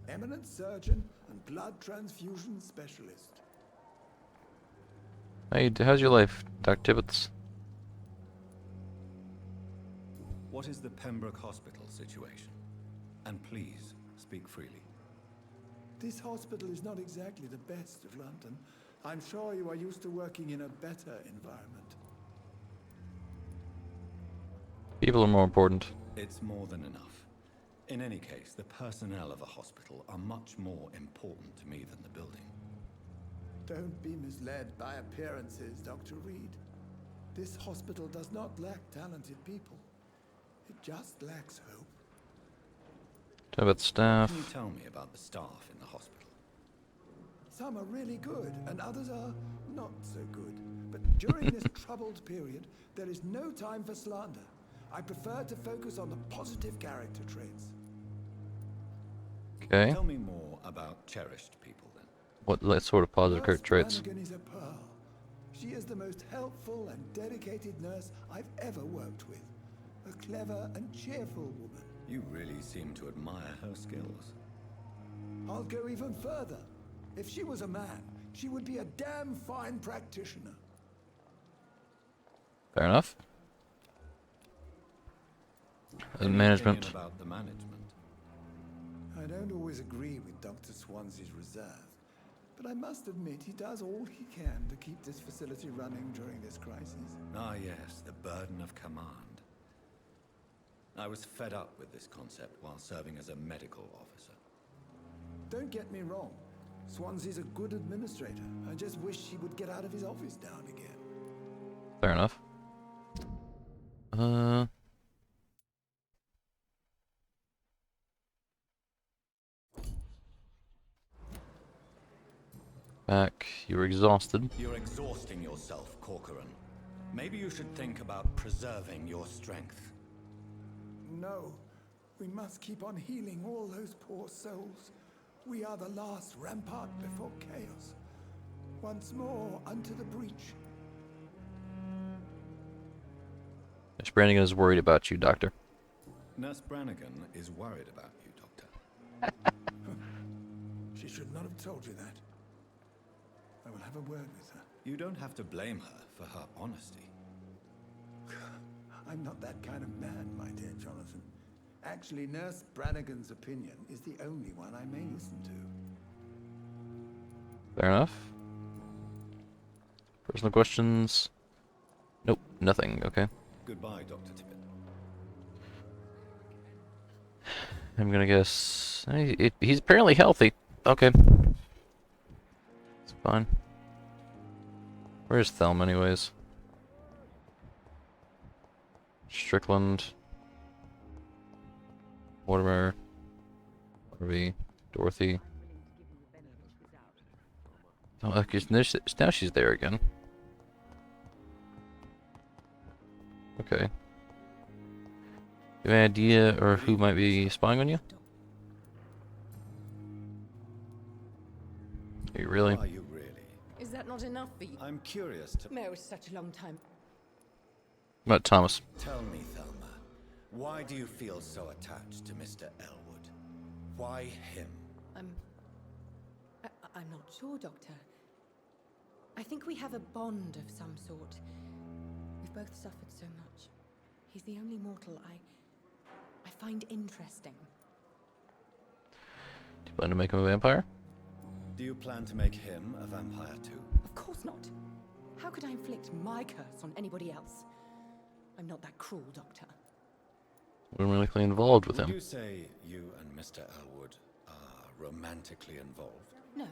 Eminent surgeon and blood transfusion specialist. Hey, how's your life, Dr. Tibbets? What is the Pembroke Hospital situation? And please, speak freely. This hospital is not exactly the best of London. I'm sure you are used to working in a better environment. People are more important. It's more than enough. In any case, the personnel of a hospital are much more important to me than the building. Don't be misled by appearances, Dr. Reed. This hospital does not lack talented people. It just lacks hope. How about staff? Can you tell me about the staff in the hospital? Some are really good, and others are not so good. But during this troubled period, there is no time for slander. I prefer to focus on the positive character traits. Okay. Tell me more about cherished people, then. What sort of positive character traits? Flanagan is a pearl. She is the most helpful and dedicated nurse I've ever worked with. A clever and cheerful woman. You really seem to admire her skills. I'll go even further. If she was a man, she would be a damn fine practitioner. Fair enough. Management. About the management. I don't always agree with Dr. Swansea's reserve, but I must admit he does all he can to keep this facility running during this crisis. Ah yes, the burden of command. I was fed up with this concept while serving as a medical officer. Don't get me wrong. Swansea's a good administrator. I just wish he would get out of his office now and again. Fair enough. Back. You were exhausted. You're exhausting yourself, Corcoran. Maybe you should think about preserving your strength. No. We must keep on healing all those poor souls. We are the last rampart before chaos. Once more unto the breach. Nurse Brannigan is worried about you, Doctor. Nurse Brannigan is worried about you, Doctor. She should not have told you that. I will have a word with her. You don't have to blame her for her honesty. I'm not that kind of man, my dear Jonathan. Actually, Nurse Brannigan's opinion is the only one I may listen to. Fair enough. Personal questions? Nope, nothing. Okay. Goodbye, Dr. Tippett. I'm gonna guess he's apparently healthy. Okay. It's fine. Where's Thelma, anyways? Strickland. Mortimer. Harvey. Dorothy. Oh, okay, now she's there again. Okay. You have any idea or who might be spying on you? Are you really? Are you really? Is that not enough for you? I'm curious to... No, it's such a long time. What about Thomas? Tell me, Thelma, why do you feel so attached to Mr. Elwood? Why him? I'm not sure, Doctor. I think we have a bond of some sort. We've both suffered so much. He's the only mortal I find interesting. Do you plan to make him a vampire? Do you plan to make him a vampire too? Of course not. How could I inflict my curse on anybody else? I'm not that cruel, Doctor. We're romantically involved with him. Would you say you and Mr. Elwood are romantically involved? No.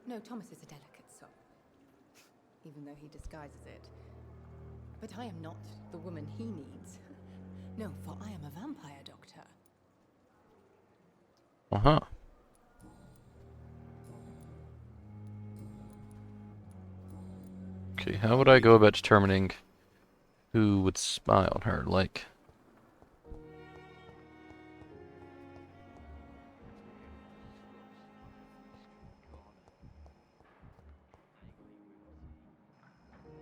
No, Thomas is a delicate soul. Even though he disguises it. But I am not the woman he needs. No, for I am a vampire, Doctor. Uh-huh. Okay, how would I go about determining who would spy on her? Like...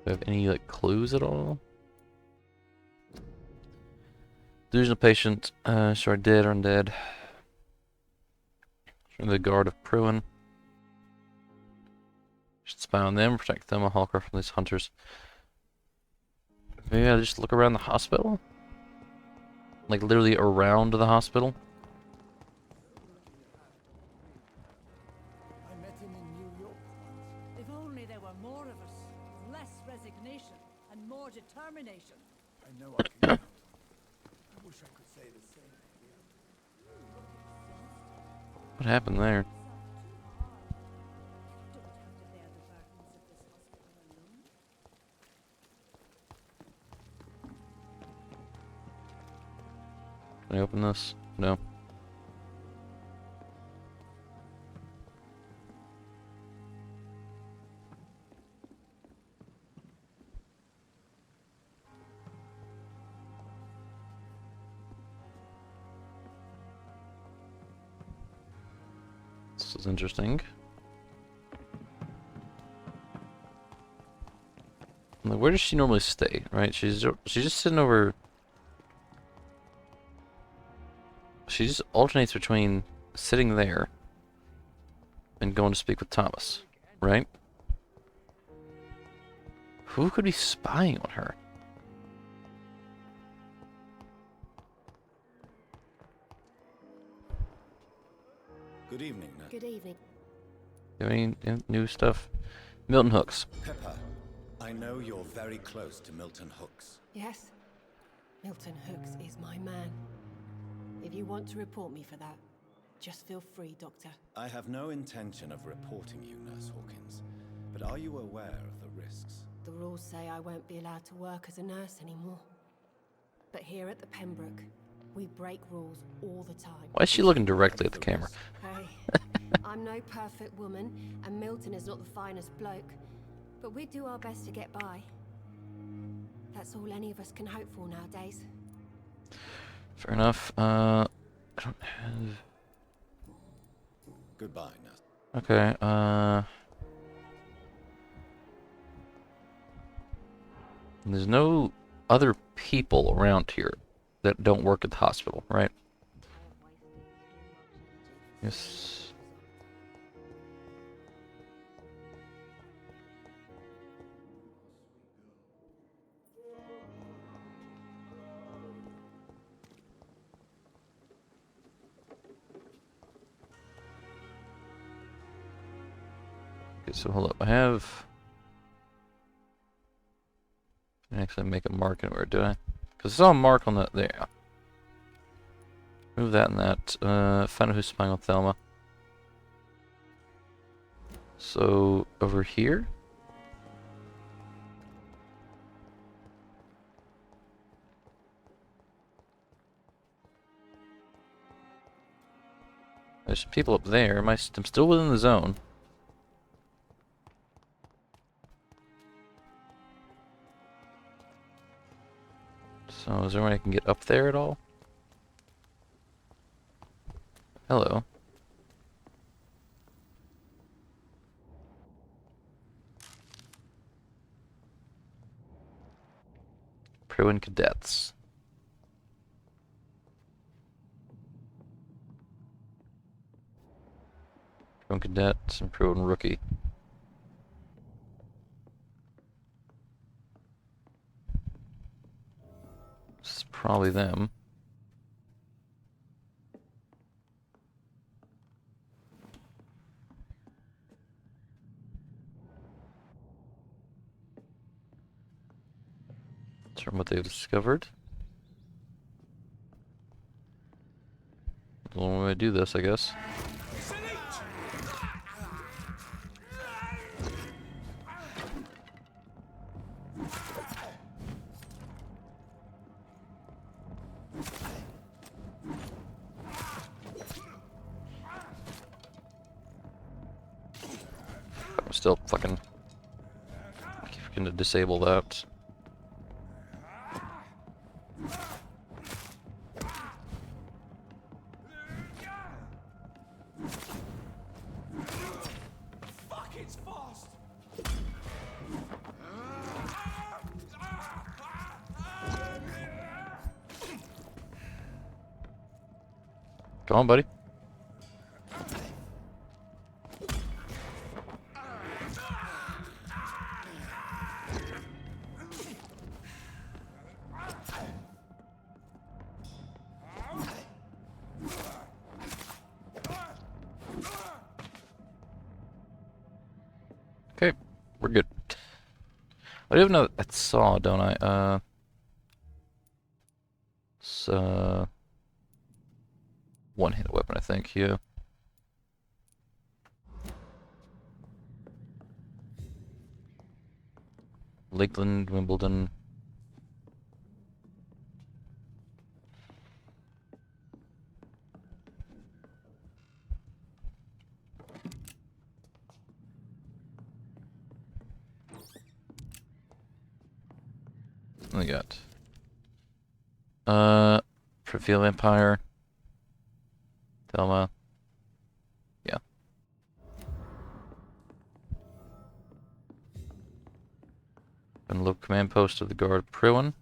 Do I have any, like, clues at all? Delusional patient, sorry, dead or undead. The guard of Pruin. Should spy on them, protect them, and Hawker from these hunters. Maybe I just look around the hospital? Like, literally around the hospital? I met him in New York once. If only there were more of us, with less resignation and more determination. I know I can count. I wish I could say the same. What happened there? Can I open this? No. This is interesting. Like, where does she normally stay? Right? She's just sitting over. She just alternates between sitting there and going to speak with Thomas, right? Who could be spying on her? Good evening, Ned. Good evening. Do any new stuff? Milton Hooks. Pepper, I know you're very close to Milton Hooks. Yes? Milton Hooks is my man. If you want to report me for that, just feel free, Doctor. I have no intention of reporting you, Nurse Hawkins, but are you aware of the risks? The rules say I won't be allowed to work as a nurse anymore. But here at the Pembroke, we break rules all the time. Why is she looking directly at the camera? Hey, I'm no perfect woman, and Milton is not the finest bloke, but we do our best to get by. That's all any of us can hope for nowadays. Fair enough. I don't have... Goodbye, Nurse. Okay, there's no other people around here that don't work at the hospital, right? Yes. Okay, so hold up. I have Actually make a mark anywhere, do I? Because I saw a mark on the... There. Move that and that. Find out who's spying on Thelma. So, over here? There's some people up there. I'm still within the zone. So, is there any way I can get up there at all? Hello. Pruin cadets. Pruin cadets and Pruin rookie. This is probably them. From what they've discovered. The only way to do this, I guess. I'm still fucking... I keep forgetting to disable that. Come on, buddy. Okay, we're good. I do have another saw, don't I? It's one-handed weapon, I think. Yeah. Lakeland, Wimbledon. What we got? Prevail Vampire. Thelma. Yeah. And local command post of the guard Pruin.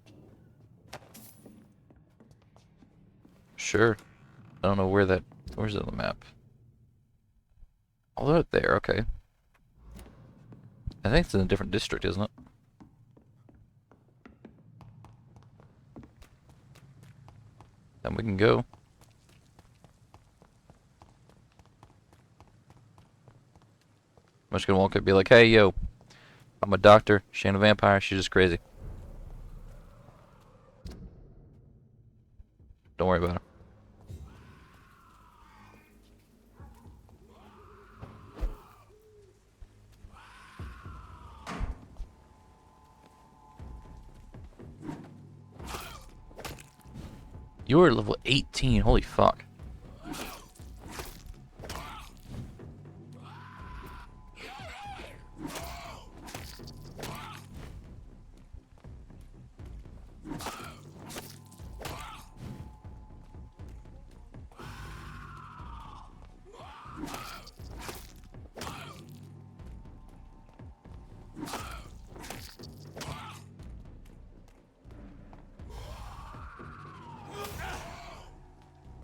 Sure. I don't know where that... Where's it on the map? Oh, they're there, okay. I think it's in a different district, isn't it? Then we can go. I'm just gonna walk up and be like, hey, yo, I'm a doctor. She ain't a vampire. She's just crazy. Don't worry about her. You are level 18. Holy fuck.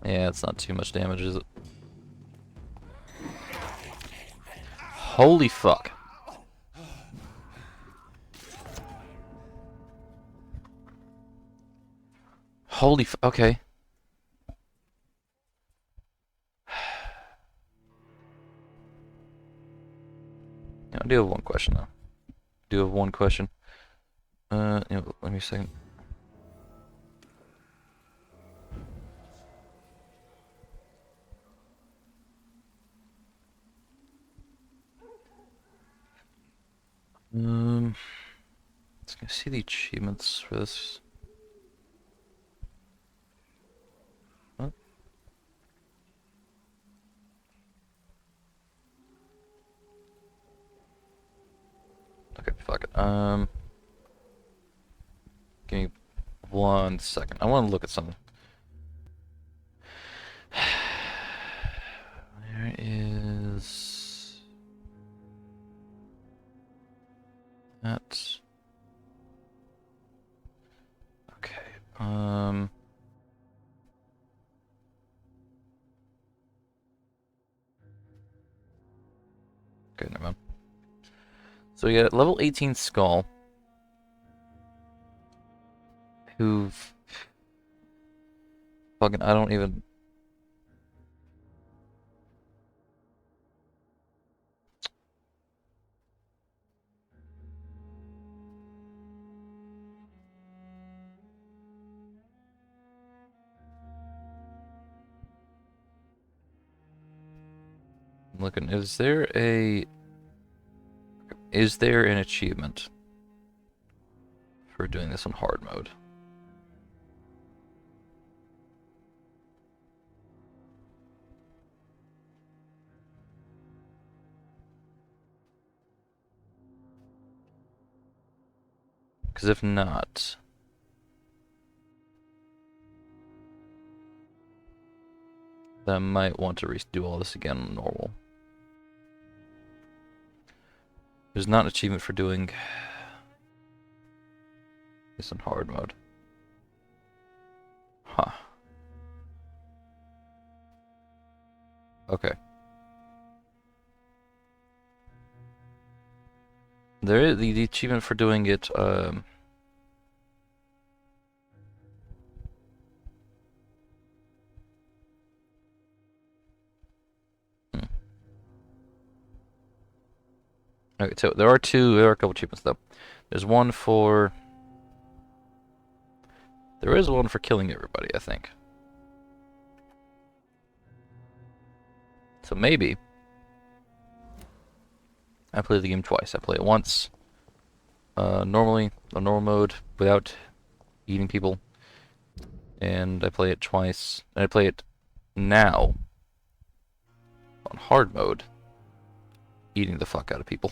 Yeah, it's not too much damage, is it? Holy fuck. Holy okay. I do have one question, though. I do have one question. Let me a second. Let's go see the achievements for this. What? Okay, fuck it. Give me 1 second. I want to look at something. There is that. Okay. Okay, never mind. So we got level 18 Skull, who fucking I don't even. I'm looking. Is there an achievement for doing this on hard mode? Because if not, then I might want to redo all this again on normal. There's not an achievement for doing this on hard mode. Huh. Okay. There is the achievement for doing it, Okay, so there are a couple achievements though. There's one for... There is one for killing everybody, I think. So maybe... I played the game twice. I play it once, normally, on normal mode, without eating people. And I play it twice. And I play it now, on hard mode, eating the fuck out of people.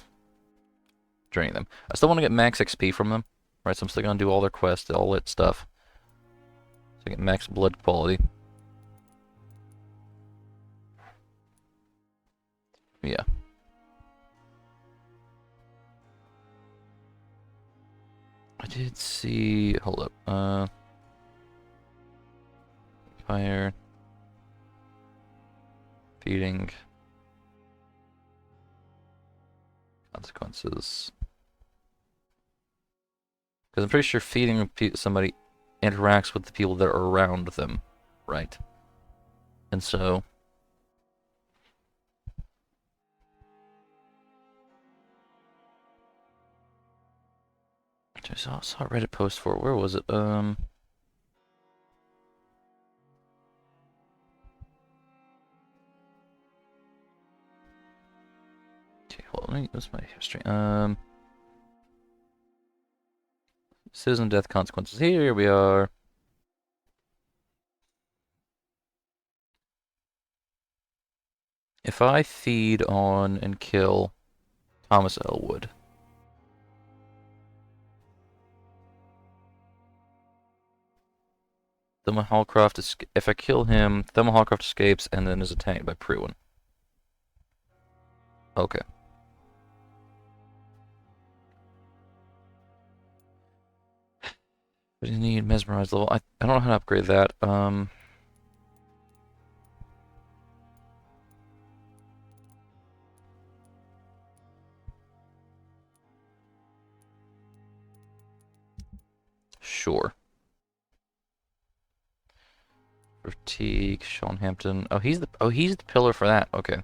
Draining them. I still want to get max XP from them. Right, so I'm still going to do all their quests, all that stuff. So I get max blood quality. Yeah. I did see... Hold up. Fire. Feeding. Consequences. Because I'm pretty sure feeding somebody interacts with the people that are around them, right? And so... I saw a Reddit post for it. Where was it? Okay, hold on. That's my history. Citizen death consequences. Here we are. If I feed on and kill Thomas Elwood, Thelma Hallcroft if I kill him, Thelma Hallcroft escapes and then is attacked by Pruin. Okay. What do you need? Mesmerize level. I don't know how to upgrade that. Sure. Fatigue, Sean Hampton. Oh, he's the pillar for that. Okay.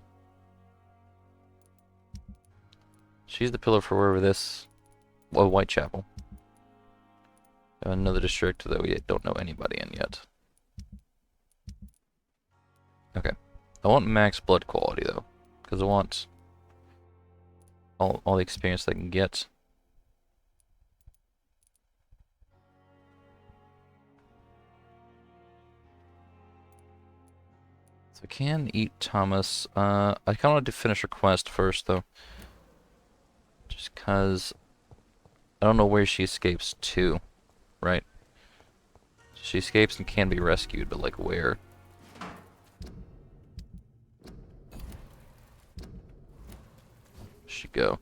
She's the pillar for wherever this... Well, Whitechapel. Another district that we don't know anybody in yet. Okay. I want max blood quality though, because I want all the experience I can get. So I can eat Thomas. I kind of want to finish her quest first though. Just because I don't know where she escapes to, right? She escapes and can be rescued, but like where? She go.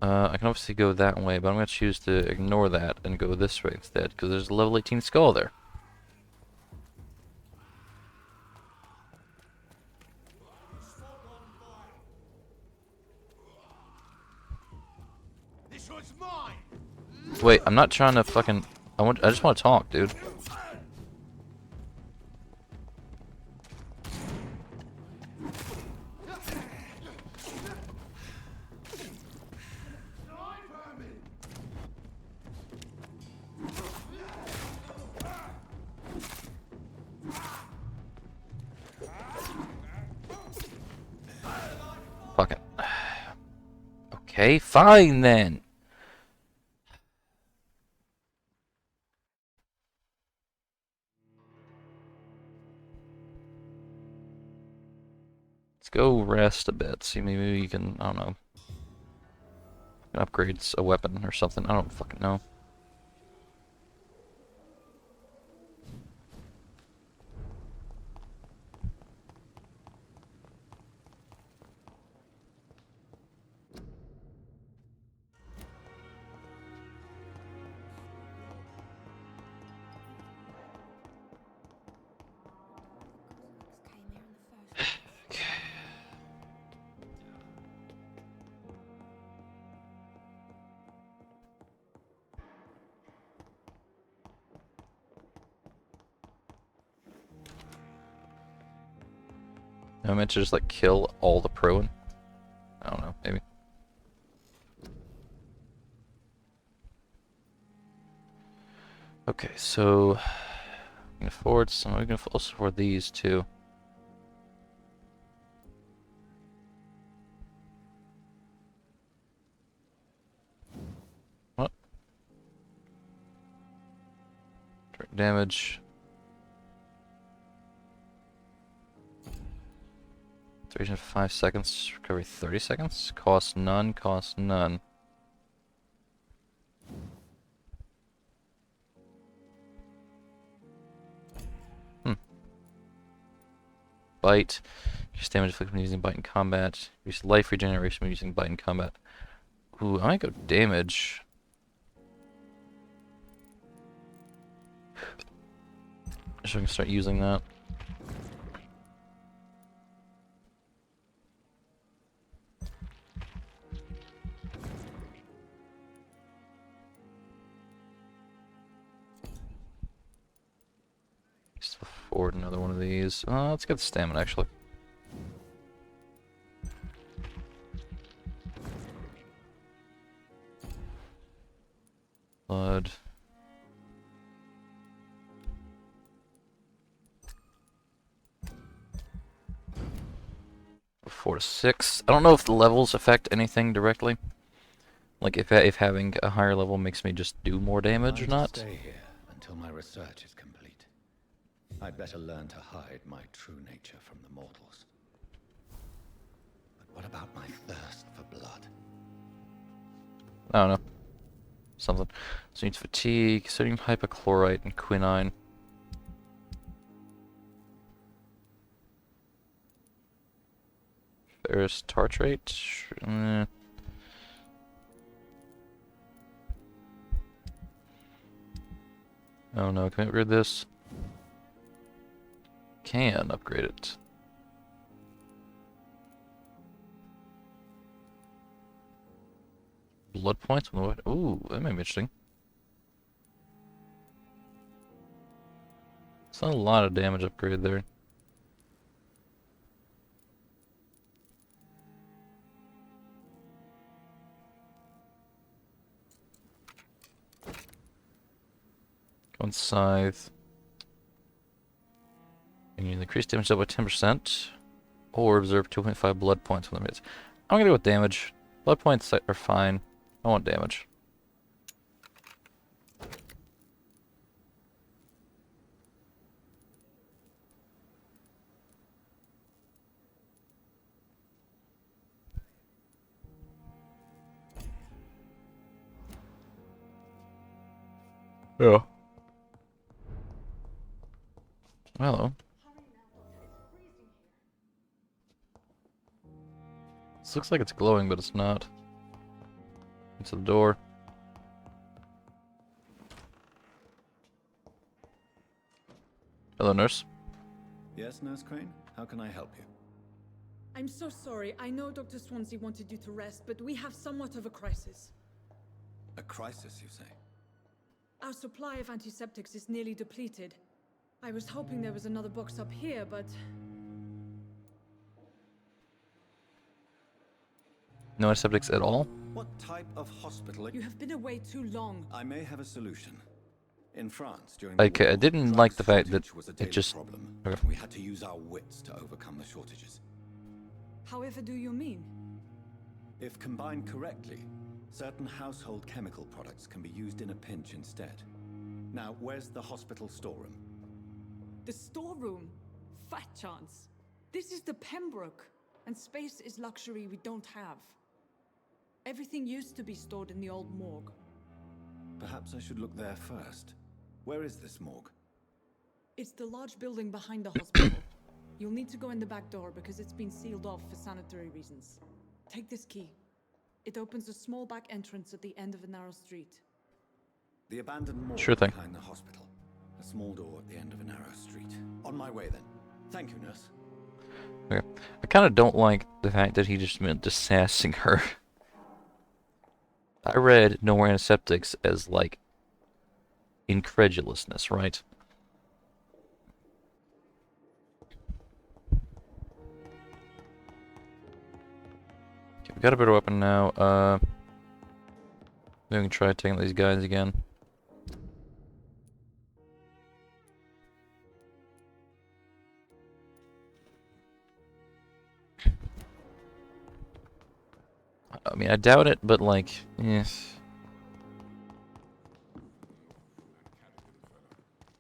I can obviously go that way, but I'm going to choose to ignore that and go this way instead, because there's a level 18 skull there. This one's mine. Wait, I'm not trying to fucking... I just want to talk, dude. Fucking... Okay, fine then. Let's go rest a bit. See, maybe you can, I don't know, upgrade a weapon or something. I don't fucking know. I meant to just like kill all the prone. I don't know, maybe. Okay, so I'm gonna forward some. I'm gonna also forward these too. What? Direct damage. Duration 5 seconds. Recovery 30 seconds. Cost none. Cost none. Bite. Increase damage inflicted when using bite in combat. Increase life regeneration when using bite in combat. Ooh, I might go damage. So I can start using that. Just forward another one of these. Let's get the stamina actually. Blood. 4 to 6. I don't know if the levels affect anything directly. Like if having a higher level makes me just do more damage or not. Stay here until my research is complete. I'd better learn to hide my true nature from the mortals. But what about my thirst for blood? I don't know. Something. So needs fatigue, sodium hypochlorite, and quinine. Ferrous tartrate. Oh no, can we upgrade this? Can upgrade it. Blood points? Ooh, that may be interesting. It's not a lot of damage upgrade there. One scythe. And you increase damage by 10%. Or observe 2.5 blood points when hits. I'm gonna go with damage. Blood points are fine. I want damage. Yeah. Hello. This looks like it's glowing, but it's not. Into the door. Hello, nurse. Yes, Nurse Crane? How can I help you? I'm so sorry. I know Dr. Swansea wanted you to rest, but we have somewhat of a crisis. A crisis, you say? Our supply of antiseptics is nearly depleted. I was hoping there was another box up here, but... No antiseptics at all? What type of hospital? You have been away too long. I may have a solution. In France, during Okay, I didn't like the fact that it just... problem. Okay. We had to use our wits to overcome the shortages. However do you mean? If combined correctly, certain household chemical products can be used in a pinch instead. Now, where's the hospital storeroom? The storeroom? Fat chance. This is the Pembroke, and space is luxury we don't have. Everything used to be stored in the old morgue. Perhaps I should look there first. Where is this morgue? It's the large building behind the hospital. You'll need to go in the back door because it's been sealed off for sanitary reasons. Take this key. It opens a small back entrance at the end of a narrow street. The abandoned morgue Sure thing. behind the hospital. A small door at the end of a narrow street. On my way then. Thank you, nurse. Okay. I kind of don't like the fact that he just meant just sassing her. I read no more antiseptics as, like, incredulousness, right? Okay, we got a better weapon now. Maybe we can try taking these guys again. I mean, I doubt it, but like, yes.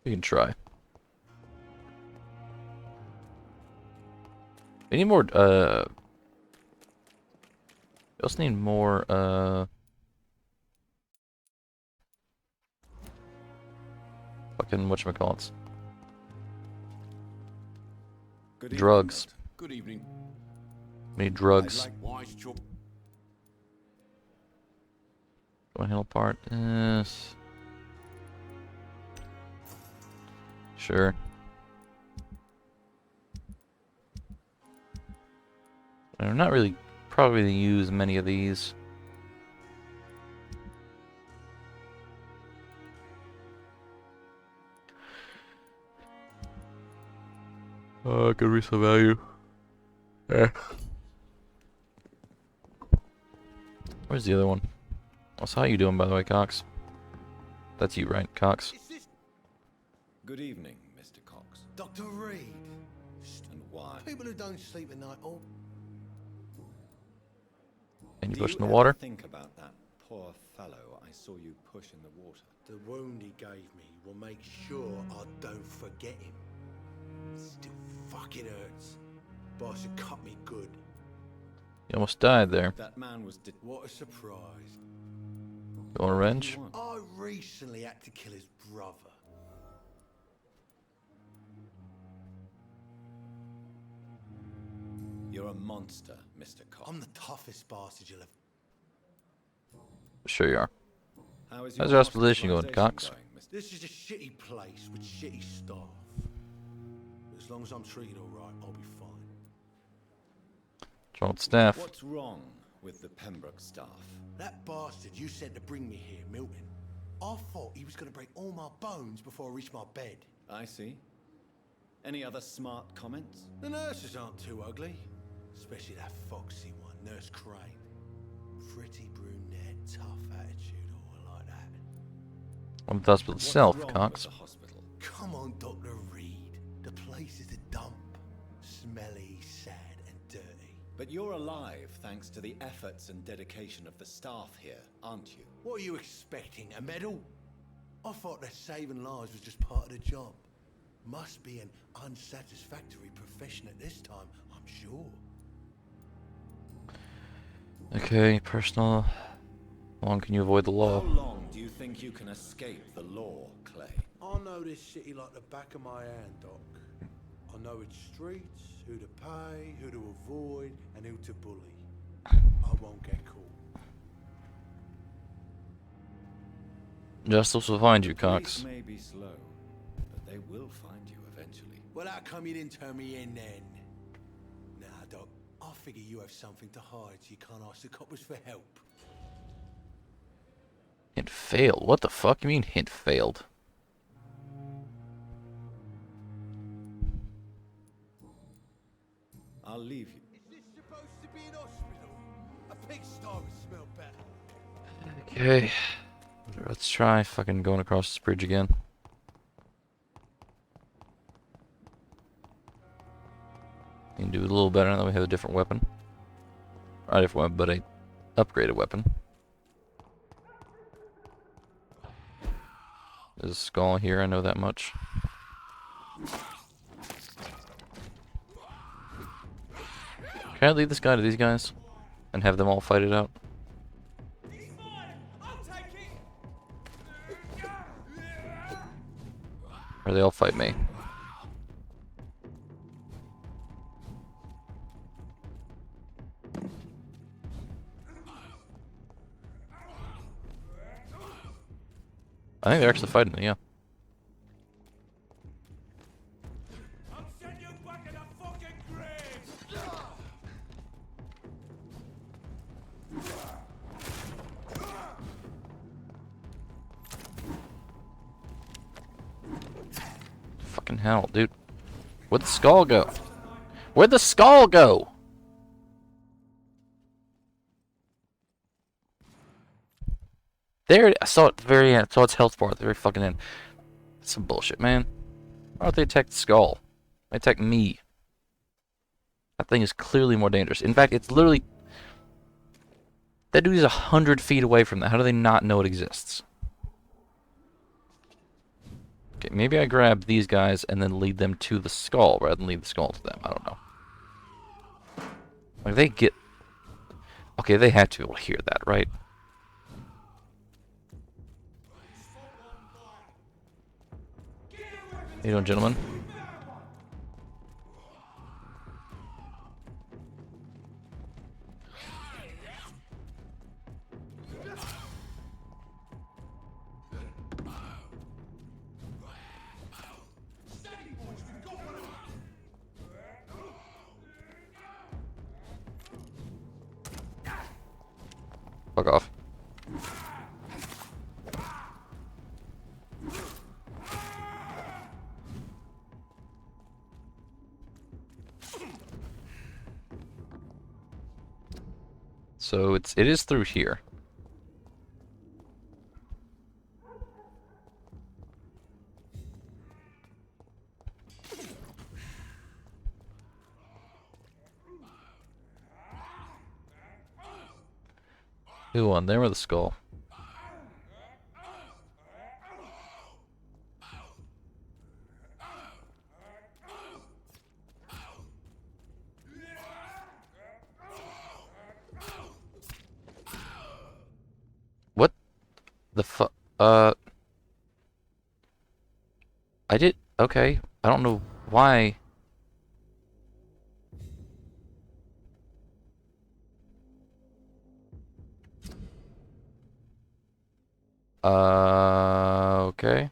We can try. We need more, we also need more, fucking whatchamacallits. Good evening, Drugs. Doctor. Good evening. We need drugs. Likewise, Chuck. Go handle part. Yes. Sure. I'm not really probably going to use many of these. Good resale value. Where's the other one? Also, how you doing, by the way, Cox? That's you, right, Cox? Good evening, Mr. Cox. Dr. Reed. And why? People who don't sleep at night all... And you Do push you in the ever water? think about that poor fellow I saw you push in the water? The wound he gave me will make sure I don't forget him. Still fucking hurts. Boss had cut me good. You almost died there. That man was What a surprise. You want revenge? I recently had to kill his brother. You're a monster, Mr. Cox. I'm the toughest bastard you'll have... Sure you are. How's your hospitalization going, Cox? This is a shitty place with shitty staff. As long as I'm treated alright, I'll be fine. What's wrong with staff? What's wrong with the Pembroke staff? That bastard you sent to bring me here, Milton, I thought he was going to break all my bones before I reached my bed. I see. Any other smart comments? The nurses aren't too ugly. Especially that foxy one, Nurse Crane. Pretty brunette, tough attitude, all like that. Of the hospital itself, What's wrong Cox. with the hospital? Come on, Dr. Reed. The place is a dump. Smelly, sad, and dirty. But you're alive thanks to the efforts and dedication of the staff here, aren't you? What are you expecting, a medal? I thought that saving lives was just part of the job. Must be an unsatisfactory profession at this time, I'm sure. Okay, personal. How long can you avoid the law? How long do you think you can escape the law, Clay? I know this city like the back of my hand, Doc. I know its streets, who to pay, who to avoid, and who to bully. I won't get caught. Justice will find you, Police Cox. may be slow, but they will find you eventually. Well, how come you didn't turn me in then? Nah, Doc. I figure you have something to hide so you can't ask the coppers for help. Hint failed. What the fuck? You mean hint failed? I'll leave you. Is this supposed to be an hospital? A pigsty would smell better. Okay. Let's try fucking going across this bridge again. We can do a little better now that we have a different weapon. Not a different weapon, but a upgraded weapon. There's a skull here, I know that much. Can I leave this guy to these guys? And have them all fight it out? Or they all fight me? I think they're actually fighting me, yeah. Fucking hell, dude. Where'd the skull go? Where'd the skull go? There, I saw it at the very end. I saw its health bar at the very fucking end. That's some bullshit, man. Why don't they attack the skull? They attack me. That thing is clearly more dangerous. In fact, it's literally... That dude is 100 feet away from that. How do they not know it exists? Okay, maybe I grab these guys and then lead them to the skull rather than lead the skull to them. I don't know. Like, they get... Okay, they had to be able to hear that, right? How you doing, gentlemen? Fuck off. So it is through here. Who won? There with the skull. What the fuck? I did. Okay. I don't know why. Okay.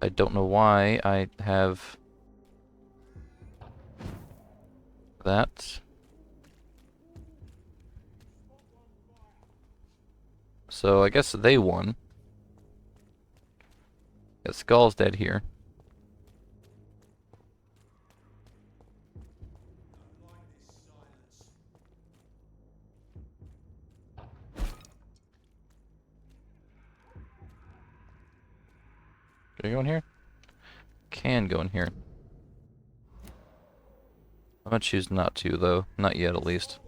I don't know why I have that. So I guess they won. Got Skull's dead here. Can I go in here? Can go in here. I'm gonna choose not to, though. Not yet, at least.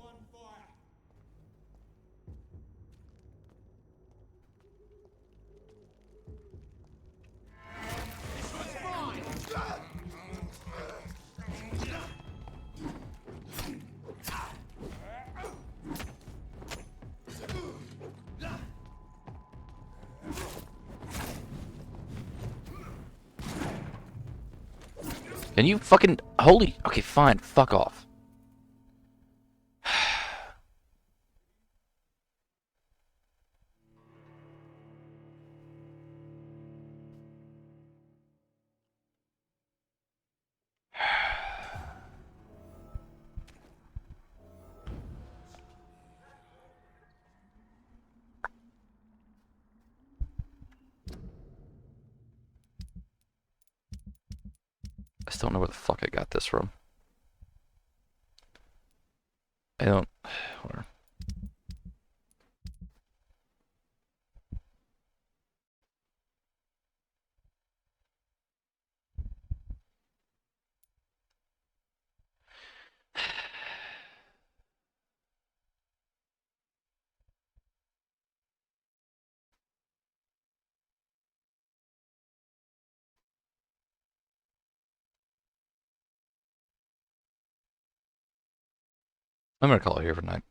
Can you fucking... Holy... Okay, fine. Fuck off. I still don't know where the fuck I got this from. I don't... Whatever. I'm gonna call it here for tonight.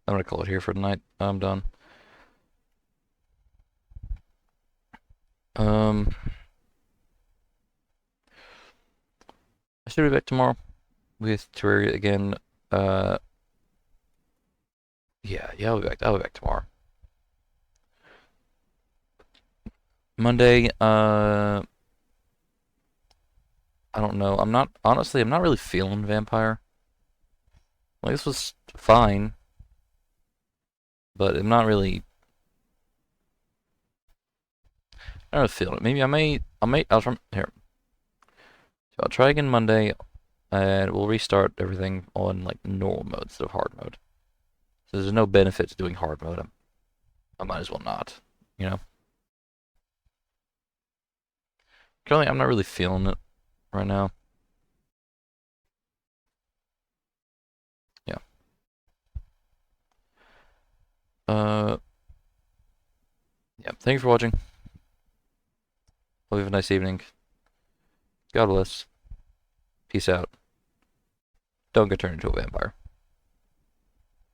I'm gonna call it here for tonight. I'm done. I should be back tomorrow with Terraria again. Yeah, I'll be back tomorrow. Monday, I don't know. Honestly, I'm not really feeling Vampire. Like, this was fine, but I'm not really, I don't really feel it. Maybe here. I'll try again Monday, and we'll restart everything on, like, normal mode instead of hard mode. So there's no benefit to doing hard mode. I might as well not, you know? Currently, I'm not really feeling it right now. Yeah. Yeah, thank you for watching. Hope you have a nice evening. God bless. Peace out. Don't get turned into a vampire.